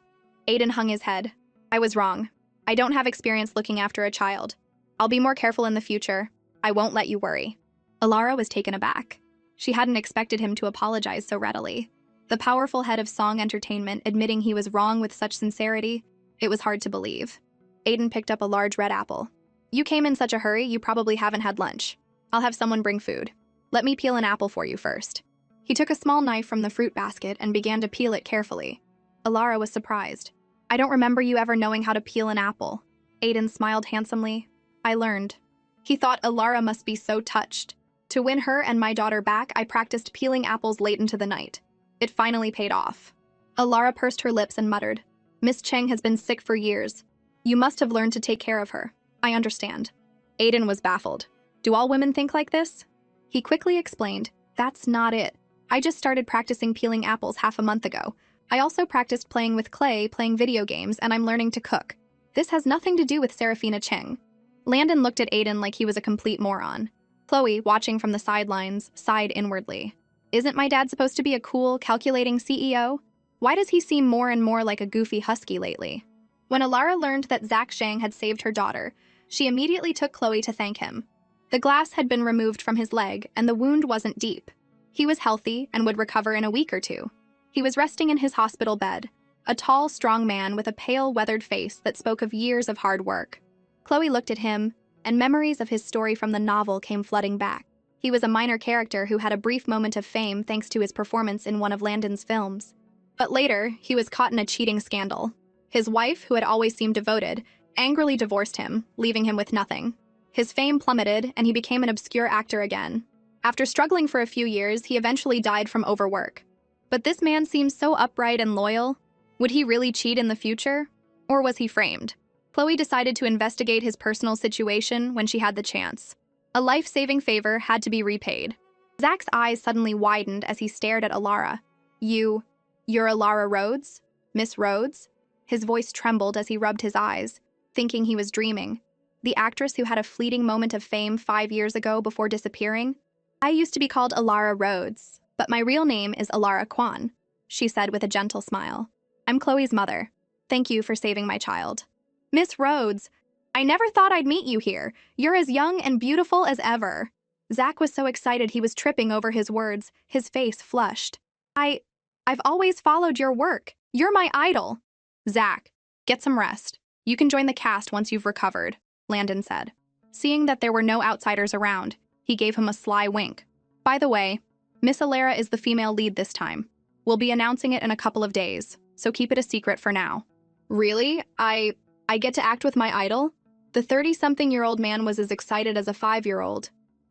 Aiden hung his head. I was wrong. I don't have experience looking after a child. I'll be more careful in the future. I won't let you worry. Alara was taken aback. She hadn't expected him to apologize so readily. The powerful head of Song Entertainment admitting he was wrong with such sincerity, it was hard to believe. Aiden picked up a large red apple. You came in such a hurry, you probably haven't had lunch. I'll have someone bring food. Let me peel an apple for you first. He took a small knife from the fruit basket and began to peel it carefully. Alara was surprised. I don't remember you ever knowing how to peel an apple. Aiden smiled handsomely. I learned. He thought Alara must be so touched. To win her and my daughter back, I practiced peeling apples late into the night. It finally paid off. Alara pursed her lips and muttered, Miss Cheng has been sick for years. You must have learned to take care of her. I understand. Aiden was baffled. Do all women think like this? He quickly explained, That's not it. I just started practicing peeling apples half a month ago. I also practiced playing with clay, playing video games, and I'm learning to cook. This has nothing to do with Serafina Cheng. Landon looked at Aiden like he was a complete moron. Chloe, watching from the sidelines, sighed inwardly. Isn't my dad supposed to be a cool, calculating CEO? Why does he seem more and more like a goofy husky lately? When Alara learned that Zach Zhang had saved her daughter, she immediately took Chloe to thank him. The glass had been removed from his leg, and the wound wasn't deep. He was healthy and would recover in a week or 2. He was resting in his hospital bed, a tall, strong man with a pale, weathered face that spoke of years of hard work. Chloe looked at him, and memories of his story from the novel came flooding back. He was a minor character who had a brief moment of fame thanks to his performance in one of Landon's films. But later, he was caught in a cheating scandal. His wife, who had always seemed devoted, angrily divorced him, leaving him with nothing. His fame plummeted, and he became an obscure actor again. After struggling for a few years, he eventually died from overwork. But this man seems so upright and loyal. Would he really cheat in the future? Or was he framed? Chloe decided to investigate his personal situation when she had the chance. A life-saving favor had to be repaid. Zach's eyes suddenly widened as he stared at Alara. You're Alara Rhodes? Miss Rhodes? His voice trembled as he rubbed his eyes, thinking he was dreaming. The actress who had a fleeting moment of fame 5 years ago before disappearing? I used to be called Alara Rhodes, but my real name is Alara Kwan, she said with a gentle smile. I'm Chloe's mother. Thank you for saving my child. Miss Rhodes, I never thought I'd meet you here. You're as young and beautiful as ever. Zach was so excited he was tripping over his words, his face flushed. I've always followed your work. You're my idol. Zach, get some rest. You can join the cast once you've recovered, Landon said. Seeing that there were no outsiders around, he gave him a sly wink. By the way, Miss Alara is the female lead this time. We'll be announcing it in a couple of days, so keep it a secret for now. Really? I get to act with my idol? The 30-something-year-old man was as excited as a 5-year-old.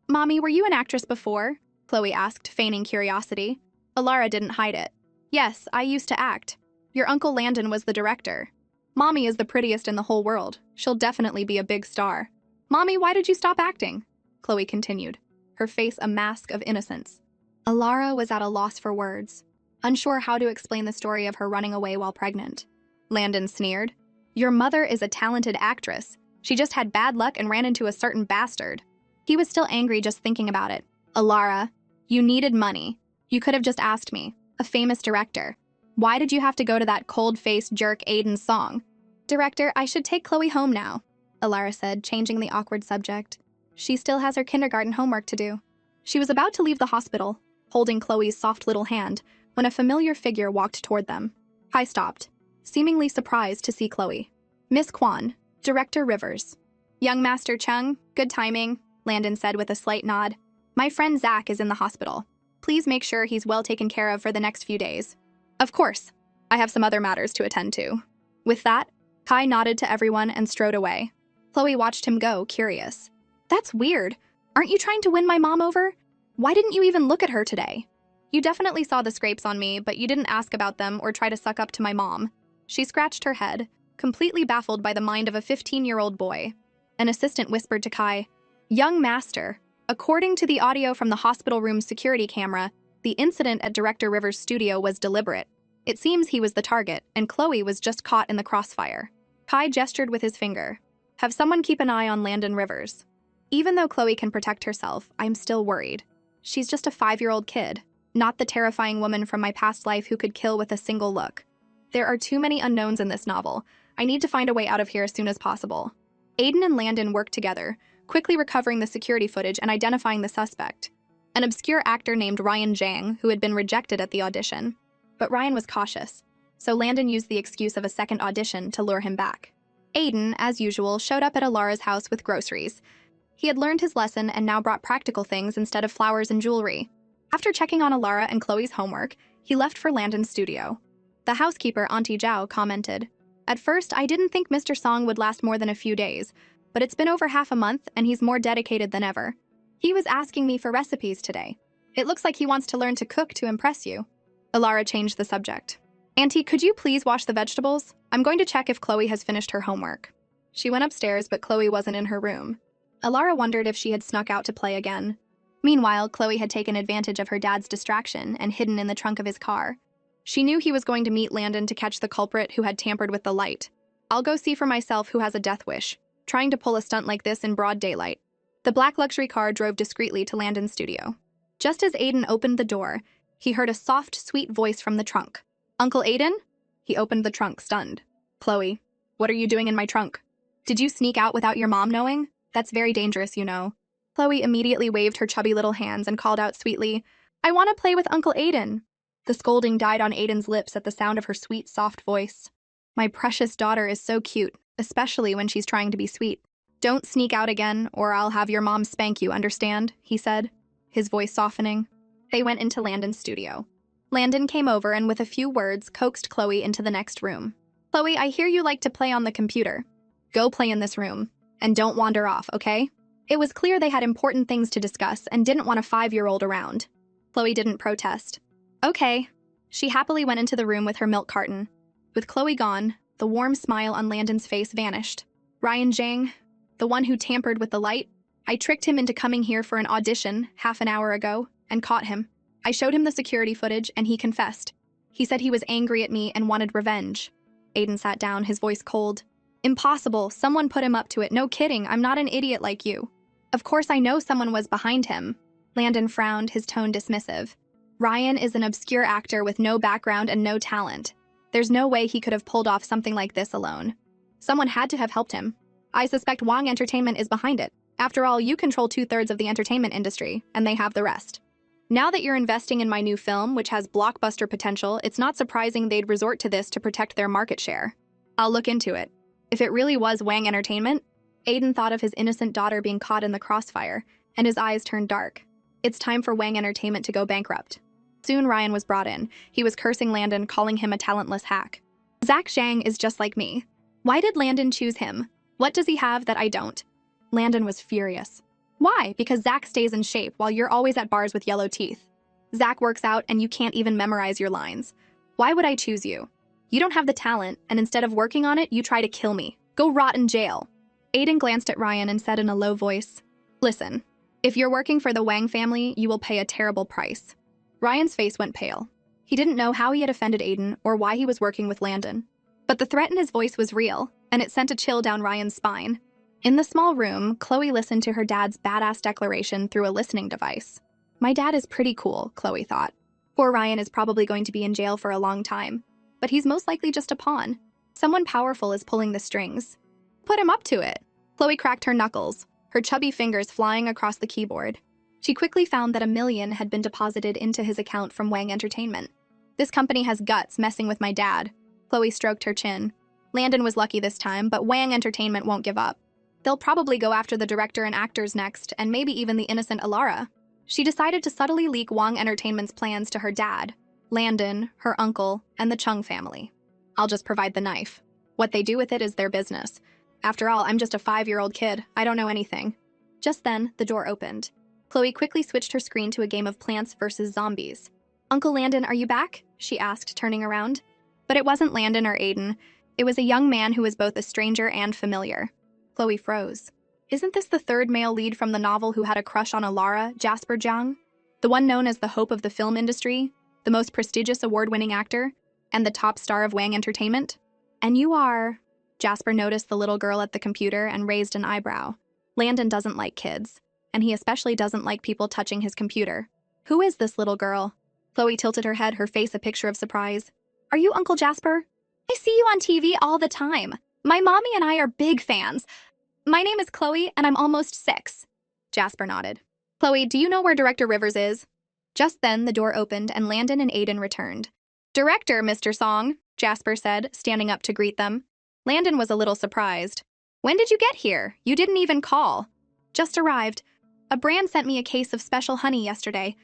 Mommy, were you an actress before? Chloe asked, feigning curiosity. Alara didn't hide it. Yes, I used to act. Your Uncle Landon was the director. Mommy is the prettiest in the whole world. She'll definitely be a big star. Mommy, why did you stop acting? Chloe continued, her face a mask of innocence. Alara was at a loss for words, unsure how to explain the story of her running away while pregnant. Landon sneered. Your mother is a talented actress. She just had bad luck and ran into a certain bastard. He was still angry just thinking about it. Alara, you needed money. You could have just asked me, a famous director. Why did you have to go to that cold-faced jerk Aiden's song? Director, I should take Chloe home now, Alara said, changing the awkward subject. She still has her kindergarten homework to do. She was about to leave the hospital, holding Chloe's soft little hand, when a familiar figure walked toward them. Kai stopped, seemingly surprised to see Chloe. Miss Kwan, Director Rivers. Young Master Chung, good timing, Landon said with a slight nod. My friend Zach is in the hospital. Please make sure he's well taken care of for the next few days. Of course. I have some other matters to attend to. With that, Kai nodded to everyone and strode away. Chloe watched him go, curious. That's weird. Aren't you trying to win my mom over? Why didn't you even look at her today? You definitely saw the scrapes on me, but you didn't ask about them or try to suck up to my mom. She scratched her head, completely baffled by the mind of a 15-year-old boy. An assistant whispered to Kai, Young Master, according to the audio from the hospital room's security camera, the incident at Director Rivers' studio was deliberate. It seems he was the target, and Chloe was just caught in the crossfire. Kai gestured with his finger. Have someone keep an eye on Landon Rivers. Even though Chloe can protect herself, I'm still worried. She's just a 5-year-old kid, not the terrifying woman from my past life who could kill with a single look. There are too many unknowns in this novel. I need to find a way out of here as soon as possible. Aiden and Landon worked together, quickly recovering the security footage and identifying the suspect, an obscure actor named Ryan Zhang, who had been rejected at the audition. But Ryan was cautious, so Landon used the excuse of a second audition to lure him back. Aiden, as usual, showed up at Alara's house with groceries. He had learned his lesson and now brought practical things instead of flowers and jewelry. After checking on Alara and Chloe's homework, he left for Landon's studio. The housekeeper, Auntie Zhao, commented, At first, I didn't think Mr. Song would last more than a few days, but it's been over half a month and he's more dedicated than ever. He was asking me for recipes today. It looks like he wants to learn to cook to impress you. Alara changed the subject. Auntie, could you please wash the vegetables? I'm going to check if Chloe has finished her homework. She went upstairs, but Chloe wasn't in her room. Alara wondered if she had snuck out to play again. Meanwhile, Chloe had taken advantage of her dad's distraction and hidden in the trunk of his car. She knew he was going to meet Landon to catch the culprit who had tampered with the light. I'll go see for myself who has a death wish, trying to pull a stunt like this in broad daylight. The black luxury car drove discreetly to Landon's studio. Just as Aiden opened the door, he heard a soft, sweet voice from the trunk. Uncle Aiden? He opened the trunk, stunned. Chloe, what are you doing in my trunk? Did you sneak out without your mom knowing? That's very dangerous, you know. Chloe immediately waved her chubby little hands and called out sweetly, I want to play with Uncle Aiden. The scolding died on Aiden's lips at the sound of her sweet, soft voice. My precious daughter is so cute, especially when she's trying to be sweet. Don't sneak out again, or I'll have your mom spank you, understand? He said, his voice softening. They went into Landon's studio. Landon came over and with a few words coaxed Chloe into the next room. Chloe, I hear you like to play on the computer. Go play in this room, and don't wander off, okay? It was clear they had important things to discuss and didn't want a 5-year-old around. Chloe didn't protest. Okay. She happily went into the room with her milk carton. With Chloe gone, the warm smile on Landon's face vanished. Ryan Zhang, the one who tampered with the light, I tricked him into coming here for an audition half an hour ago and caught him. I showed him the security footage and he confessed. He said he was angry at me and wanted revenge. Aiden sat down, his voice cold. Impossible. Someone put him up to it. No kidding. I'm not an idiot like you. Of course I know someone was behind him. Landon frowned, his tone dismissive. Ryan is an obscure actor with no background and no talent. There's no way he could have pulled off something like this alone. Someone had to have helped him. I suspect Wang Entertainment is behind it. After all, you control 2/3 of the entertainment industry, and they have the rest. Now that you're investing in my new film, which has blockbuster potential, it's not surprising they'd resort to this to protect their market share. I'll look into it. If it really was Wang Entertainment, Aiden thought of his innocent daughter being caught in the crossfire, and his eyes turned dark. It's time for Wang Entertainment to go bankrupt. Soon Ryan was brought in. He was cursing Landon, calling him a talentless hack. Zach Zhang is just like me. Why did Landon choose him? What does he have that I don't? Landon was furious. Why? Because Zach stays in shape while you're always at bars with yellow teeth. Zach works out and you can't even memorize your lines. Why would I choose you? You don't have the talent, and instead of working on it, you try to kill me. Go rot in jail. Aiden glanced at Ryan and said in a low voice, "Listen, if you're working for the Wang family, you will pay a terrible price." Ryan's face went pale. He didn't know how he had offended Aiden or why he was working with Landon. But the threat in his voice was real, and it sent a chill down Ryan's spine. In the small room, Chloe listened to her dad's badass declaration through a listening device. My dad is pretty cool, Chloe thought. Poor Ryan is probably going to be in jail for a long time. But he's most likely just a pawn. Someone powerful is pulling the strings. Put him up to it. Chloe cracked her knuckles, her chubby fingers flying across the keyboard. She quickly found that $1 million had been deposited into his account from Wang Entertainment. This company has guts messing with my dad. Chloe stroked her chin. Landon was lucky this time, but Wang Entertainment won't give up. They'll probably go after the director and actors next, and maybe even the innocent Alara. She decided to subtly leak Wang Entertainment's plans to her dad, Landon, her uncle, and the Chung family. I'll just provide the knife. What they do with it is their business. After all, I'm just a 5-year-old kid. I don't know anything. Just then, the door opened. Chloe quickly switched her screen to a game of Plants vs. Zombies. "Uncle Landon, are you back?" she asked, turning around. But it wasn't Landon or Aiden. It was a young man who was both a stranger and familiar. Chloe froze. Isn't this the third male lead from the novel who had a crush on Alara, Jasper Jiang? The one known as the hope of the film industry, the most prestigious award-winning actor, and the top star of Wang Entertainment? And you are... Jasper noticed the little girl at the computer and raised an eyebrow. Landon doesn't like kids, and he especially doesn't like people touching his computer. Who is this little girl? Chloe tilted her head, her face a picture of surprise. Are you Uncle Jasper? I see you on TV all the time. My mommy and I are big fans. My name is Chloe, and I'm almost 6. Jasper nodded. Chloe, do you know where Director Rivers is? Just then, the door opened, and Landon and Aiden returned. Director, Mr. Song, Jasper said, standing up to greet them. Landon was a little surprised. When did you get here? You didn't even call. Just arrived. A brand sent me a case of special honey yesterday.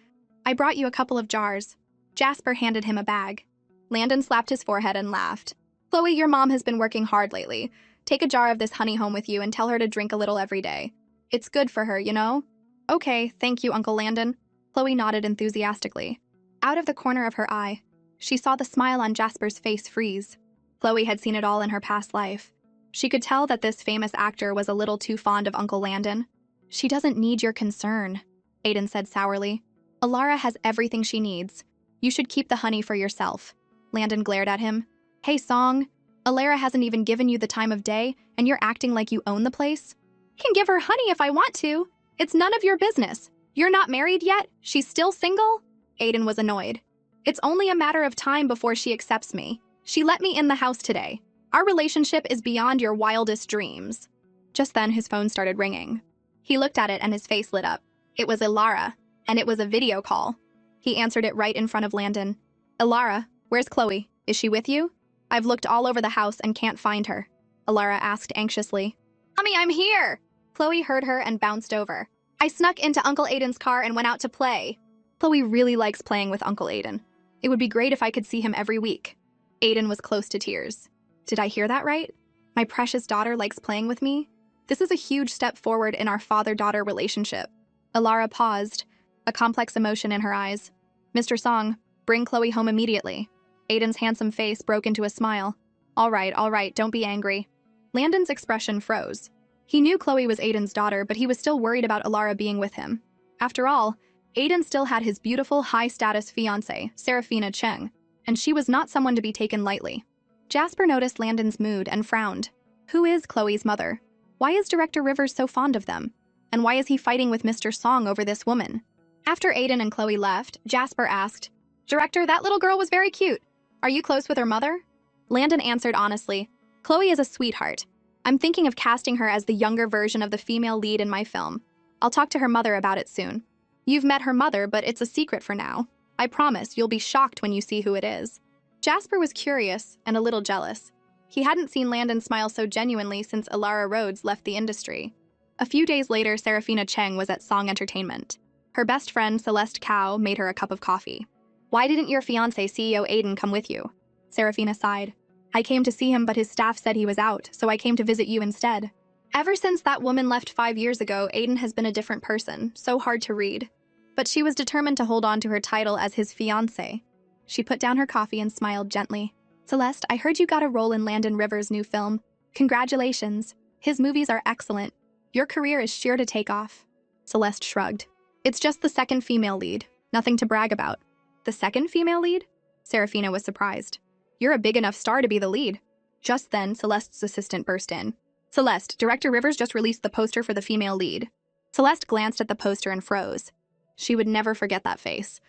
I brought you a couple of jars. Jasper handed him a bag. Landon slapped his forehead and laughed. Chloe, your mom has been working hard lately. Take a jar of this honey home with you and tell her to drink a little every day. It's good for her, you know? Okay, thank you, Uncle Landon. Chloe nodded enthusiastically. Out of the corner of her eye, she saw the smile on Jasper's face freeze. Chloe had seen it all in her past life. She could tell that this famous actor was a little too fond of Uncle Landon. She doesn't need your concern, Aiden said sourly. Alara has everything she needs. You should keep the honey for yourself. Landon glared at him. Hey, Song, Alara hasn't even given you the time of day, and you're acting like you own the place? I can give her honey if I want to. It's none of your business. You're not married yet? She's still single? Aiden was annoyed. It's only a matter of time before she accepts me. She let me in the house today. Our relationship is beyond your wildest dreams. Just then, his phone started ringing. He looked at it and his face lit up. It was Alara, and it was a video call. He answered it right in front of Landon. Alara, where's Chloe? Is she with you? I've looked all over the house and can't find her. Alara asked anxiously. Mommy, I'm here! Chloe heard her and bounced over. I snuck into Uncle Aiden's car and went out to play. Chloe really likes playing with Uncle Aiden. It would be great if I could see him every week. Aiden was close to tears. Did I hear that right? My precious daughter likes playing with me? This is a huge step forward in our father-daughter relationship. Alara paused, a complex emotion in her eyes. Mr. Song, bring Chloe home immediately. Aiden's handsome face broke into a smile. All right, don't be angry. Landon's expression froze. He knew Chloe was Aiden's daughter, but he was still worried about Alara being with him. After all, Aiden still had his beautiful, high-status fiancée, Serafina Cheng, and she was not someone to be taken lightly. Jasper noticed Landon's mood and frowned. Who is Chloe's mother? Why is Director Rivers so fond of them? And why is he fighting with Mr. Song over this woman? After Aiden and Chloe left, Jasper asked, Director, that little girl was very cute. Are you close with her mother? Landon answered honestly, Chloe is a sweetheart. I'm thinking of casting her as the younger version of the female lead in my film. I'll talk to her mother about it soon. You've met her mother, but it's a secret for now. I promise you'll be shocked when you see who it is. Jasper was curious and a little jealous. He hadn't seen Landon smile so genuinely since Alara Rhodes left the industry. A few days later, Serafina Cheng was at Song Entertainment. Her best friend, Celeste Cao, made her a cup of coffee. Why didn't your fiancé, CEO Aiden, come with you? Serafina sighed. I came to see him, but his staff said he was out, so I came to visit you instead. Ever since that woman left 5 years ago, Aiden has been a different person, so hard to read. But she was determined to hold on to her title as his fiancé. She put down her coffee and smiled gently. Celeste, I heard you got a role in Landon Rivers' new film. Congratulations. His movies are excellent. Your career is sure to take off. Celeste shrugged. It's just the second female lead. Nothing to brag about. The second female lead? Serafina was surprised. You're a big enough star to be the lead. Just then, Celeste's assistant burst in. Celeste, Director Rivers just released the poster for the female lead. Celeste glanced at the poster and froze. She would never forget that face.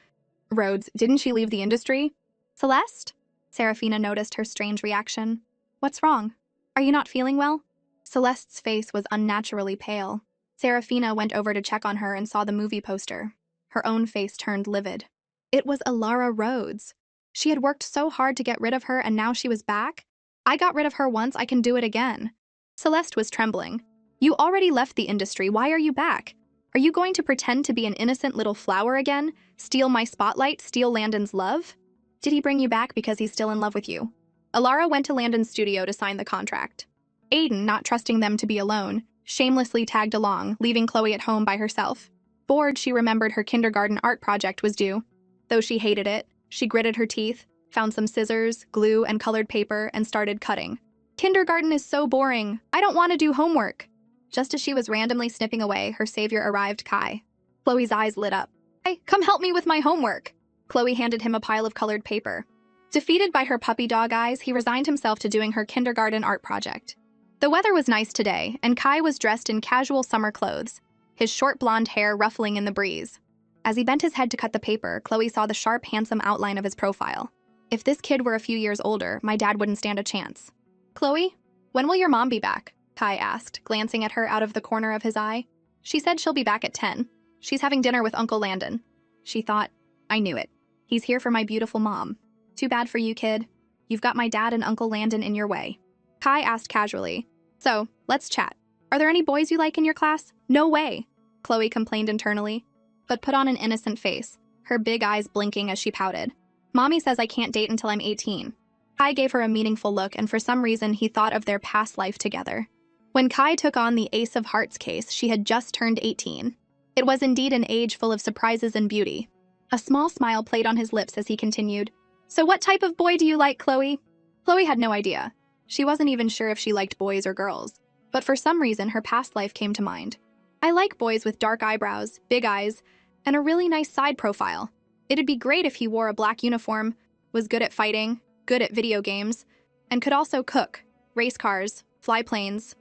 Rhodes, didn't she leave the industry? Celeste? Serafina noticed her strange reaction. What's wrong? Are you not feeling well? Celeste's face was unnaturally pale. Serafina went over to check on her and saw the movie poster. Her own face turned livid. It was Alara Rhodes. She had worked so hard to get rid of her, and now she was back? I got rid of her once, I can do it again. Celeste was trembling. You already left the industry, why are you back? Are you going to pretend to be an innocent little flower again? Steal my spotlight, steal Landon's love? Did he bring you back because he's still in love with you? Alara went to Landon's studio to sign the contract. Aiden, not trusting them to be alone, shamelessly tagged along, leaving Chloe at home by herself. Bored, she remembered her kindergarten art project was due. Though she hated it, she gritted her teeth, found some scissors, glue, and colored paper, and started cutting. Kindergarten is so boring. I don't want to do homework. Just as she was randomly snipping away, her savior arrived, Kai. Chloe's eyes lit up. Hey, come help me with my homework. Chloe handed him a pile of colored paper. Defeated by her puppy dog eyes, he resigned himself to doing her kindergarten art project. The weather was nice today, and Kai was dressed in casual summer clothes, his short blonde hair ruffling in the breeze. As he bent his head to cut the paper, Chloe saw the sharp, handsome outline of his profile. If this kid were a few years older, my dad wouldn't stand a chance. Chloe, when will your mom be back? Kai asked, glancing at her out of the corner of his eye. She said she'll be back at 10. She's having dinner with Uncle Landon. She thought, I knew it. He's here for my beautiful mom. Too bad for you, kid. You've got my dad and Uncle Landon in your way. Kai asked casually. So, let's chat. Are there any boys you like in your class? No way. Chloe complained internally, but put on an innocent face, her big eyes blinking as she pouted. Mommy says I can't date until I'm 18. Kai gave her a meaningful look, and for some reason he thought of their past life together. When Kai took on the Ace of Hearts case, she had just turned 18. It was indeed an age full of surprises and beauty. A small smile played on his lips as he continued. So what type of boy do you like, Chloe? Chloe had no idea. She wasn't even sure if she liked boys or girls. But for some reason, her past life came to mind. I like boys with dark eyebrows, big eyes, and a really nice side profile. It'd be great if he wore a black uniform, was good at fighting, good at video games, and could also cook, race cars, fly planes.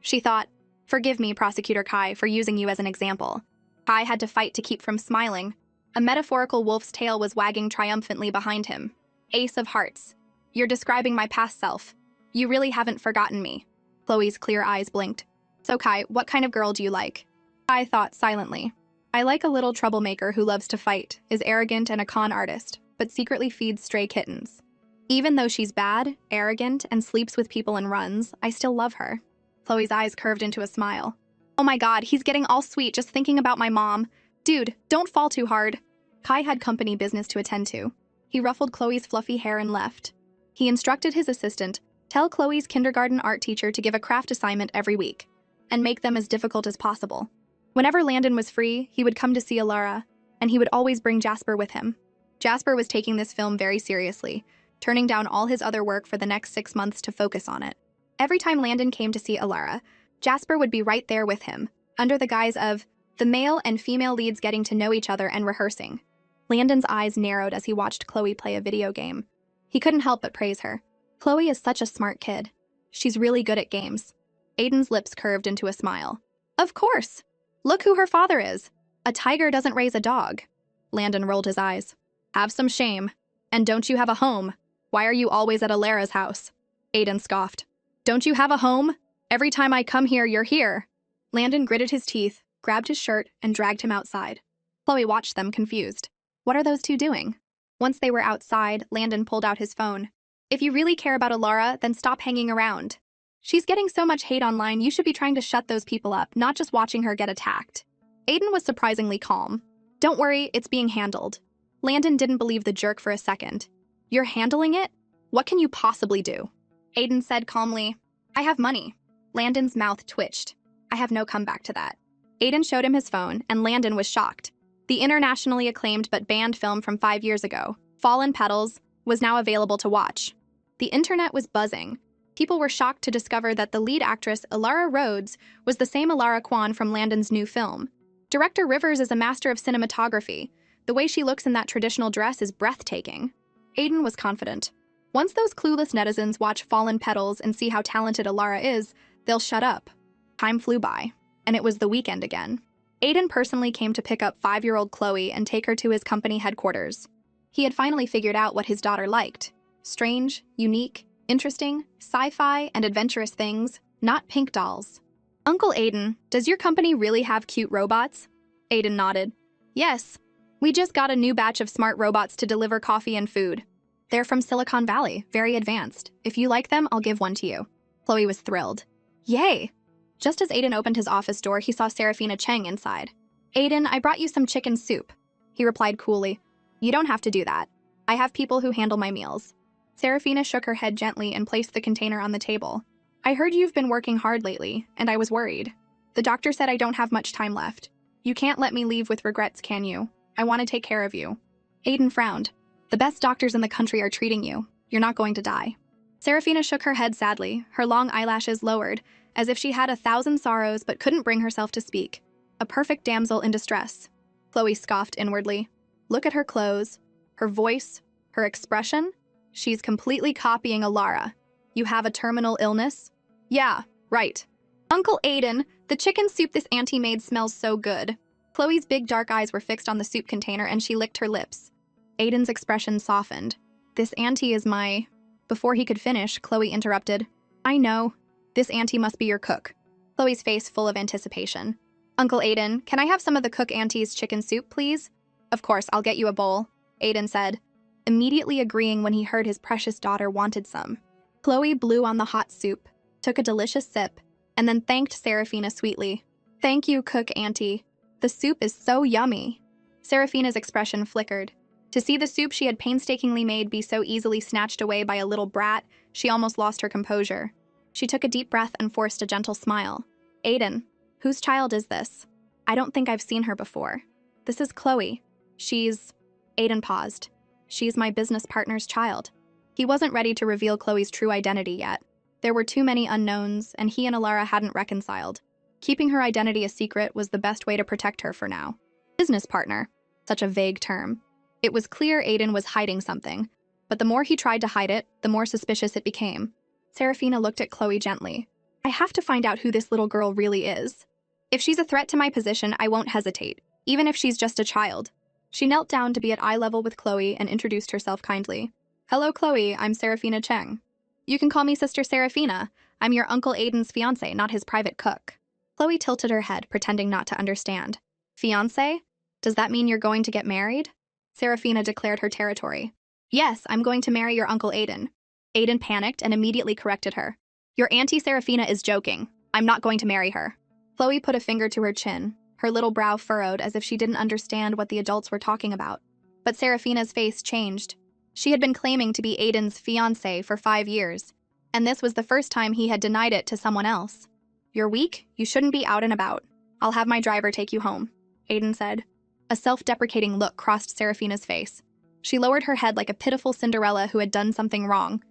She thought, forgive me, Prosecutor Kai, for using you as an example. Kai had to fight to keep from smiling. A metaphorical wolf's tail was wagging triumphantly behind him. Ace of Hearts. You're describing my past self. You really haven't forgotten me. Chloe's clear eyes blinked. So Kai, what kind of girl do you like? Kai thought silently. I like a little troublemaker who loves to fight, is arrogant and a con artist, but secretly feeds stray kittens. Even though she's bad, arrogant, and sleeps with people and runs, I still love her. Chloe's eyes curved into a smile. Oh my god, he's getting all sweet just thinking about my mom. Dude, don't fall too hard. Kai had company business to attend to. He ruffled Chloe's fluffy hair and left. He instructed his assistant, tell Chloe's kindergarten art teacher to give a craft assignment every week, and make them as difficult as possible. Whenever Landon was free, he would come to see Alara, and he would always bring Jasper with him. Jasper was taking this film very seriously, turning down all his other work for the next 6 months to focus on it. Every time Landon came to see Alara, Jasper would be right there with him, under the guise of the male and female leads getting to know each other and rehearsing. Landon's eyes narrowed as he watched Chloe play a video game. He couldn't help but praise her. Chloe is such a smart kid. She's really good at games. Aiden's lips curved into a smile. Of course! Look who her father is. A tiger doesn't raise a dog. Landon rolled his eyes. Have some shame. And don't you have a home? Why are you always at Alara's house? Aiden scoffed. Don't you have a home? Every time I come here, you're here. Landon gritted his teeth, grabbed his shirt, and dragged him outside. Chloe watched them, confused. What are those two doing? Once they were outside, Landon pulled out his phone. If you really care about Alara, then stop hanging around. She's getting so much hate online, you should be trying to shut those people up, not just watching her get attacked. Aiden was surprisingly calm. Don't worry, it's being handled. Landon didn't believe the jerk for a second. You're handling it? What can you possibly do? Aiden said calmly, I have money. Landon's mouth twitched. I have no comeback to that. Aiden showed him his phone, and Landon was shocked. The internationally acclaimed but banned film from 5 years ago, Fallen Petals, was now available to watch. The internet was buzzing. People were shocked to discover that the lead actress, Alara Rhodes, was the same Alara Kwan from Landon's new film. Director Rivers is a master of cinematography. The way she looks in that traditional dress is breathtaking. Aiden was confident. Once those clueless netizens watch Fallen Petals and see how talented Alara is, they'll shut up. Time flew by, and it was the weekend again. Aiden personally came to pick up 5-year-old Chloe and take her to his company headquarters. He had finally figured out what his daughter liked. Strange, unique, interesting, sci-fi, and adventurous things, not pink dolls. Uncle Aiden, does your company really have cute robots? Aiden nodded. Yes. We just got a new batch of smart robots to deliver coffee and food. They're from Silicon Valley, very advanced. If you like them, I'll give one to you. Chloe was thrilled. Yay! Just as Aiden opened his office door, he saw Serafina Cheng inside. Aiden, I brought you some chicken soup. He replied coolly. You don't have to do that. I have people who handle my meals. Serafina shook her head gently and placed the container on the table. I heard you've been working hard lately, and I was worried. The doctor said I don't have much time left. You can't let me leave with regrets, can you? I want to take care of you. Aiden frowned. The best doctors in the country are treating you. You're not going to die. Serafina shook her head sadly, her long eyelashes lowered, as if she had 1,000 sorrows but couldn't bring herself to speak. A perfect damsel in distress. Chloe scoffed inwardly. Look at her clothes, her voice, her expression. She's completely copying Alara. You have a terminal illness? Yeah, right. Uncle Aiden, the chicken soup this auntie made smells so good. Chloe's big dark eyes were fixed on the soup container and she licked her lips. Aiden's expression softened. This auntie is my... Before he could finish, Chloe interrupted. I know. This auntie must be your cook. Chloe's face full of anticipation. Uncle Aiden, can I have some of the cook auntie's chicken soup, please? Of course, I'll get you a bowl, Aiden said, immediately agreeing when he heard his precious daughter wanted some. Chloe blew on the hot soup, took a delicious sip, and then thanked Serafina sweetly. Thank you, cook auntie. The soup is so yummy. Serafina's expression flickered. To see the soup she had painstakingly made be so easily snatched away by a little brat, she almost lost her composure. She took a deep breath and forced a gentle smile. Aiden, whose child is this? I don't think I've seen her before. This is Chloe. She's... Aiden paused. She's my business partner's child. He wasn't ready to reveal Chloe's true identity yet. There were too many unknowns, and he and Alara hadn't reconciled. Keeping her identity a secret was the best way to protect her for now. Business partner. Such a vague term. It was clear Aiden was hiding something, but the more he tried to hide it, the more suspicious it became. Serafina looked at Chloe gently. I have to find out who this little girl really is. If she's a threat to my position, I won't hesitate, even if she's just a child. She knelt down to be at eye level with Chloe and introduced herself kindly. Hello, Chloe, I'm Serafina Cheng. You can call me Sister Serafina. I'm your Uncle Aiden's fiancé, not his private cook. Chloe tilted her head, pretending not to understand. Fiancé? Does that mean you're going to get married? Serafina declared her territory. Yes, I'm going to marry your Uncle Aiden. Aiden panicked and immediately corrected her. Your Auntie Serafina is joking. I'm not going to marry her. Chloe put a finger to her chin, her little brow furrowed as if she didn't understand what the adults were talking about. But Serafina's face changed. She had been claiming to be Aiden's fiancé for 5 years, and this was the first time he had denied it to someone else. You're weak, you shouldn't be out and about. I'll have my driver take you home, Aiden said. A self-deprecating look crossed Serafina's face. She lowered her head like a pitiful Cinderella who had done something wrong.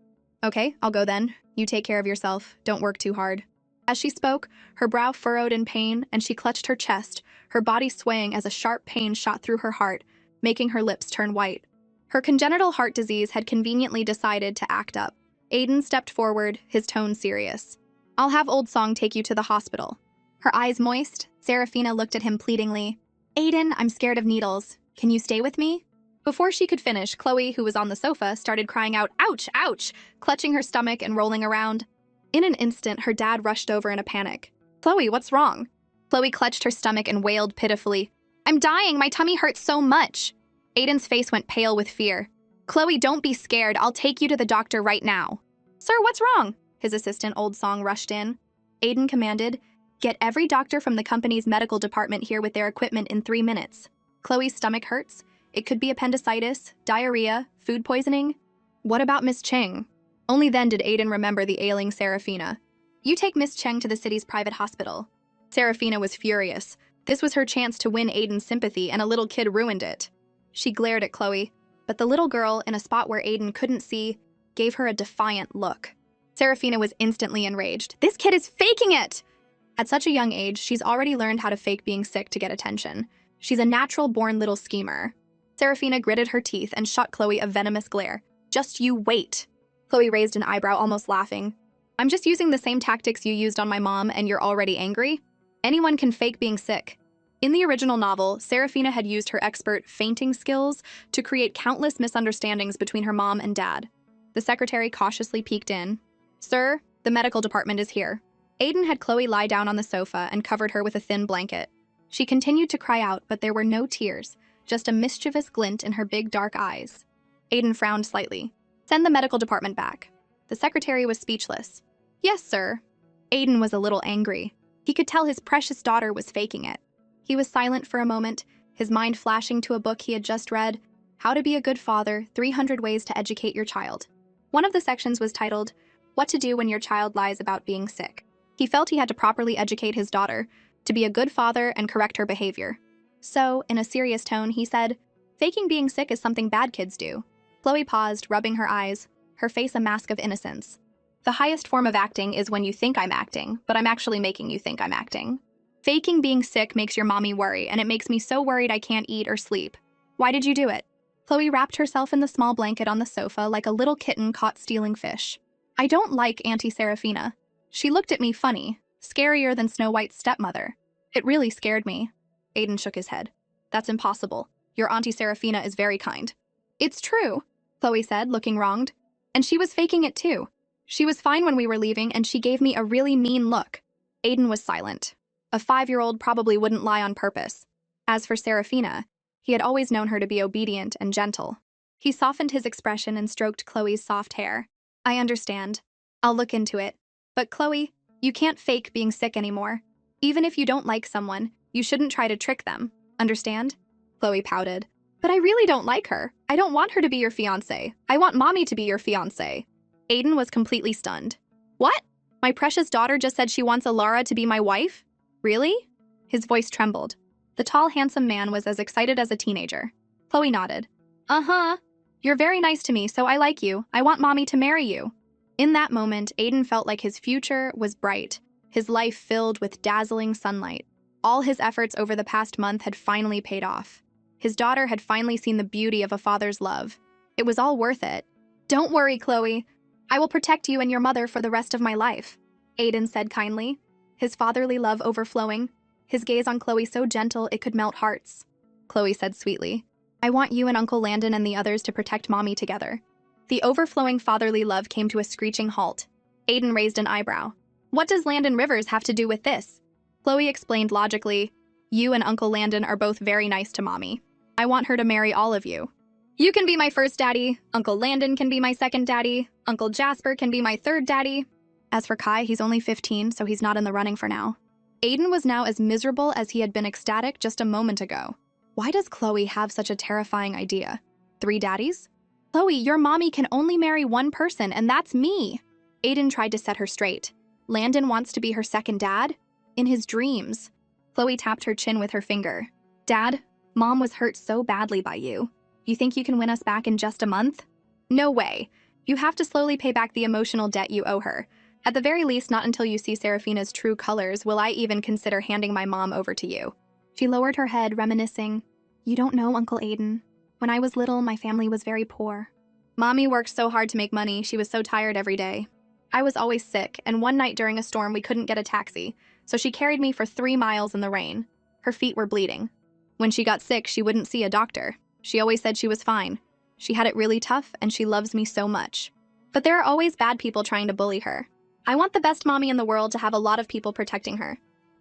Okay, I'll go then. You take care of yourself. Don't work too hard. As she spoke, her brow furrowed in pain, and she clutched her chest, her body swaying as a sharp pain shot through her heart, making her lips turn white. Her congenital heart disease had conveniently decided to act up. Aiden stepped forward, his tone serious. I'll have Old Song take you to the hospital. Her eyes moist, Serafina looked at him pleadingly. Aiden, I'm scared of needles. Can you stay with me? Before she could finish, Chloe, who was on the sofa, started crying out, ouch, ouch, clutching her stomach and rolling around. In an instant, her dad rushed over in a panic. Chloe, what's wrong? Chloe clutched her stomach and wailed pitifully. I'm dying, my tummy hurts so much. Aiden's face went pale with fear. Chloe, don't be scared, I'll take you to the doctor right now. Sir, what's wrong? His assistant, Old Song, rushed in. Aiden commanded, get every doctor from the company's medical department here with their equipment in 3 minutes. Chloe's stomach hurts. It could be appendicitis, diarrhea, food poisoning. What about Miss Cheng? Only then did Aiden remember the ailing Serafina. You take Miss Cheng to the city's private hospital. Serafina was furious. This was her chance to win Aiden's sympathy, and a little kid ruined it. She glared at Chloe, but the little girl, in a spot where Aiden couldn't see, gave her a defiant look. Serafina was instantly enraged. This kid is faking it! At such a young age, she's already learned how to fake being sick to get attention. She's a natural-born little schemer. Serafina gritted her teeth and shot Chloe a venomous glare. Just you wait. Chloe raised an eyebrow, almost laughing. I'm just using the same tactics you used on my mom, and you're already angry? Anyone can fake being sick. In the original novel, Serafina had used her expert fainting skills to create countless misunderstandings between her mom and dad. The secretary cautiously peeked in. Sir, the medical department is here. Aiden had Chloe lie down on the sofa and covered her with a thin blanket. She continued to cry out, but there were no tears, just a mischievous glint in her big dark eyes. Aiden frowned slightly. Send the medical department back. The secretary was speechless. Yes, sir. Aiden was a little angry. He could tell his precious daughter was faking it. He was silent for a moment, his mind flashing to a book he had just read, How to Be a Good Father, 300 Ways to Educate Your Child. One of the sections was titled, What to Do When Your Child Lies About Being Sick. He felt he had to properly educate his daughter, to be a good father and correct her behavior. So, in a serious tone, he said, Faking being sick is something bad kids do. Chloe paused, rubbing her eyes, her face a mask of innocence. The highest form of acting is when you think I'm acting, but I'm actually making you think I'm acting. Faking being sick makes your mommy worry, and it makes me so worried I can't eat or sleep. Why did you do it? Chloe wrapped herself in the small blanket on the sofa like a little kitten caught stealing fish. I don't like Auntie Serafina. She looked at me funny, scarier than Snow White's stepmother. It really scared me. Aiden shook his head. That's impossible. Your Auntie Serafina is very kind. It's true, Chloe said, looking wronged. And she was faking it too. She was fine when we were leaving, and she gave me a really mean look. Aiden was silent. A 5-year-old probably wouldn't lie on purpose. As for Serafina, he had always known her to be obedient and gentle. He softened his expression and stroked Chloe's soft hair. I understand. I'll look into it. But Chloe, you can't fake being sick anymore. Even if you don't like someone, you shouldn't try to trick them. Understand? Chloe pouted. But I really don't like her. I don't want her to be your fiancé. I want mommy to be your fiancé. Aiden was completely stunned. What? My precious daughter just said she wants Alara to be my wife? Really? His voice trembled. The tall, handsome man was as excited as a teenager. Chloe nodded. Uh-huh. You're very nice to me, so I like you. I want mommy to marry you. In that moment, Aiden felt like his future was bright, his life filled with dazzling sunlight. All his efforts over the past month had finally paid off. His daughter had finally seen the beauty of a father's love. It was all worth it. Don't worry, Chloe. I will protect you and your mother for the rest of my life, Aiden said kindly, his fatherly love overflowing, his gaze on Chloe so gentle it could melt hearts. Chloe said sweetly, I want you and Uncle Landon and the others to protect mommy together. The overflowing fatherly love came to a screeching halt. Aiden raised an eyebrow. What does Landon Rivers have to do with this? Chloe explained logically, you and Uncle Landon are both very nice to mommy. I want her to marry all of you. You can be my first daddy, Uncle Landon can be my second daddy, Uncle Jasper can be my third daddy. As for Kai, he's only 15, so he's not in the running for now. Aiden was now as miserable as he had been ecstatic just a moment ago. Why does Chloe have such a terrifying idea? 3 daddies? Chloe, your mommy can only marry one person, and that's me. Aiden tried to set her straight. Landon wants to be her second dad? In his dreams. Chloe tapped her chin with her finger. Dad, Mom was hurt so badly by you. You think you can win us back in just a month? No way. You have to slowly pay back the emotional debt you owe her. At the very least, not until you see Serafina's true colors will I even consider handing my mom over to you. She lowered her head, reminiscing. You don't know, Uncle Aiden. When I was little, my family was very poor. Mommy worked so hard to make money, she was so tired every day. I was always sick, and one night during a storm we couldn't get a taxi, so she carried me for 3 miles in the rain. Her feet were bleeding. When she got sick, she wouldn't see a doctor. She always said she was fine. She had it really tough, and she loves me so much. But there are always bad people trying to bully her. I want the best mommy in the world to have a lot of people protecting her.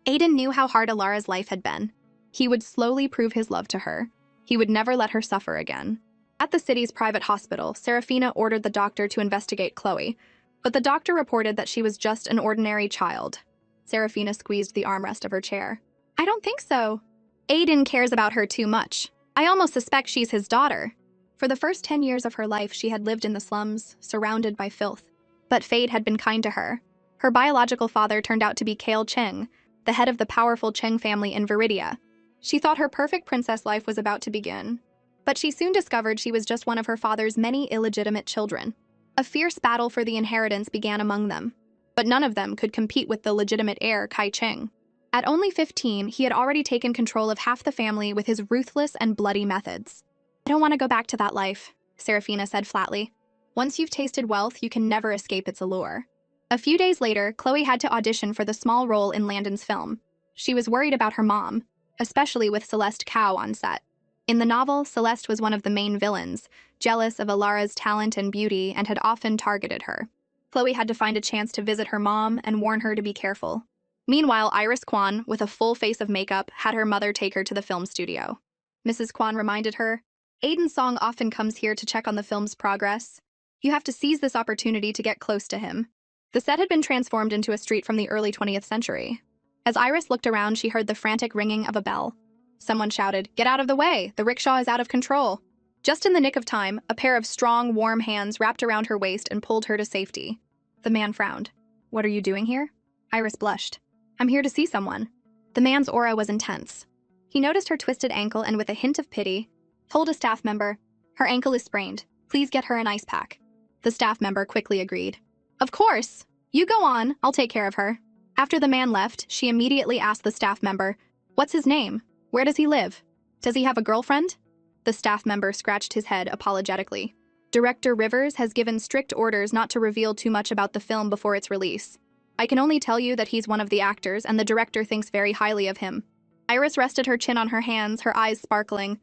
Aiden knew how hard Alara's life had been. He would slowly prove his love to her. He would never let her suffer again. At the city's private hospital, Serafina ordered the doctor to investigate Chloe, but the doctor reported that she was just an ordinary child. Serafina squeezed the armrest of her chair. I don't think so. Aiden cares about her too much. I almost suspect she's his daughter. For the first 10 years of her life, she had lived in the slums, surrounded by filth. But fate had been kind to her. Her biological father turned out to be Kale Cheng, the head of the powerful Cheng family in Viridia. She thought her perfect princess life was about to begin. But she soon discovered she was just one of her father's many illegitimate children. A fierce battle for the inheritance began among them. But none of them could compete with the legitimate heir, Kai Cheng. At only 15, he had already taken control of half the family with his ruthless and bloody methods. I don't want to go back to that life, Serafina said flatly. Once you've tasted wealth, you can never escape its allure. A few days later, Chloe had to audition for the small role in Landon's film. She was worried about her mom, especially with Celeste Cao on set. In the novel, Celeste was one of the main villains, jealous of Alara's talent and beauty, and had often targeted her. Chloe had to find a chance to visit her mom and warn her to be careful. Meanwhile, Iris Kwan, with a full face of makeup, had her mother take her to the film studio. Mrs. Kwan reminded her, Aiden's song often comes here to check on the film's progress. You have to seize this opportunity to get close to him. The set had been transformed into a street from the early 20th century. As Iris looked around, she heard the frantic ringing of a bell. Someone shouted, "Get out of the way! The rickshaw is out of control!" Just in the nick of time, a pair of strong, warm hands wrapped around her waist and pulled her to safety. The man frowned. What are you doing here? Iris blushed. I'm here to see someone. The man's aura was intense. He noticed her twisted ankle and with a hint of pity, told a staff member, her ankle is sprained. Please get her an ice pack. The staff member quickly agreed. Of course. You go on. I'll take care of her. After the man left, she immediately asked the staff member, what's his name? Where does he live? Does he have a girlfriend? The staff member scratched his head apologetically. Director Rivers has given strict orders not to reveal too much about the film before its release. I can only tell you that he's one of the actors and the director thinks very highly of him. Iris rested her chin on her hands, her eyes sparkling.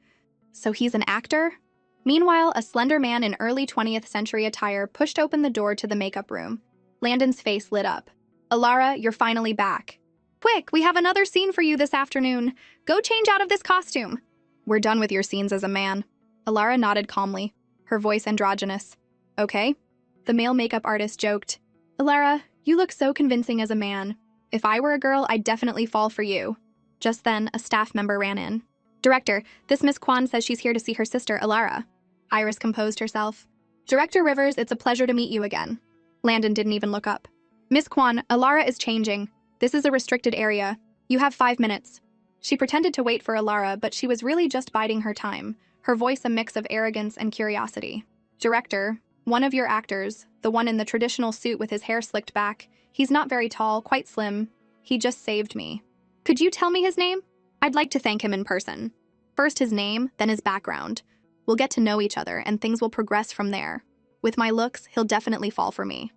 So he's an actor? Meanwhile, a slender man in early 20th century attire pushed open the door to the makeup room. Landon's face lit up. Alara, you're finally back. Quick, we have another scene for you this afternoon. Go change out of this costume. We're done with your scenes as a man. Alara nodded calmly, her voice androgynous. Okay. The male makeup artist joked. Alara, you look so convincing as a man. If I were a girl, I'd definitely fall for you. Just then, a staff member ran in. Director, this Miss Kwan says she's here to see her sister, Alara. Iris composed herself. Director Rivers, it's a pleasure to meet you again. Landon didn't even look up. Miss Kwan, Alara is changing. This is a restricted area. You have 5 minutes. She pretended to wait for Alara, but she was really just biding her time, her voice a mix of arrogance and curiosity. Director, one of your actors, the one in the traditional suit with his hair slicked back, he's not very tall, quite slim. He just saved me. Could you tell me his name? I'd like to thank him in person. First his name, then his background. We'll get to know each other, and things will progress from there. With my looks, he'll definitely fall for me.